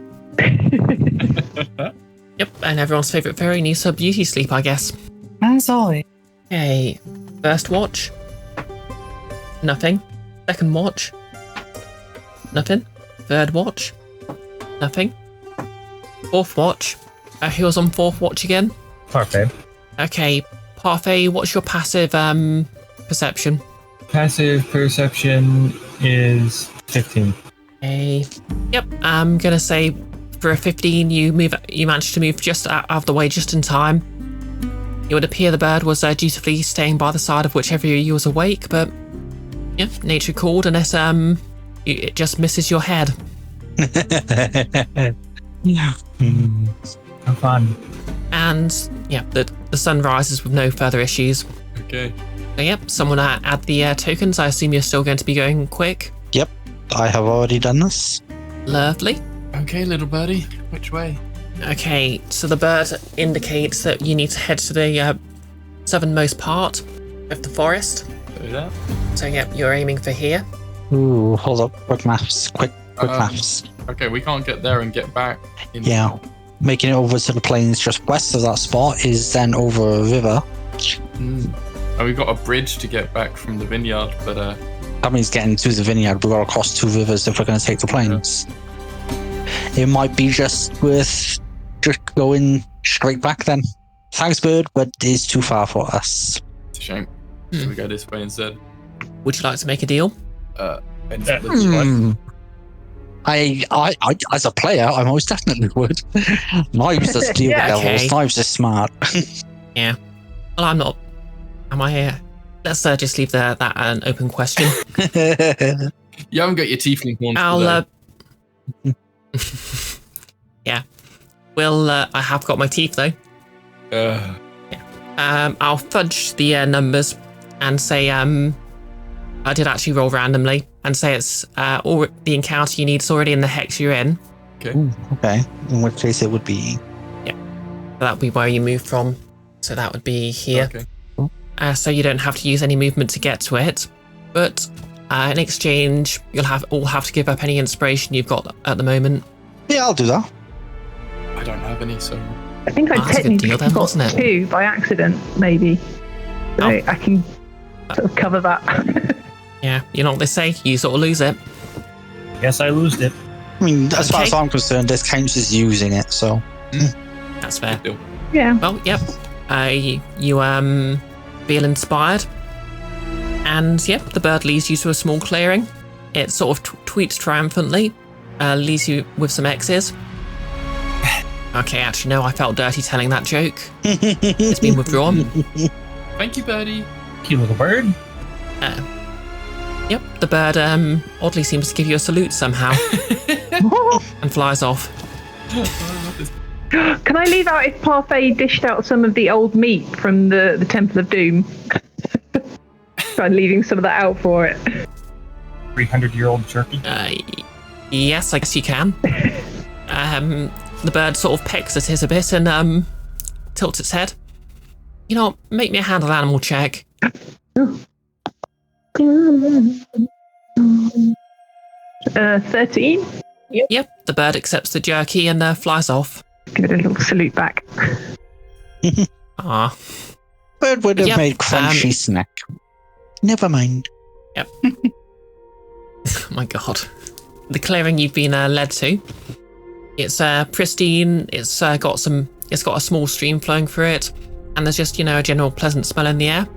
Yep, and everyone's favourite fairy needs her beauty sleep, I guess. As always. Okay. First watch. Nothing. Second watch. Nothing. Third watch. Nothing. Fourth watch. Who was on fourth watch again? Parfait. Okay. Parfait, what's your passive perception? Passive perception is 15. Okay. Yep, I'm gonna say for a 15 you managed to move just out of the way just in time. It would appear the bird was dutifully staying by the side of whichever you was awake, but yeah, nature called unless it just misses your head. Yeah. Have fun. And yeah, the sun rises with no further issues. Okay. So yep, someone add the tokens. I assume you're still going to be going quick. Yep, I have already done this. Lovely. Okay, little birdie. Which way? Okay, so the bird indicates that you need to head to the southernmost part of the forest. Do that. So yep, you're aiming for here. Ooh, hold up. Quick maths. Quick maths. Okay, we can't get there and get back. Yeah. Making it over to the plains just west of that spot is then over a river. And we've got a bridge to get back from the vineyard, but That means getting to the vineyard, we've got to cross 2 rivers if we're going to take the plains. It might be just worth just going straight back then. Thanks, bird, but it's too far for us. it's a shame. So we go this way instead. Would you like to make a deal? I as a player, I most definitely would. Naeve's a steal levels. Okay. Naeve's is smart. Yeah. Well, I'm not. Am I here? Let's just leave that an open question. You haven't got your tiefling horns. I'll. Yeah. Well, I have got my teeth though. I'll fudge the numbers and say I did actually roll randomly and say it's the encounter you need is already in the hex you're in. Okay. Ooh, okay. In which case it would be. Yeah. That would be where you move from. So that would be here. Okay. So you don't have to use any movement to get to it. But in exchange, you'll all have to give up any inspiration you've got at the moment. Yeah, I'll do that. I don't have any, so. I think I That's a good technically deal then, got wasn't it? 2 by accident, maybe. So Oh. I can sort of cover that. Yeah, you know what they say, use it or lose it. Yes, I lost it. I mean, as far Okay. as I'm concerned, this counts as using it, so. That's fair. Deal. Yeah. Well, yep. You feel inspired. And yep, the bird leads you to a small clearing. It sort of tweets triumphantly, leaves you with some X's. Okay, actually, no, I felt dirty telling that joke. It's been withdrawn. Thank you, birdie. Cute little bird. Yep, the bird oddly seems to give you a salute somehow and flies off. Can I leave out if Parfait dished out some of the old meat from the Temple of Doom? Try leaving some of that out for it. 300-year-old jerky. Yes, I guess you can. The bird sort of pecks at it a bit and tilts its head. You know, make me a handle animal check. 13. Yep, the bird accepts the jerky and flies off. Give it a little salute back. Ah. Bird would have made crunchy snack. Never mind. Yep. Oh my god. The clearing you've been led to. It's pristine. It's got a small stream flowing through it, and there's just, a general pleasant smell in the air.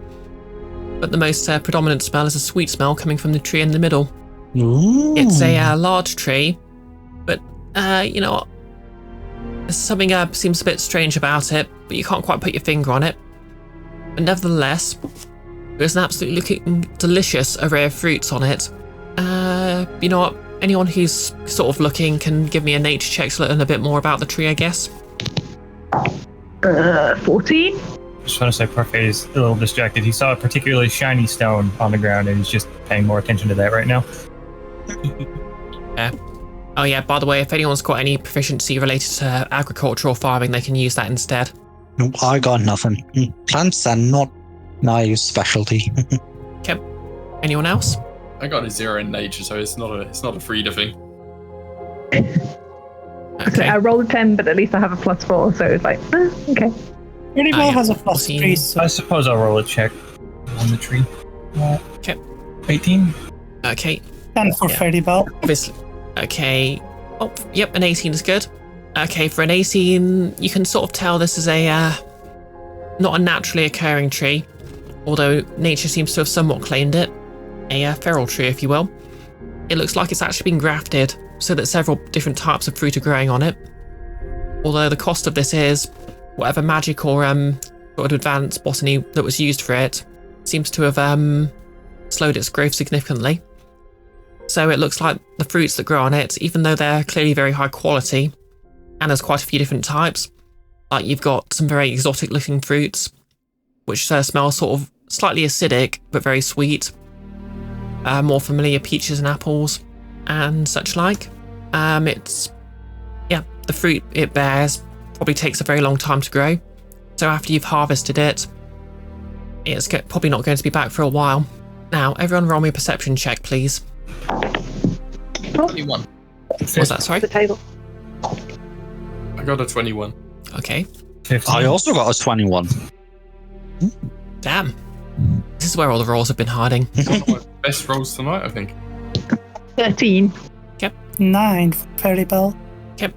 But the most predominant smell is a sweet smell coming from the tree in the middle. Ooh. It's a large tree, but there's something seems a bit strange about it, but you can't quite put your finger on it. But nevertheless, there's an absolutely looking delicious array of fruits on it. You know what? Anyone who's sort of looking can give me a nature check to learn a bit more about the tree, I guess. 14. Just want to say Parfait is a little distracted. He saw a particularly shiny stone on the ground and he's just paying more attention to that right now. Yeah. Oh yeah, by the way, if anyone's got any proficiency related to agriculture or farming, they can use that instead. Nope, I got nothing. Plants are not my specialty. Okay. Anyone else? I got a 0 in nature, so it's not a Frida thing. Okay. I rolled a 10, but at least I have a +4, so it's like, okay. Faerdibelle has a +3, so I suppose I'll roll a check on the tree. Okay. 18. Okay. 10 for Faerdibelle. Obviously. Okay. Oh, yep, an 18 is good. Okay, for an 18, you can sort of tell this is a not a naturally occurring tree, although nature seems to have somewhat claimed it. A feral tree, if you will. It looks like it's actually been grafted so that several different types of fruit are growing on it. Although the cost of this is whatever magic or sort of advanced botany that was used for it seems to have slowed its growth significantly. So it looks like the fruits that grow on it, even though they're clearly very high quality, and there's quite a few different types, like you've got some very exotic looking fruits, which smell sort of slightly acidic, but very sweet. More familiar peaches and apples, and such like. The fruit it bears probably takes a very long time to grow. So after you've harvested it, it's probably not going to be back for a while. Now, everyone roll me a perception check, please. 21. What was that, sorry? The table. I got a 21. Okay. 15. I also got a 21. Damn. This is where all the rolls have been hiding. One of my best rolls tonight, I think. 13. 9 for Faerdibelle. Okay.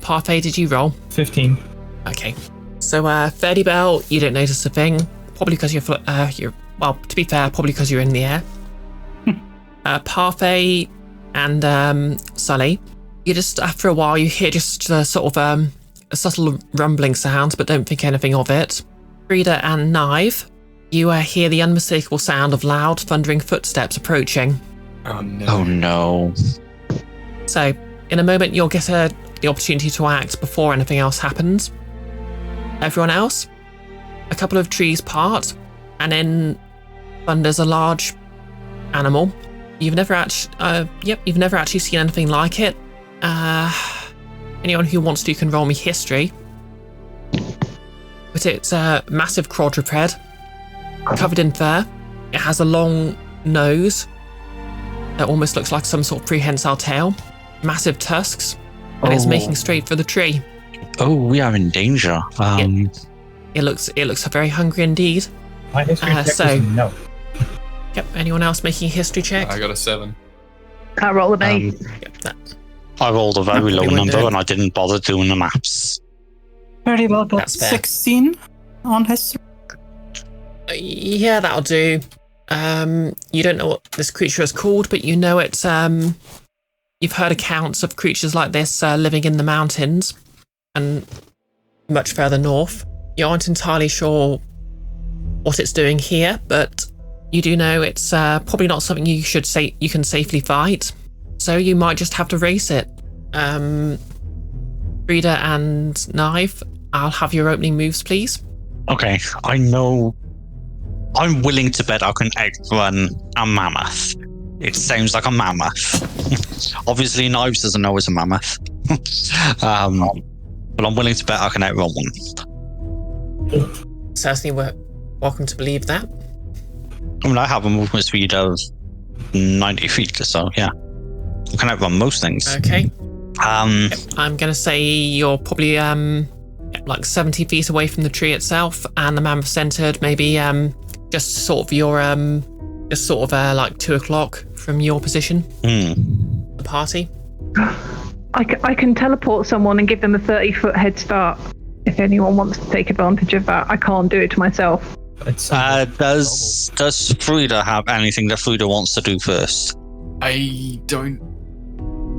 Parfait, did you roll? 15. Okay. So, Faerdibelle, you don't notice a thing. Probably because you're well, to be fair, probably because you're in the air. Parfait and Sully, you just, after a while, you hear just sort of a subtle rumbling sound, but don't think anything of it. Frida and Naeve, you hear the unmistakable sound of loud, thundering footsteps approaching. Oh no. Oh no. So, in a moment, you'll get the opportunity to act before anything else happens. Everyone else, a couple of trees part, and then thunders a large animal. You've never actually seen anything like it. Anyone who wants to can roll me history. But it's a massive quadruped, covered in fur. It has a long nose that almost looks like some sort of prehensile tail, massive tusks, and it's making straight for the tree. Oh, we are in danger. It looks very hungry indeed. My history check is no. Yep. Anyone else making a history check? I got a 7. I roll an 8. Yep. I rolled a very low Everyone number did. and I didn't bother doing the maps. Faerdibelle got That's fair. 16 on history. Yeah, that'll do. You don't know what this creature is called, but you know it's you've heard accounts of creatures like this living in the mountains and much further north. You aren't entirely sure what it's doing here, but you do know it's probably not something you can safely fight. So you might just have to race it. Frida and Naeve, I'll have your opening moves, please. Okay, I know. I'm willing to bet I can outrun a mammoth. It sounds like a mammoth. Obviously, Knives doesn't know it's a mammoth. But I'm willing to bet I can outrun one. Certainly, we're welcome to believe that. I mean, I have a movement speed of 90 feet, so yeah. I can outrun most things. Okay. I'm going to say you're probably like 70 feet away from the tree itself, and the mammoth centered maybe just sort of your like 2 o'clock from your position. The party. I can teleport someone and give them a 30-foot head start if anyone wants to take advantage of that. I can't do it to myself. Does Frida have anything that Frida wants to do first? I don't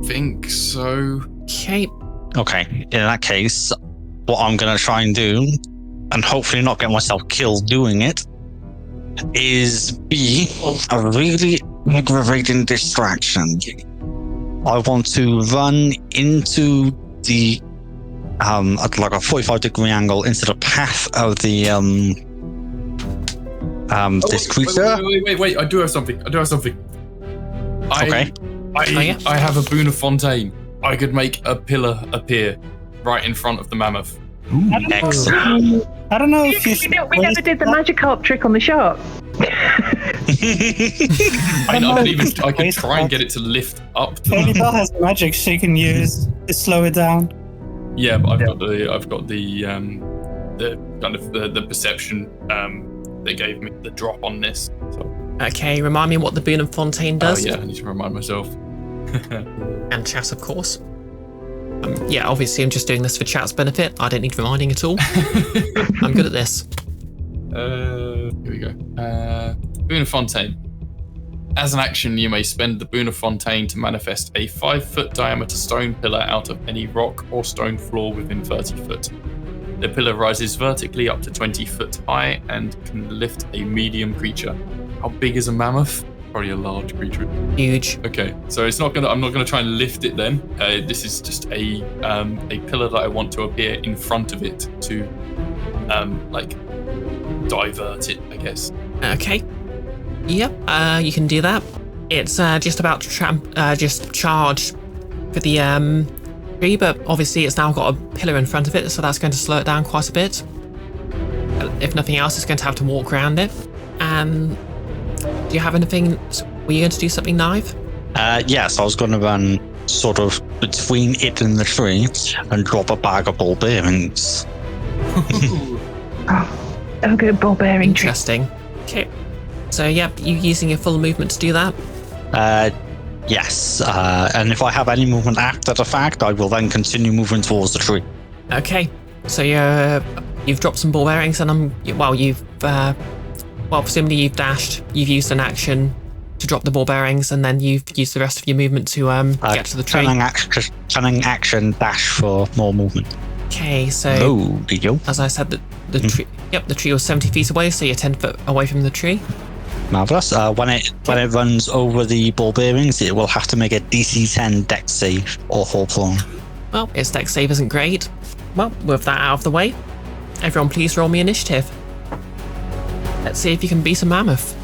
think so. Okay, in that case, what I'm going to try and do, and hopefully not get myself killed doing it, is be a really aggravating distraction. I want to run into the at like a 45-degree angle into the path of the this creature. Wait! I do have something. Okay. I have a boon of fontaine. I could make a pillar appear right in front of the mammoth. Excellent. I don't know if we never did the Magikarp trick on the shark. I could try and get it to lift up. Faerdibelle has magic she can use to slow it down. Yeah, but I've got the kind of the perception they gave me, the drop on this. So. Okay, remind me what the boon of fontaine does. Oh yeah, I need to remind myself. And chat, of course. Yeah, obviously I'm just doing this for chat's benefit. I don't need reminding at all. I'm good at this. Here we go. Boon of fontaine. As an action, you may spend the boon of fontaine to manifest a 5-foot diameter stone pillar out of any rock or stone floor within 30 foot. The pillar rises vertically up to 20 foot high and can lift a medium creature. How big is a mammoth? Probably a large creature. Huge. Okay, so I'm not gonna try and lift it then. This is just a pillar that I want to appear in front of it to like divert it, I guess. Okay. Yep. You can do that. It's just about to just charge for the tree, but obviously it's now got a pillar in front of it, so that's going to slow it down quite a bit. If nothing else, it's going to have to walk around it. And do you have anything? Were you going to do something, Naeve? Yes, I was going to run sort of between it and the tree and drop a bag of ball bearings. Oh, good ball bearing. Interesting. Okay. So, yep, you using your full movement to do that? Yes. And if I have any movement after the fact, I will then continue moving towards the tree. Okay. So you've dropped some ball bearings, and presumably you've dashed. You've used an action to drop the ball bearings, and then you've used the rest of your movement to get to the tree. Cunning action dash for more movement. Okay, so as I said, the tree. Yep, the tree was 70 feet away, so you're 10 foot away from the tree. Marvelous. When it runs over the ball bearings, it will have to make a DC 10 dex save or hold prone. Well, its dex save isn't great. Well, with that out of the way, everyone please roll me initiative. Let's see if you can beat a mammoth.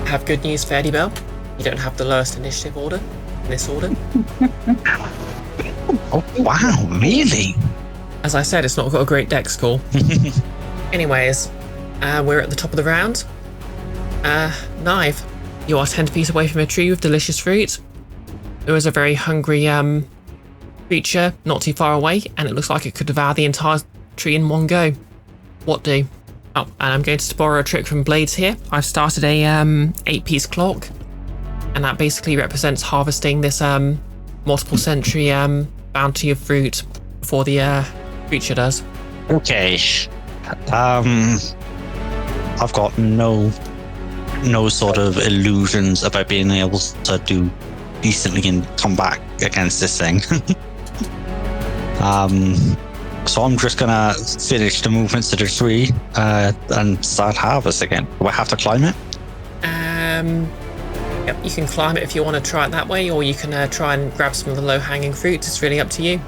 I have good news, Faerdibelle. You don't have the lowest initiative order in this order. Oh, wow, really? As I said, it's not got a great dex score. Anyways, we're at the top of the round. Naeve, you are 10 feet away from a tree with delicious fruit. There is a very hungry creature not too far away, and it looks like it could devour the entire tree in one go. What do? Oh, and I'm going to borrow a trick from Blades here. I've started a 8-piece clock, and that basically represents harvesting this multiple century bounty of fruit before the creature does. Okay. I've got no sort of illusions about being able to do decently in combat against this thing. So I'm just gonna finish the movements to the tree and start harvest again. Do I have to climb it? Yep, you can climb it if you want to try it that way, or you can try and grab some of the low-hanging fruit. It's really up to you.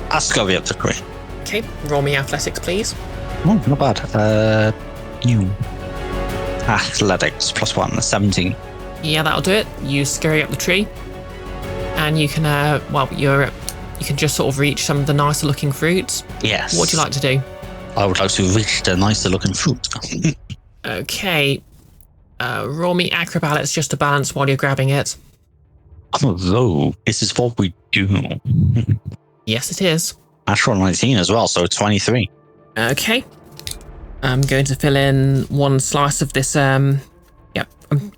I'll scurry up the tree. Okay, roll me athletics, please. Oh, not bad. Athletics +1, 17. Yeah, that'll do it. You scurry up the tree, and you can you can just sort of reach some of the nicer looking fruits. Yes. What would you like to do? I would like to reach the nicer looking fruit. Okay. Roll me acrobatics just to balance while you're grabbing it. I'm a rogue. This is what we do. Yes, it is. Natural 19 as well, so 23. Okay. I'm going to fill in one slice of this, I'm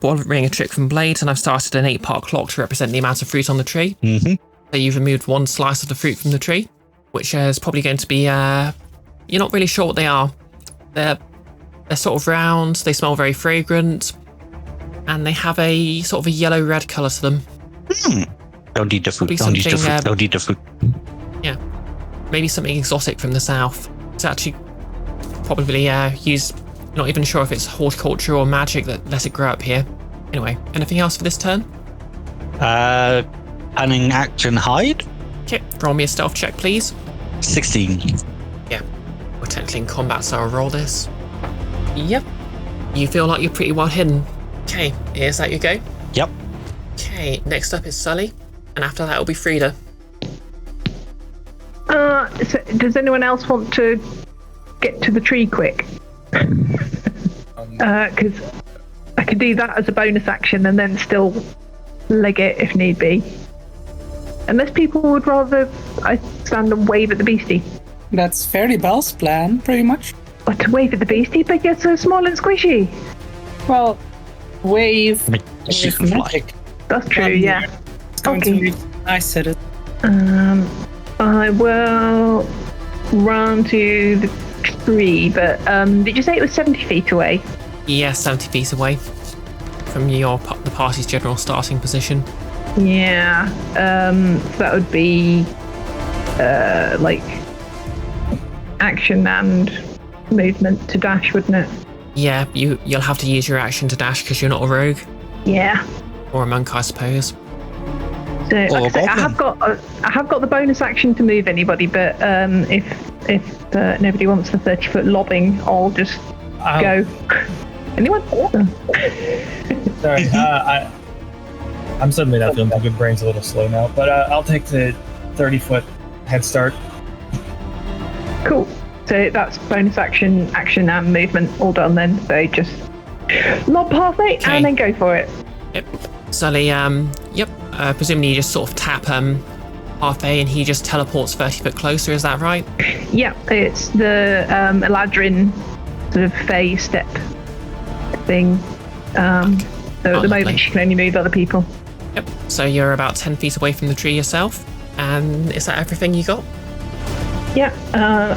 borrowing a trick from Blade, and I've started an 8-part clock to represent the amount of fruit on the tree. Mm-hmm. So you've removed one slice of the fruit from the tree, which is probably going to be, you're not really sure what they are. They're sort of round, they smell very fragrant, and they have a sort of a yellow-red colour to them. Don't eat the fruit. Don't eat the fruit. Don't eat the fruit. Yeah. Maybe something exotic from the south. It's actually probably used, not even sure if it's horticulture or magic that let it grow up here. Anyway, anything else for this turn? Cunning, action, hide. Okay, roll me a stealth check, please. 16. Yeah, we're technically in combat, so I'll roll this. Yep. You feel like you're pretty well hidden. Okay, here's that you go. Yep. Okay, next up is Sully, and after that it'll be Frida. So does anyone else want to get to the tree quick? Because I could do that as a bonus action and then still leg it if need be. Unless people would rather I stand and wave at the beastie. That's Faerdibelle's plan, pretty much. Or to wave at the beastie, but you're so small and squishy. Well, wave She with can fly. magic. That's true, yeah. It's going to be nice at it. I will run to the tree, but did you say it was 70 feet away? Yeah, 70 feet away from the party's general starting position. Yeah, that would be like action and movement to dash, wouldn't it? Yeah, you'll have to use your action to dash because you're not a rogue. Yeah. Or a monk, I suppose. So, like I say, I have got the bonus action to move anybody, but if nobody wants the 30-foot lobbing, I'll just go. Anyone? Sorry, I'm suddenly not feeling my good brain's a little slow now, but I'll take the 30-foot head start. Cool. So that's bonus action, and movement all done then. So just lob Parfait and then go for it. Yep. Sully, presumably you just sort of tap Parfait and he just teleports 30 foot closer, is that right? Yeah, it's the Eladrin sort of phase step thing. So at the moment she can only move other people. Yep, so you're about 10 feet away from the tree yourself, and is that everything you got? Yeah,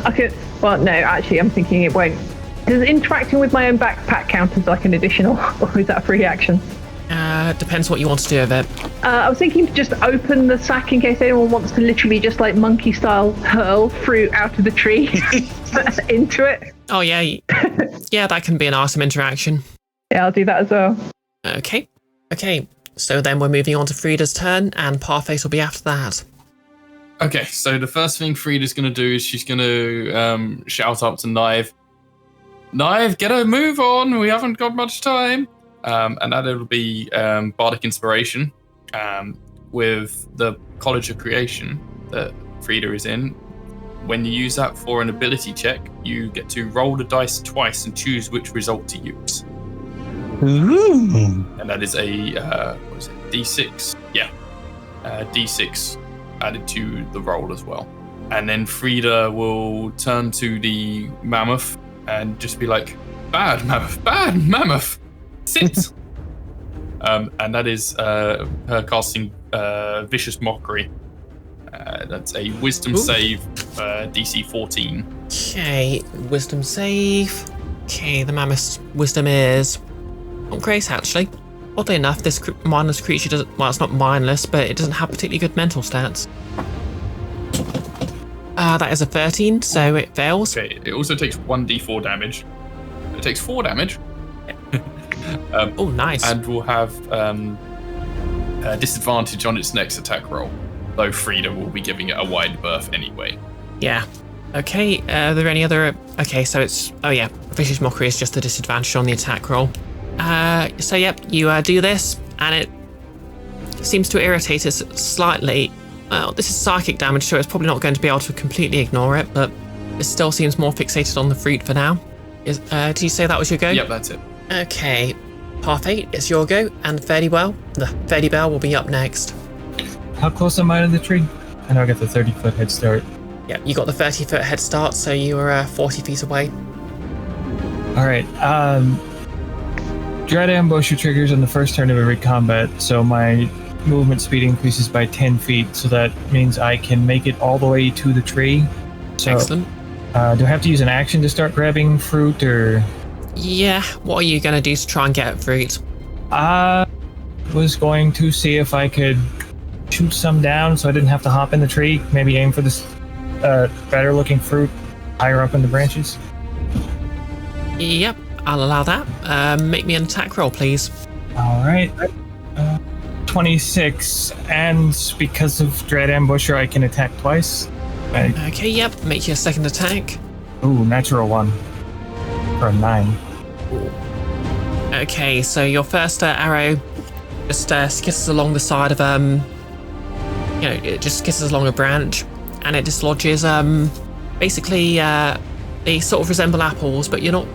I could, well no, actually I'm thinking it won't. Does interacting with my own backpack count as like an additional, or is that a free action? Depends what you want to do with it. I was thinking to just open the sack in case anyone wants to literally just like monkey style hurl fruit out of the tree into it. Oh yeah, yeah, that can be an awesome interaction. Yeah, I'll do that as well. Okay, so then we're moving on to Frida's turn, and Parfait will be after that. Okay, so the first thing Frida's going to do is she's going to shout up to Naeve. Naeve, get a move on, we haven't got much time. And that it'll be Bardic Inspiration with the College of Creation that Frida is in. When you use that for an ability check, you get to roll the dice twice and choose which result to use. Ooh. And that is a, D6? Yeah, D6 added to the roll as well. And then Frida will turn to the mammoth and just be like, bad mammoth. Sit. And that is her casting Vicious Mockery. That's a Wisdom save, DC 14. Okay, Wisdom save. Okay, the mammoth's Wisdom is not great actually. Oddly enough, this mindless creature doesn't. Well, it's not mindless, but it doesn't have particularly good mental stats. That is a 13, so it fails. Okay, it also takes 1d4 damage. It takes 4 damage. Oh, nice. And will have disadvantage on its next attack roll, though Frida will be giving it a wide berth anyway. Yeah. Okay, are there any other... Okay, so it's... Oh yeah, Vicious Mockery is just the disadvantage on the attack roll. So yep, you do this, and it seems to irritate us slightly. Well, this is psychic damage, so it's probably not going to be able to completely ignore it, but This still seems more fixated on the fruit for now. Did you say that was your go? Yep, that's it. Okay. Parfait, it's your go, and Faerdibelle will be up next. How close am I to the tree? I know I got the 30-foot head start. Yeah, you got the 30-foot head start, so you were 40 feet away. All right. Dread Ambusher triggers on the first turn of every combat, so my movement speed increases by 10 feet, so that means I can make it all the way to the tree. So, excellent. Do I have to use an action to start grabbing fruit, or...? Yeah, what are you going to do to try and get fruit? I was going to see if I could shoot some down so I didn't have to hop in the tree. Maybe aim for this better looking fruit higher up in the branches. Yep, I'll allow that. Make me an attack roll, please. All right. 26, and because of Dread Ambusher, I can attack twice. Okay, yep, make your second attack. Ooh, natural 1. For a 9. Okay, so your first arrow just skitters along the side of it just skitters along a branch, and it dislodges basically they sort of resemble apples, but you're not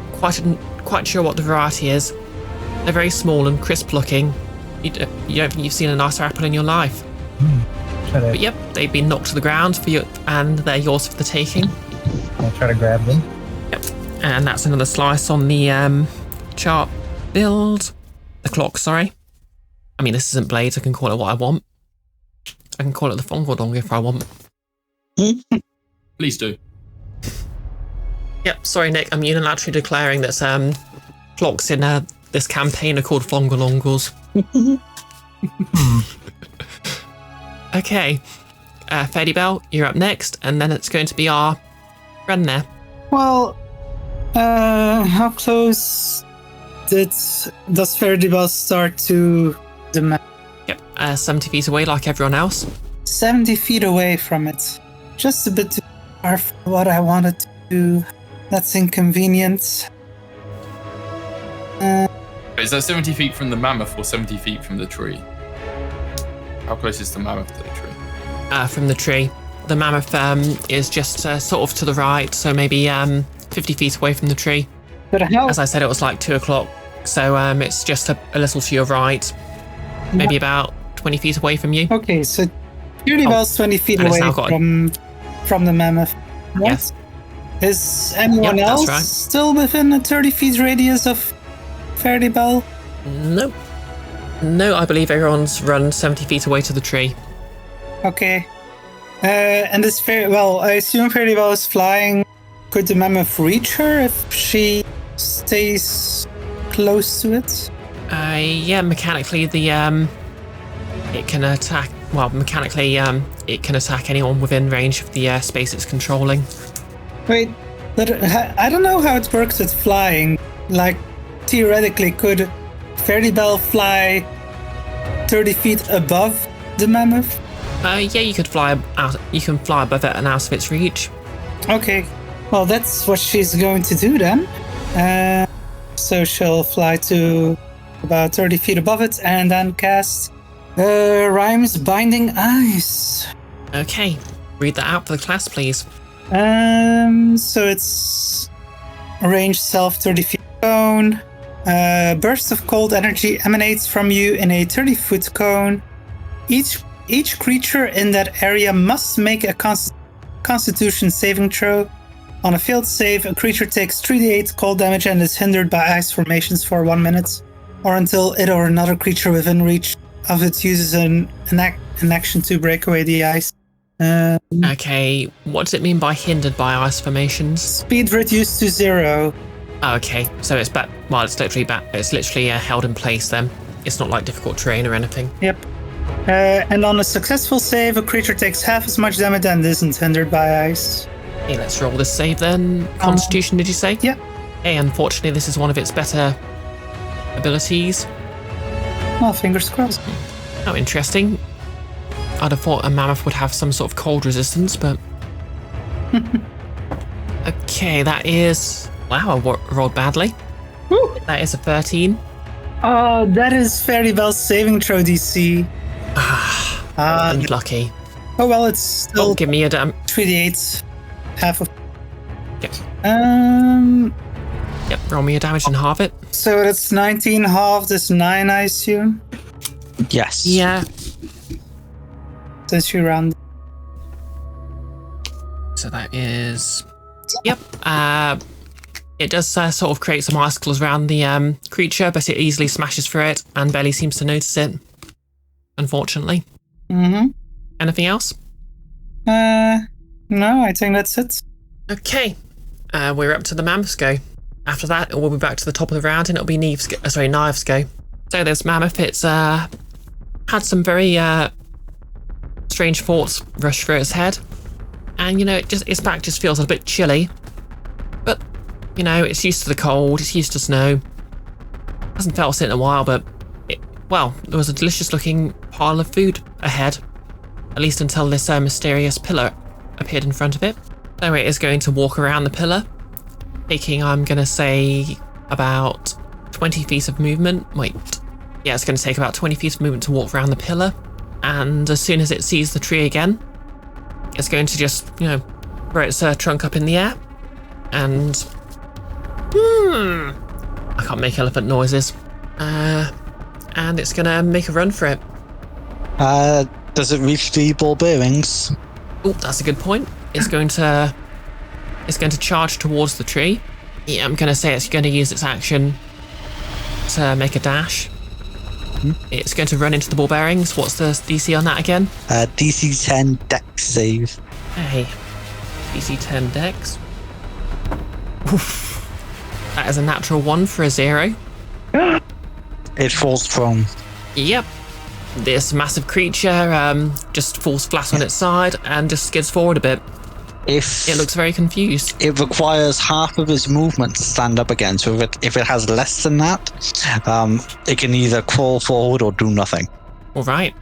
quite sure what the variety is. They're very small and crisp looking. You don't think you've seen a nicer apple in your life. But yep, they've been knocked to the ground for you, and they're yours for the taking. I'll try to grab them. Yep, and that's another slice on the chart build. The clock, sorry. I mean, this isn't Blades, I can call it what I want. I can call it the Fongodong if I want. Please do. Yep, sorry Nick, I'm unilaterally declaring that clocks in this campaign are called Flongolongles. Okay, Faerdibelle, you're up next, and then it's going to be our friend there. Well, how close does Faerdibelle start to the map? Yep, 70 feet away like everyone else. 70 feet away from it. Just a bit too far for what I wanted to do. That's inconvenient. Is that 70 feet from the mammoth or 70 feet from the tree? How close is the mammoth to the tree? From the tree. The mammoth is just sort of to the right, so maybe 50 feet away from the tree. But how? As I said, it was like 2 o'clock, so it's just a little to your right. Maybe about 20 feet away from you. Okay, so Faerdibelle's 20 feet away from the mammoth. What? Yes. Is anyone else right. still within a 30 feet radius of Faerdibelle? Nope. No, I believe everyone's run 70 feet away to the tree. Okay. And this I assume Faerdibelle is flying. Could the mammoth reach her if she stays close to it? Yeah, mechanically it can attack. Well, mechanically it can attack anyone within range of the space it's controlling. Wait, but I don't know how it works with flying. Like, theoretically, could Faerdibelle fly 30 feet above the mammoth? Yeah, you could fly out. You can fly above it and out of its reach. Okay, well, that's what she's going to do then. So she'll fly to about 30 feet above it and then cast Rhyme's Binding Eyes. Okay, read that out for the class, please. So it's range self 30 feet cone. Burst of cold energy emanates from you in a 30-foot cone. Each creature in that area must make a Constitution saving throw. On a failed save, a creature takes 3d8 cold damage and is hindered by ice formations for 1 minute, or until it or another creature within reach of it uses an action to break away the ice. Okay, what does it mean by hindered by ice formations? Speed reduced to 0. Oh, okay, so it's back. Well, it's literally held in place then. It's not like difficult terrain or anything. Yep. And on a successful save, a creature takes half as much damage and isn't hindered by ice. Okay, let's roll this save then. Constitution, did you say? Yeah. Hey, unfortunately, this is one of its better abilities. Well, fingers crossed. Oh, interesting. I'd have thought a mammoth would have some sort of cold resistance, but... Okay, that is... Wow, I rolled badly. Woo. That is a 13. That is Faerdibelle's saving throw DC. Unlucky. Oh well, it's still give me a damn... 3d8. Half of... Yep. Yep, roll me your damage and halve it. So that's 19 halved is 9, I assume? Yes. Yeah. Since you round. So that is... Yep. It does sort of create some icicles around the creature, but it easily smashes through it, and barely seems to notice it, unfortunately. Mm-hmm. Anything else? No, I think that's it. Okay. We're up to the mammoth's go. After that, we'll be back to the top of the round, and it'll be Naeve's go. So this mammoth, it's had some very strange thoughts rush through its head, and its back just feels a bit chilly. But it's used to the cold, it's used to snow. Hasn't felt it in a while, but there was a delicious-looking pile of food ahead, at least until this mysterious pillar appeared in front of it. So it is going to walk around the pillar, taking, I'm going to say, about 20 feet of movement. Yeah, it's going to take about 20 feet of movement to walk around the pillar. And as soon as it sees the tree again, it's going to just, throw its trunk up in the air. And... I can't make elephant noises. And it's going to make a run for it. Does it reach the ball bearings? Oh, that's a good point. It's going to charge towards the tree. Yeah, I'm going to say it's going to use its action to make a dash. It's going to run into the ball bearings. What's the DC on that again? DC 10 dex save. Hey, DC 10 dex. Oof. That is a natural 1 for a 0. It falls prone. Yep. This massive creature just falls flat on its side and just skids forward a bit. It looks very confused. It requires half of its movement to stand up again. So if it has less than that, it can either crawl forward or do nothing. All right.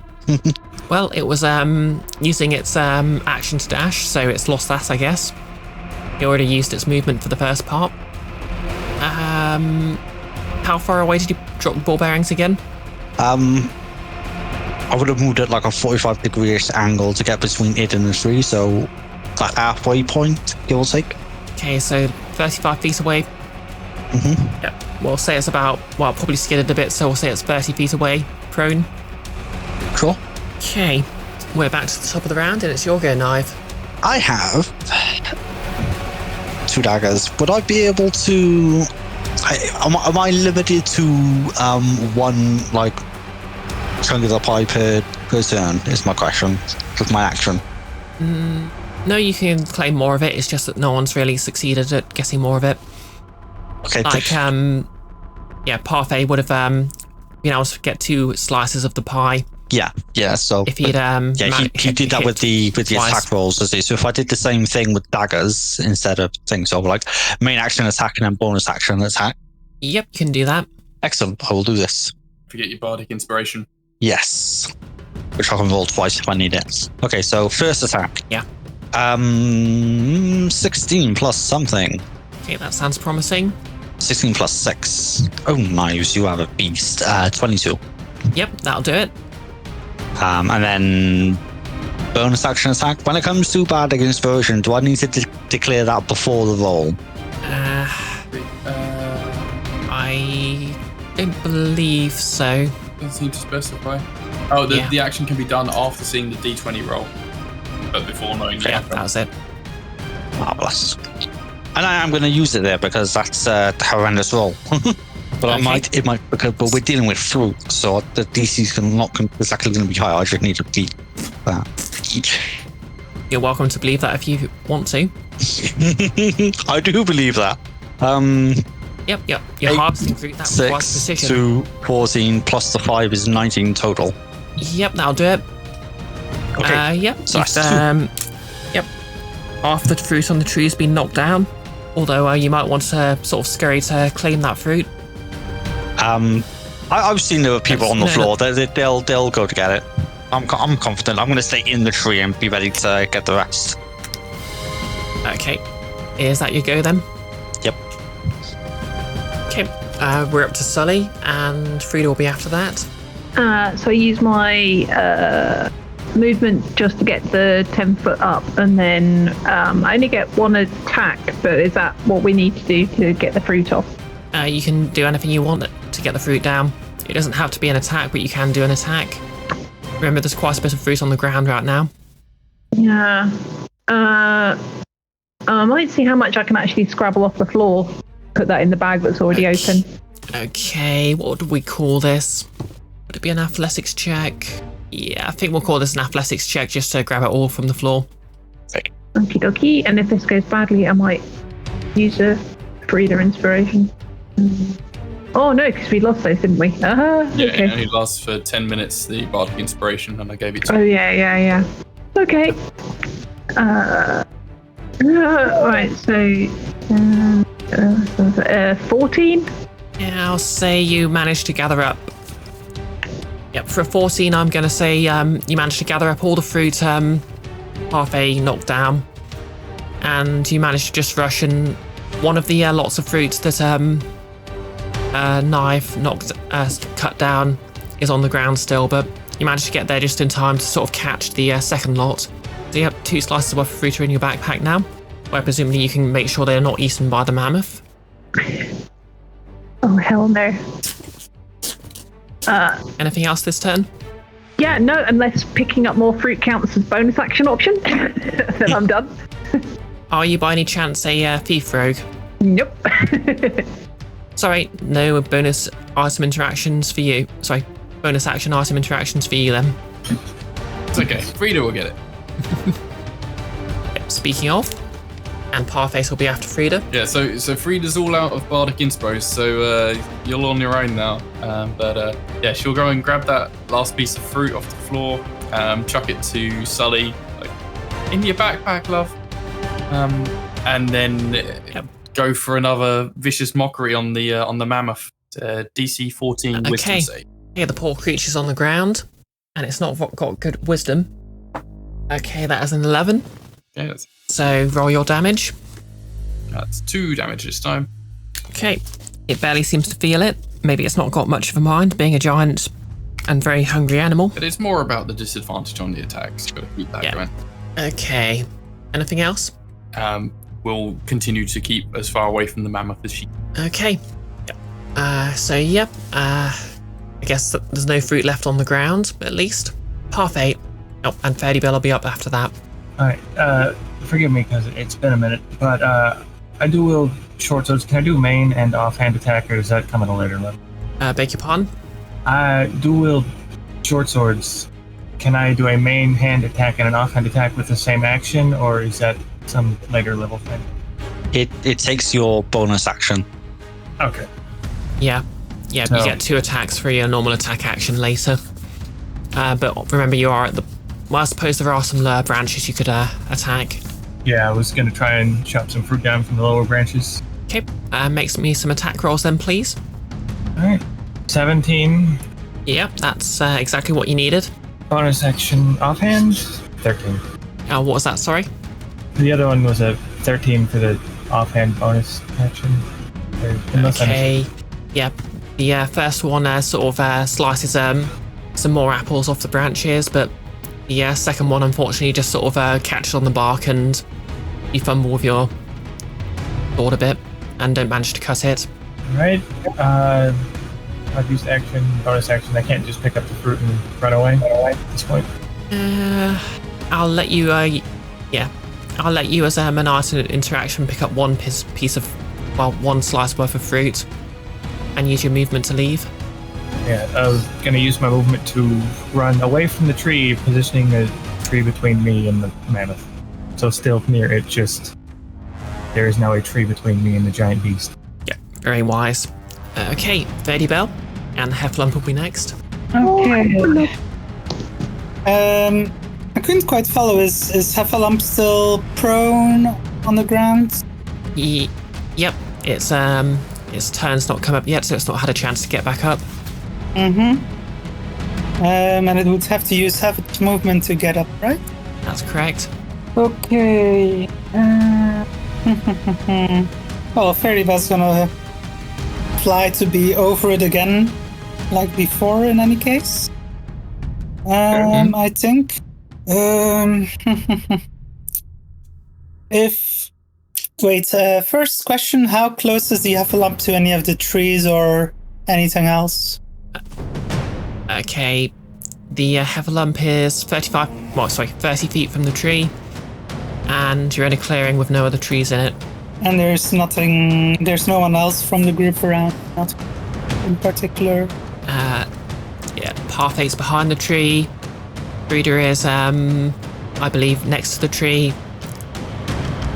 Well, it was using its action to dash, so it's lost that, I guess. It already used its movement for the first part. How far away did you drop the ball bearings again? I would have moved at like a 45-degree angle to get between it and the tree, so that halfway point, give or take. Okay, so 35 feet away. Mm-hmm. Yep. We'll say it's about, probably skidded a bit, so we'll say it's 30 feet away, prone. Cool. Okay, we're back to the top of the round, and it's your go, Naeve. I have 2 daggers. Would I be able to... Am I limited to one, chunk of the pie per turn, is my question, with my action? No, you can claim more of it, it's just that no one's really succeeded at getting more of it. Okay. Parfait would have been able to get 2 slices of the pie. Yeah, so... If he'd... he did that with the attack rolls, does he? So if I did the same thing with daggers instead of things, so main action attack and then bonus action attack. Yep, you can do that. Excellent, I will do this. Forget your bardic inspiration. Yes. Which I can roll twice if I need it. Okay, so first attack. Yeah. 16 plus something. Okay, that sounds promising. 16 plus 6. Oh, Knives, you have a beast. 22. Yep, that'll do it. And then bonus action attack. When it comes to bardic inspiration, do I need to declare that before the roll? I don't believe so. Doesn't seem to specify. Oh, the action can be done after seeing the d20 roll, but before knowing the outcome. That was it. Marvelous. And I am going to use it there because that's a horrendous roll. But it might, but we're dealing with fruit, so the DC's not exactly going to be high. I just need to beat that. You're welcome to believe that if you want to. I do believe that. Yep. You're harvesting fruit. That requires precision. 2, 14 plus the 5 is 19 total. Yep, that'll do it. Okay. Yep. So that's 2. Yep. Half the fruit on the tree has been knocked down. Although you might want to sort of scurry to claim that fruit. I've seen there were people on the floor. They'll go to get it. I'm confident. I'm going to stay in the tree and be ready to get the rest. Okay. Is that your go then? Yep. Okay. We're up to Sully, and Frida will be after that. So I use my movement just to get the 10 foot up, and then I only get one attack, but is that what we need to do to get the fruit off? You can do anything you want to get the fruit down. It doesn't have to be an attack, but you can do an attack. Remember, there's quite a bit of fruit on the ground right now. Yeah. I might see how much I can actually scrabble off the floor. Put that in the bag that's already open. Okay, what would we call this? Would it be an athletics check? Yeah, I think we'll call this an athletics check just to grab it all from the floor. Okie dokie. And if this goes badly, I might use a Frida inspiration. Oh no, because we lost those, didn't we? Yeah, okay. it only lasts for 10 minutes, the bardic inspiration, and I gave it to Oh yeah. Okay. Right, so 14? Yeah, I'll say you managed to gather up. Yep, for a 14, I'm going to say you managed to gather up all the fruit Parfait knocked down. And you managed to just rush, and one of the lots of fruit that Naeve cut down is on the ground still, but you managed to get there just in time to sort of catch the second lot. So you have 2 slices worth of fruit are in your backpack now, where presumably you can make sure they're not eaten by the mammoth. Oh, hell no. Anything else this turn? Yeah, no, unless picking up more fruit counts as bonus action option, then I'm done. Are you by any chance a thief rogue? Nope. Sorry, no bonus item interactions for you. Sorry, bonus action item interactions for you then. It's okay, Frida will get it. Speaking of, and Parfait will be after Frida. Yeah, so Frida's all out of bardic inspo, so you're on your own now. But yeah, she'll go and grab that last piece of fruit off the floor, chuck it to Sully, like, in your backpack, love, and then go for another vicious mockery on the mammoth. DC 14 wisdom save. Yeah, the poor creature's on the ground, and it's not got good wisdom. Okay, that is an 11. Yes. So roll your damage. That's 2 damage this time. Okay, it barely seems to feel it. Maybe it's not got much of a mind, being a giant and very hungry animal. But it's more about the disadvantage on the attacks. Gotta keep that going. Okay. Anything else? We'll continue to keep as far away from the mammoth as she. Okay. I guess there's no fruit left on the ground, at least. Parfait. Oh, and Faerdibelle will be up after that. Alright, forgive me because it's been a minute, but I do wield short swords. Can I do main and offhand attack, or does that come at a later level? Beg your pardon? I do wield short swords. Can I do a main hand attack and an offhand attack with the same action, or is that some later level thing? It takes your bonus action. Okay. Yeah, you get 2 attacks for your normal attack action later. But remember, you are at the... Well, I suppose there are some lower branches you could attack. Yeah, I was going to try and chop some fruit down from the lower branches. Okay, make me some attack rolls then, please. Alright. 17. Yep, that's exactly what you needed. Bonus action offhand, 13. What was that, sorry? The other one was a 13 for the offhand bonus action. Okay, yeah. The first one sort of slices some more apples off the branches, but the second one unfortunately just sort of catches on the bark and you fumble with your sword a bit and don't manage to cut it. Alright, I've used action, bonus action. I can't just pick up the fruit and run away at this point. I'll let you, I'll let you as an item interaction pick up one one slice worth of fruit and use your movement to leave. Yeah, I was going to use my movement to run away from the tree, positioning the tree between me and the mammoth. So still near it, just there is now a tree between me and the giant beast. Yeah, very wise. Okay, Faerdibelle, and Hefflump will be next. Okay. I couldn't quite follow. Is Heffalump still prone on the ground? Yep, its turn's not come up yet, so it's not had a chance to get back up. And it would have to use half its movement to get up, right? That's correct. Okay. Well, Faerdibelle's gonna fly to be over it again, like before in any case. I think. First question, how close is the heffalump to any of the trees or anything else? Okay, the heffalump is 30 feet from the tree, and you're in a clearing with no other trees in it. And there's no one else from the group around, not in particular? Yeah, Parfait's behind the tree. Frida is, I believe, next to the tree,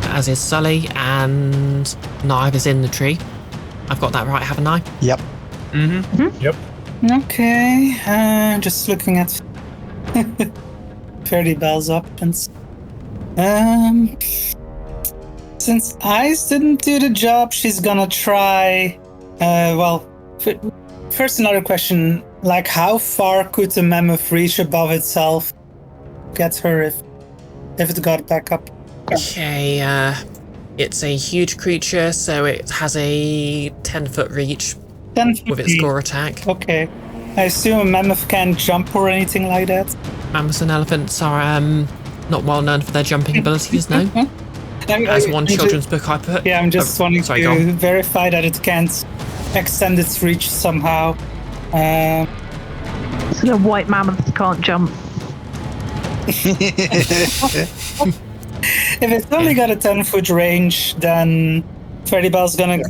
as is Sully, and Naeve is in the tree. I've got that right, haven't I? Yep. Mm-hmm. Yep. Okay, just looking at Faerdibelle's options. Since Ice didn't do the job, she's gonna try. First another question, like how far could the mammoth reach above itself? Get her if it got back up. Okay, it's a huge creature, so it has a 10-foot reach 10 feet with its gore attack. Okay. I assume a mammoth can't jump or anything like that? Mammoths and elephants are not well known for their jumping abilities, no? As one children's book I put. Yeah, I'm just wanting to verify that it can't extend its reach somehow. So the white mammoths can't jump. If it's only got a 10-foot range, then Faerdibelle's gonna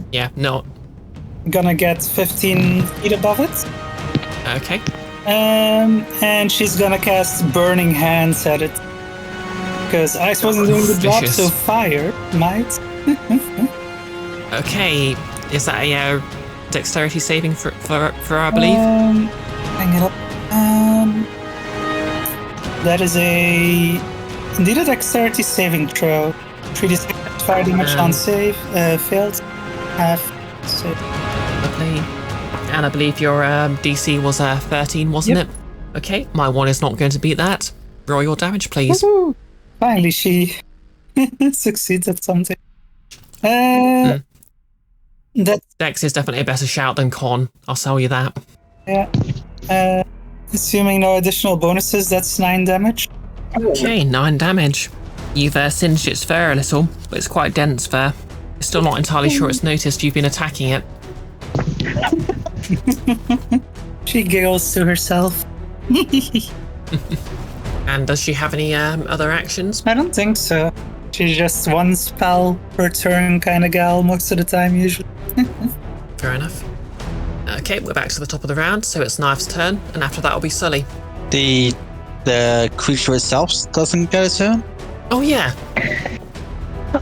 get 15 feet above it. Okay. And she's gonna cast Burning Hands at it. Because Ice wasn't doing the job, so fire might. Okay. Is that a dexterity saving for I believe? Hang it up. That is indeed a dexterity saving throw. 3d6 fire damage on save. Failed. Half save. Lovely. And I believe your DC was 13, wasn't it? Okay, my one is not going to beat that. Roll your damage, please. Woo-hoo. Finally, she succeeds at something. That Dex is definitely a better shout than Con. I'll sell you that. Yeah. Assuming no additional bonuses, that's 9 damage. Okay, 9 damage. You've singed its fur a little, but it's quite dense fur. It's still not entirely sure it's noticed you've been attacking it. She giggles to herself. And does she have any other actions? I don't think so. She's just one spell per turn kind of gal most of the time, usually. Fair enough. Okay, we're back to the top of the round, so it's Naeve's turn, and after that will be Sully. The creature itself doesn't get a turn? Oh, yeah.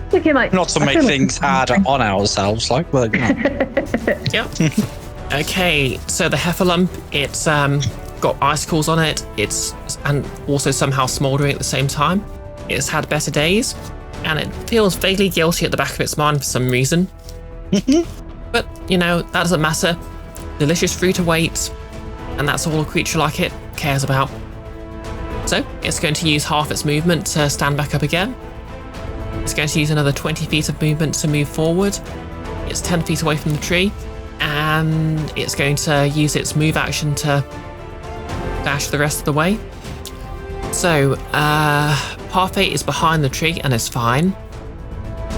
Thinking not to make things harder on ourselves, but you know. Yep. Okay, so the heffalump, it's got icicles on it, and also somehow smouldering at the same time. It's had better days, and it feels vaguely guilty at the back of its mind for some reason. But, that doesn't matter. Delicious fruit awaits, and that's all a creature like it cares about. So, it's going to use half its movement to stand back up again. It's going to use another 20 feet of movement to move forward. It's 10 feet away from the tree, and it's going to use its move action to dash the rest of the way. So, Parfait is behind the tree and is fine.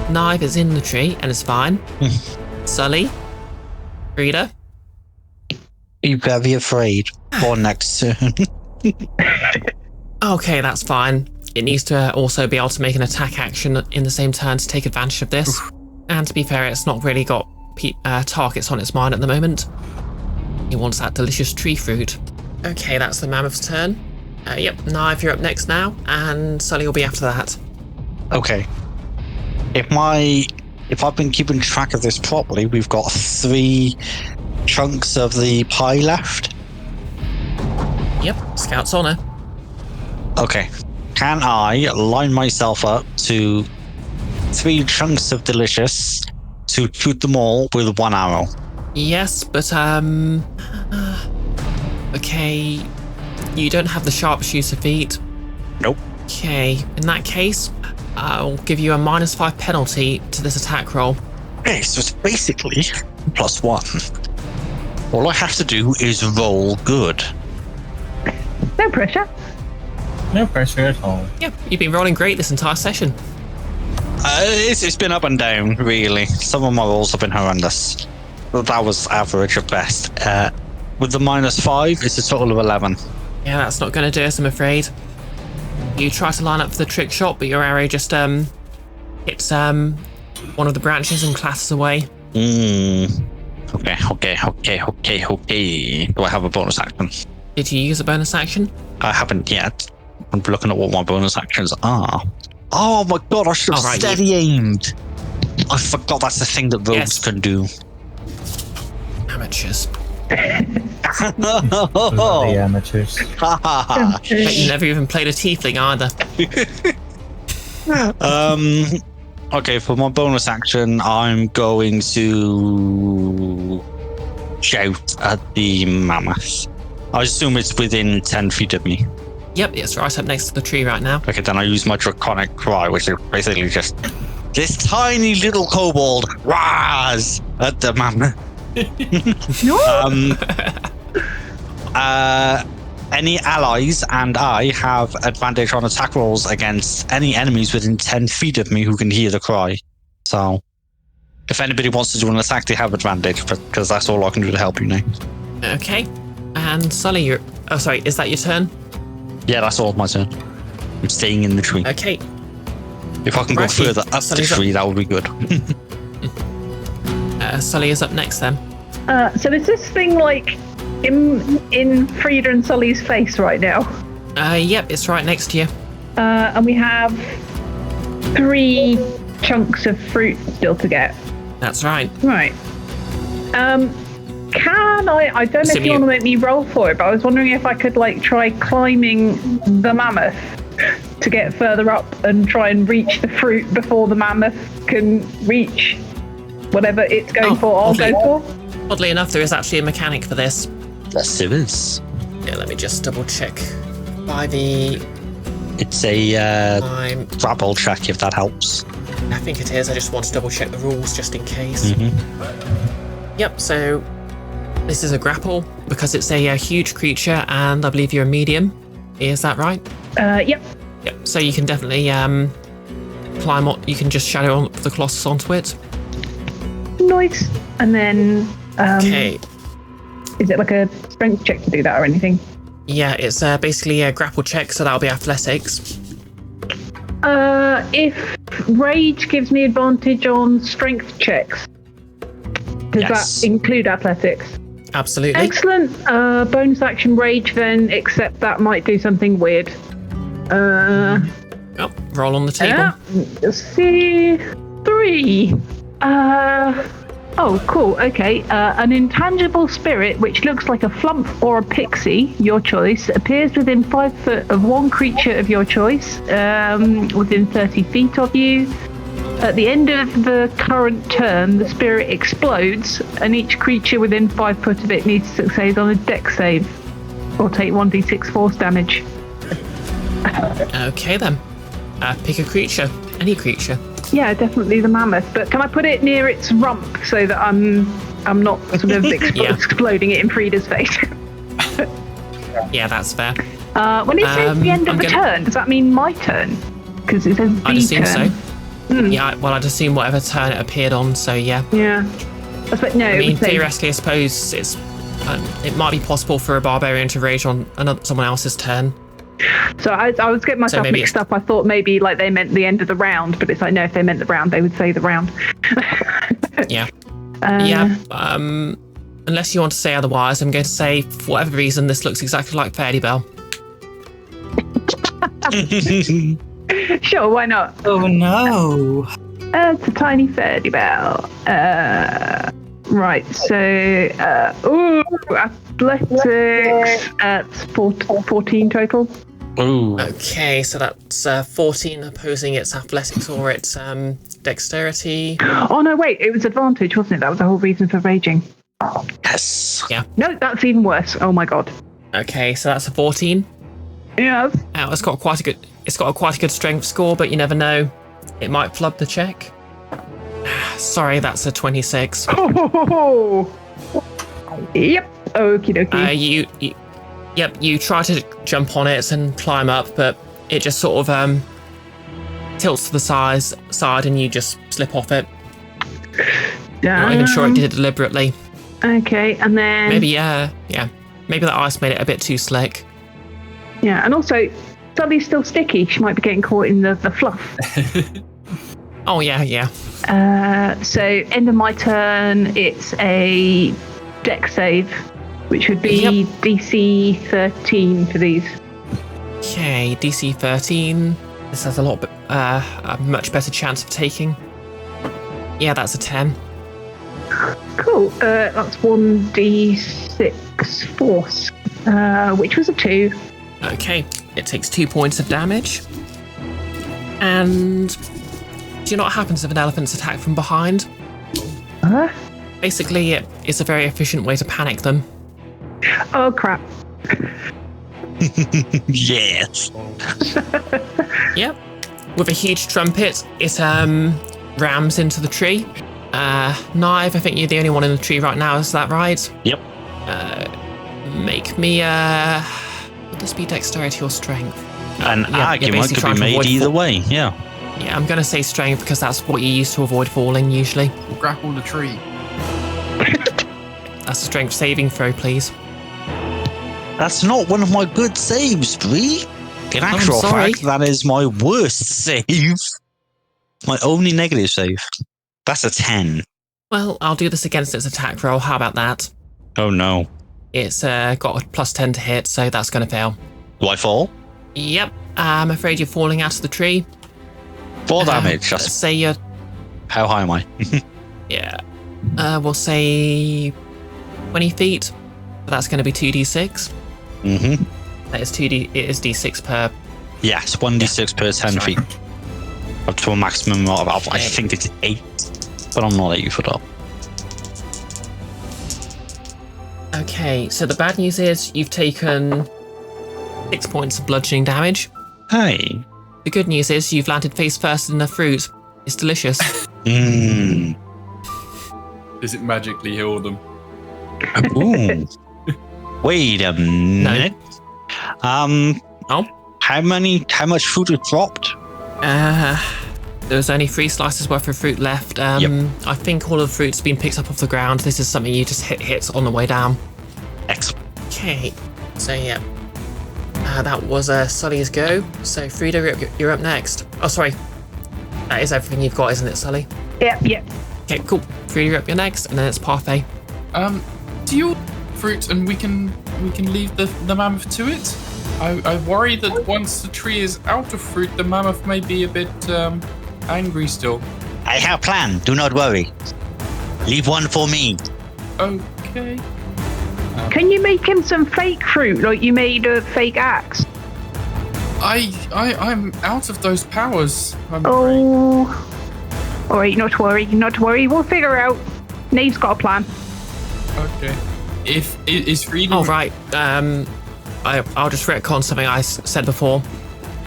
Naeve is in the tree and is fine. Sully? Frida? You better be afraid. Or next turn. Okay, that's fine. It needs to also be able to make an attack action in the same turn to take advantage of this. And to be fair, it's not really got targets on its mind at the moment. It wants that delicious tree fruit. Okay, that's the mammoth's turn. Yep, Naeve, you're up next now, and Sully will be after that. Okay. If I've been keeping track of this properly, we've got 3 chunks of the pie left. Yep, Scout's honor. Okay. Can I line myself up to 3 chunks of delicious to shoot them all with 1 arrow? Yes, but okay, you don't have the sharpshooter feat. Nope. Okay, in that case, I'll give you a -5 penalty to this attack roll. Okay, so it's basically +1. All I have to do is roll good. No pressure. No pressure at all. Yep, you've been rolling great this entire session. It's been up and down, really. Some of my rolls have been horrendous. But that was average at best. With the -5, it's a total of 11. Yeah, that's not going to do us, I'm afraid. You try to line up for the trick shot, but your arrow just hits one of the branches and clatters away. Okay. Do I have a bonus action? Did you use a bonus action? I haven't yet. I'm looking at what my bonus actions are. Oh my god, I should have steady aimed. I forgot that's the thing that rogues can do. Amateurs. Bloody amateurs. Bet you never even played a tiefling either. Okay, for my bonus action, I'm going to shout at the mammoth. I assume it's within 10 feet of me. Yep, it's right up next to the tree right now. Okay, then I use my draconic cry, which is basically just this tiny little kobold rise at the mammoth. Any allies and I have advantage on attack rolls against any enemies within 10 feet of me who can hear the cry. So, if anybody wants to do an attack, they have advantage, because that's all I can do to help you now. Okay. And Sully, you're... Oh, sorry, is that your turn? Yeah, that's all my turn. I'm staying in the tree. Okay. If I can go further up the tree, that would be good. Sully is up next then. So is this thing like in Frida and Sully's face right now? Yep, it's right next to you. And we have 3 chunks of fruit still to get. That's right. Right. Can I don't know if you want to make me roll for it, but I was wondering if I could like try climbing the mammoth to get further up and try and reach the fruit before the mammoth can reach whatever it's going for. I'll go for. Oddly enough, there is actually a mechanic for this. Yes, there is. Yeah, let me just double check. By the... It's a grapple check, if that helps. I think it is. I just want to double check the rules just in case. Yep, so this is a grapple because it's a huge creature and I believe you're a medium. Is that right? Yep. Yep, so you can definitely climb up. You can just shadow on the Colossus onto it. Nice. And then... okay. Is it like a strength check to do that or anything? Yeah, it's basically a grapple check, so that'll be athletics. If rage gives me advantage on strength checks, does that include athletics? Absolutely. Excellent. Bonus action rage then, except that might do something weird. Roll on the table. Let's see. 3. Oh, cool. Okay. An intangible spirit, which looks like a flump or a pixie, your choice, appears within 5 foot of one creature of your choice, within 30 feet of you. At the end of the current turn, the spirit explodes, and each creature within 5 foot of it needs to succeed on a dex save, or take 1d6 force damage. Okay then. Pick a creature. Any creature. Yeah, definitely the mammoth. But can I put it near its rump so that I'm not sort of exploding it in Frida's face? Yeah, that's fair. When it says the end of the turn, does that mean my turn? Because it says I'd assume turn. So. Yeah, well, I'd assume whatever turn it appeared on. So yeah. Yeah. No, I mean, theoretically, I suppose it's it might be possible for a barbarian to rage on someone else's turn. So I was getting myself mixed up. I thought maybe like they meant the end of the round, but it's like no, if they meant the round, they would say the round. Yeah. Unless you want to say otherwise, I'm going to say for whatever reason this looks exactly like Faerdibelle. Sure, why not? Oh no. It's a tiny Faerdibelle. Right, so athletics at 14 total. Ooh. Okay, so that's 14 opposing its athletics or its dexterity. Oh no, wait, it was advantage, wasn't it? That was the whole reason for raging. Yes. Yeah. No, that's even worse. Oh my god. Okay, so that's a 14. Yes. It's got quite a good strength score, but you never know. It might flub the check. Sorry, that's a 26. Yep. Okie dokie. Yep, you try to jump on it and climb up, but it just sort of tilts to the side and you just slip off it. Not even sure it did it deliberately. Okay, and then... Maybe, maybe that ice made it a bit too slick. Yeah, and also, Sully's still sticky. She might be getting caught in the fluff. Oh, yeah. So, end of my turn, it's a deck save, which would be DC 13 for these. Okay, DC 13. This has a much better chance of taking. Yeah, that's a 10. Cool. That's 1d6 force, which was a 2. Okay, it takes 2 points of damage. And do you know what happens if an elephant's attacked from behind? Basically, it's a very efficient way to panic them. Oh, crap. Yes. Yep. With a huge trumpet, it rams into the tree. Naeve, I think you're the only one in the tree right now, is that right? Yep. Make me, would this be dexterity or strength? An argument could be made either way, yeah. Yeah, I'm going to say strength because that's what you use to avoid falling usually. We'll grapple the tree. That's a strength saving throw, please. That's not one of my good saves, Bree. In actual fact, that is my worst save. My only negative save. That's a 10. Well, I'll do this against its attack roll. How about that? Oh no. It's got a plus 10 to hit, so that's going to fail. Do I fall? Yep. I'm afraid you're falling out of the tree. 4 damage. Let's say you're... How high am I? Yeah. We'll say 20 feet. That's going to be 2d6. Mm-hmm. That is it is d6 per... Yes, 1d6 per 10 feet. Up to a maximum of, I think it's 8. But I'm not 8 foot up. Okay, so the bad news is you've taken 6 points of bludgeoning damage. Hey. The good news is you've landed face first in the fruit. It's delicious. Mmm. Does it magically heal them? Ooh. Wait a minute. Oh? How much fruit was dropped? There's only 3 slices worth of fruit left. I think all of the fruit's been picked up off the ground. This is something you just hit on the way down. Excellent. Okay, so yeah. That was Sully's go. So Frida, you're up next. Oh, sorry. That is everything you've got, isn't it, Sully? Yep. Okay, cool. Frida, you're up next, and then it's Parfait. Do you fruit and we can leave the mammoth to it? I worry that once the tree is out of fruit, the mammoth may be a bit angry still. I have a plan. Do not worry. Leave one for me. Okay. Can you make him some fake fruit, like you made a fake axe? I'm out of those powers. All right, not to worry. We'll figure out. Naeve's got a plan. Okay. Is Frida... Oh, right. I'll just retcon something I said before.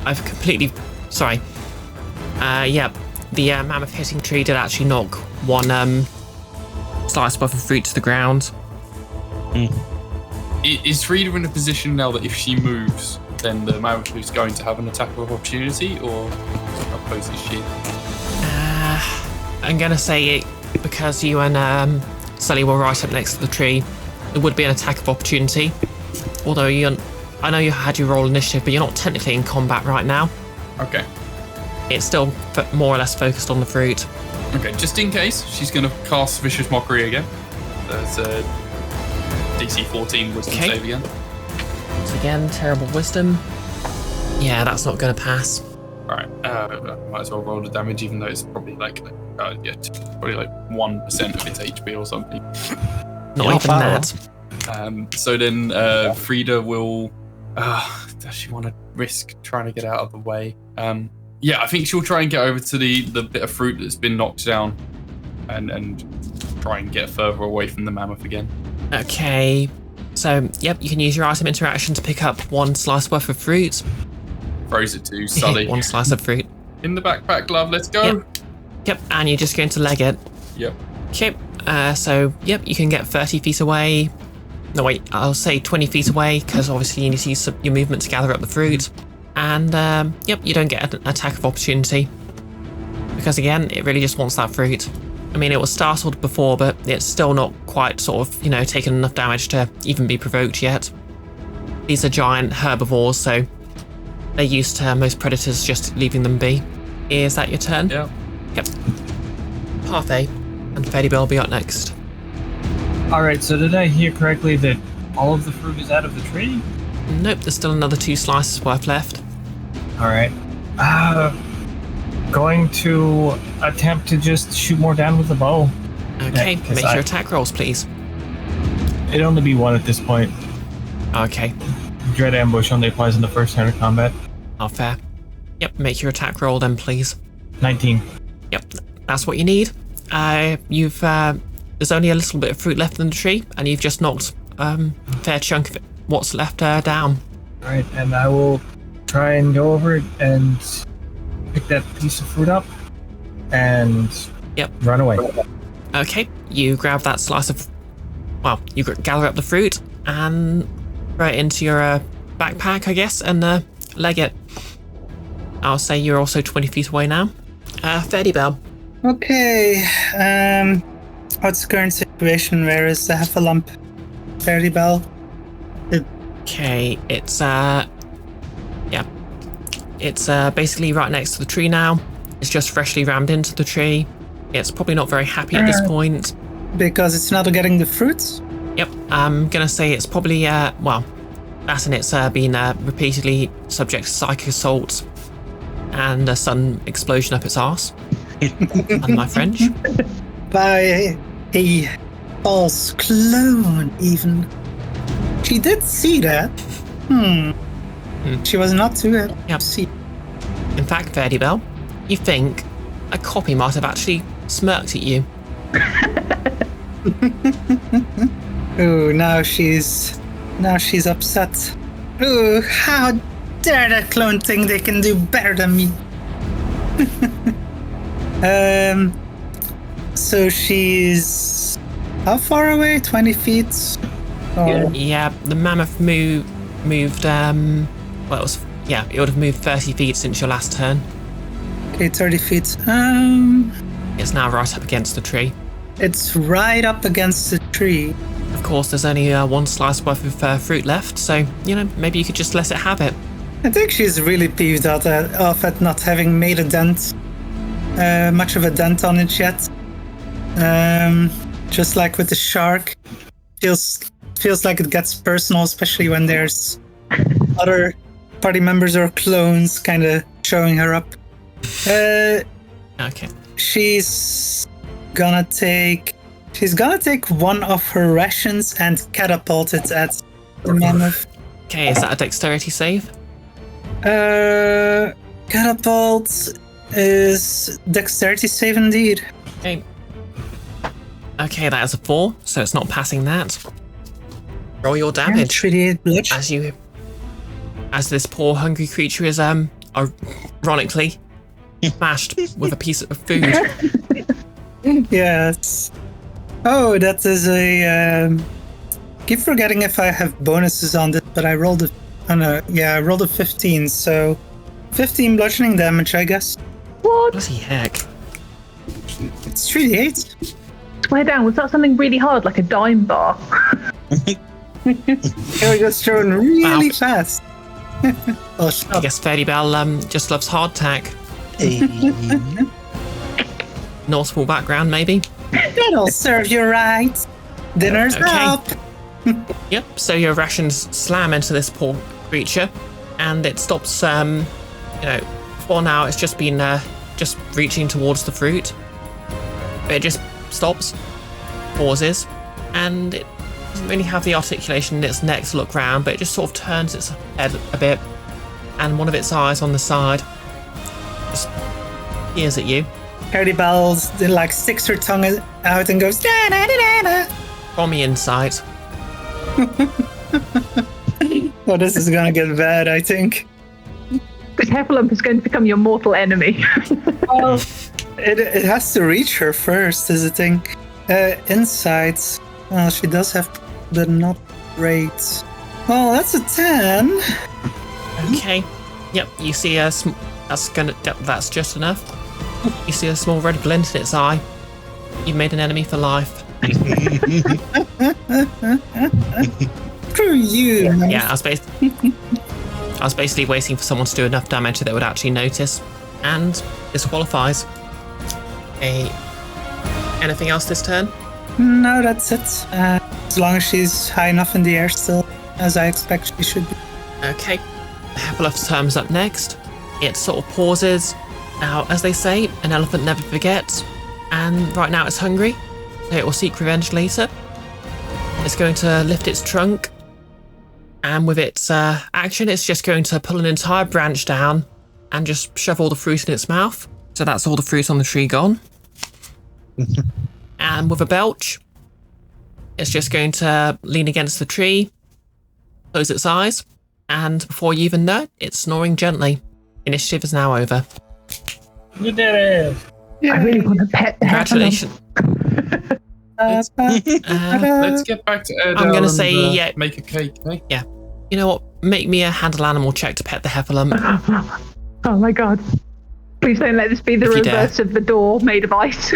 I've completely... Sorry. The mammoth hitting tree did actually knock one slice worth of fruit to the ground. Is Frida in a position now that if she moves, then the mammoth is going to have an attack of opportunity, or how close is she? I'm going to say it because you and Sully were right up next to the tree. It would be an attack of opportunity. Although I know you had your roll initiative, but you're not technically in combat right now. Okay. It's still more or less focused on the fruit. Okay, just in case, she's going to cast Vicious Mockery again. That's DC 14 Wisdom save again. So again, terrible wisdom. Yeah, that's not going to pass. Alright, might as well roll the damage, even though it's probably like 1% of its HP or something. Not even that. So then Frida will... does she want to risk trying to get out of the way? Yeah, I think she'll try and get over to the bit of fruit that's been knocked down and try and get further away from the mammoth again. Okay. So, yep, you can use your item interaction to pick up 1 slice worth of fruit. Throws it to Sully. 1 slice of fruit. In the backpack, love, let's go. Yep, and you're just going to leg it. Yep. Okay, so, yep, you can get 30 feet away. no wait, I'll say 20 feet away, because obviously you need to use your movement to gather up the fruit. And, yep, you don't get an attack of opportunity. Because again, it really just wants that fruit. I mean, it was startled before, but it's still not quite sort of, taken enough damage to even be provoked yet. These are giant herbivores, so they're used to most predators just leaving them be. Is that your turn? Yeah. Yep. Parfait and Faerdibelle will be up next. Alright, so did I hear correctly that all of the fruit is out of the tree? Nope, there's still another 2 slices worth left. Alright. Going to attempt to just shoot more down with the bow. Okay, Yeah, make your attack rolls, please. It'd only be 1 at this point. Okay. Dread ambush only applies in the first turn of combat. Oh, fair. Yep, make your attack roll then, please. 19. Yep, that's what you need. There's only a little bit of fruit left in the tree, and you've just knocked a fair chunk of it. What's left down? Alright, and I will try and go over and pick that piece of fruit up and run away. Okay, you grab that slice of... Well, you gather up the fruit and throw it into your backpack, I guess, and leg it. I'll say you're also 20 feet away now. Faerdibelle. Okay, what's the current situation? Where is the Heffalump? Faerdibelle? Okay, it's it's basically right next to the tree now. It's just freshly rammed into the tree. It's probably not very happy at this point. Because it's not getting the fruits? Yep, I'm gonna say it's probably, that and it's been repeatedly subject to psychic assault and a sudden explosion up its arse. And my French. By a false clone, even. She did see that. She was not too happy to see. In fact, Faerdibelle, you think a copy might have actually smirked at you. Ooh, now she's upset. Ooh, how dare that clone think they can do better than me? So she's how far away? 20 feet? Or... Yeah, the mammoth moved, it would have moved 30 feet since your last turn. Okay, 30 feet. It's now right up against the tree. It's right up against the tree. Of course, there's only 1 slice worth of fruit left, so, maybe you could just let it have it. I think she's really peeved off at not having made a dent. Much of a dent on it yet. Just like with the shark. Feels like it gets personal, especially when there's other party members or clones kind of showing her up. Okay. She's gonna take 1 of her rations and catapult it at the mammoth. Okay, is that a dexterity save? Catapult is dexterity save indeed. Okay, that is a 4, so it's not passing that. Roll your damage. 38 bludgeoning. As this poor hungry creature is ironically smashed with a piece of food. Yes. Oh, that is a. Keep forgetting if I have bonuses on this, but I rolled I rolled a 15, so 15 bludgeoning damage, I guess. What? Bloody heck! It's 38. Swear down, was that something really hard, like a dime bar? It was just thrown really fast. I guess Faerdibelle just loves hardtack. Nautical background, maybe? That'll serve you right. Dinner's up. Yep, so your rations slam into this poor creature, and it stops, for now it's just been, just reaching towards the fruit. It just stops, pauses, and it doesn't really have the articulation in its neck to look round, but it just sort of turns its head a bit, and one of its eyes on the side just peers at you. Faerdibelle sticks her tongue out and goes da da da da. From the inside. Oh, this is gonna get bad, I think. This Heffalump is going to become your mortal enemy. Well, it has to reach her first, is the thing. Inside. Well, she does have the not. Great. Well, that's a 10. Okay. Yep. You see that's just enough. You see a small red glint in its eye. You've made an enemy for life. Screw you. Yeah, I was basically waiting for someone to do enough damage that they would actually notice, and this qualifies. Okay. Anything else this turn? No, that's it. As long as she's high enough in the air still, as I expect she should be. Okay. Hephalump's turns up next. It sort of pauses. Now, as they say, an elephant never forgets, and right now it's hungry, so it will seek revenge later. It's going to lift its trunk, and with its action, it's just going to pull an entire branch down and just shove all the fruit in its mouth. So that's all the fruit on the tree gone. And with a belch, it's just going to lean against the tree, close its eyes, and before you even know it, it's snoring gently. Initiative is now over. You did it! I really want to pet the Congratulations. Let's get back to Airedale. I'm going to say, yeah. Make a cake, eh? Yeah. You know what? Make me a handle animal check to pet the Heffalump. Oh my god. Please don't let this be the reverse of the door made of ice.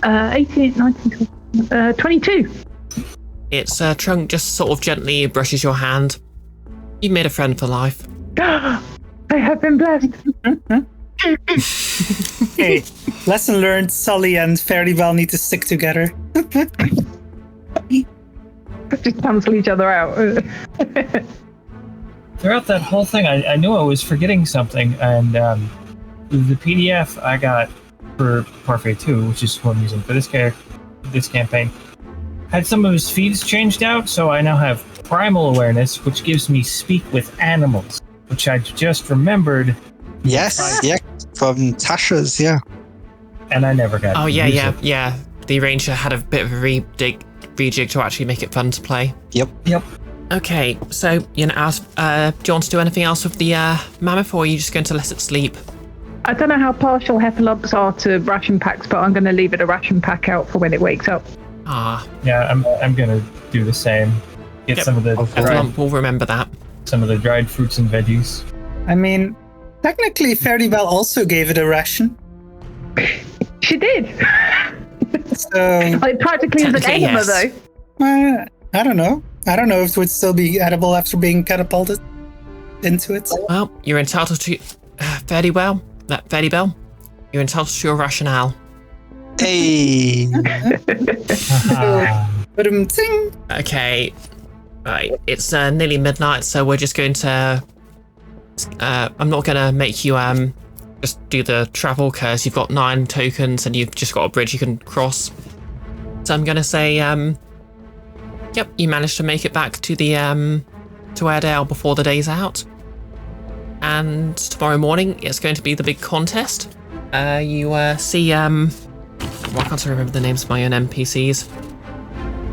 18, 19, 22. Its trunk just sort of gently brushes your hand. You've made a friend for life. I have been blessed. Hey, lesson learned, Sully and Faerdibelle need to stick together. Just cancel each other out. Throughout that whole thing, I knew I was forgetting something, and the PDF I got for Parfait 2, which is who I'm using for this campaign, had some of his feeds changed out, so I now have primal awareness, which gives me speak with animals, which I just remembered. Yes, yeah, from Tasha's, yeah. And I never got. Oh yeah. The arranger had a bit of a rejig to actually make it fun to play. Yep. Okay, so do you want to do anything else with the mammoth, or are you just going to let it sleep? I don't know how partial Heffalumps are to ration packs, but I'm going to leave it a ration pack out for when it wakes up. Yeah, I'm gonna do the same. Get some of the Heffalump will remember that. Some of the dried fruits and veggies. I mean, technically, Faerdibelle also gave it a ration. She did. So It practically is an enema, though. I don't know. I don't know if it would still be edible after being catapulted into it. Well, you're entitled to Faerdibelle. You're entitled to your rationale. Hey. Okay. Right. It's nearly midnight, so we're just going to. I'm not going to make you just do the travel because you've got 9 tokens and you've just got a bridge you can cross. So I'm going to say, yep, you managed to make it back to the to Airedale before the day's out. And tomorrow morning, it's going to be the big contest. You see, why can't I remember the names of my own NPCs?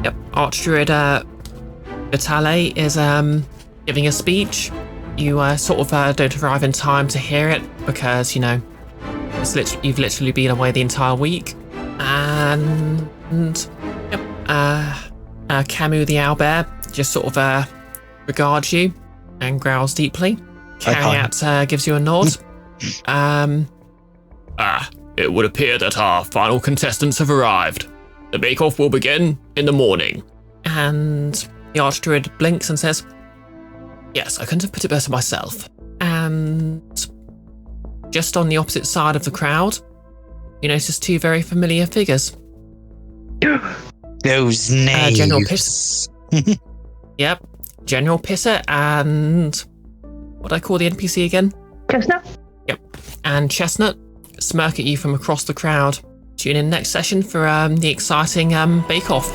Yep, archdruid Tattle is giving a speech. You sort of don't arrive in time to hear it because, you've literally been away the entire week. And yep, Camus the owlbear just sort of regards you and growls deeply. Carryat gives you a nod. It would appear that our final contestants have arrived. The bake-off will begin in the morning. And the archdruid blinks and says, yes, I couldn't have put it better myself. And just on the opposite side of the crowd, you notice 2 very familiar figures. Those names. General Pisser. Yep, General Pisser and what do I call the NPC again? Chestnut? Yep, and Chestnut smirk at you from across the crowd. Tune in next session for the exciting bake-off.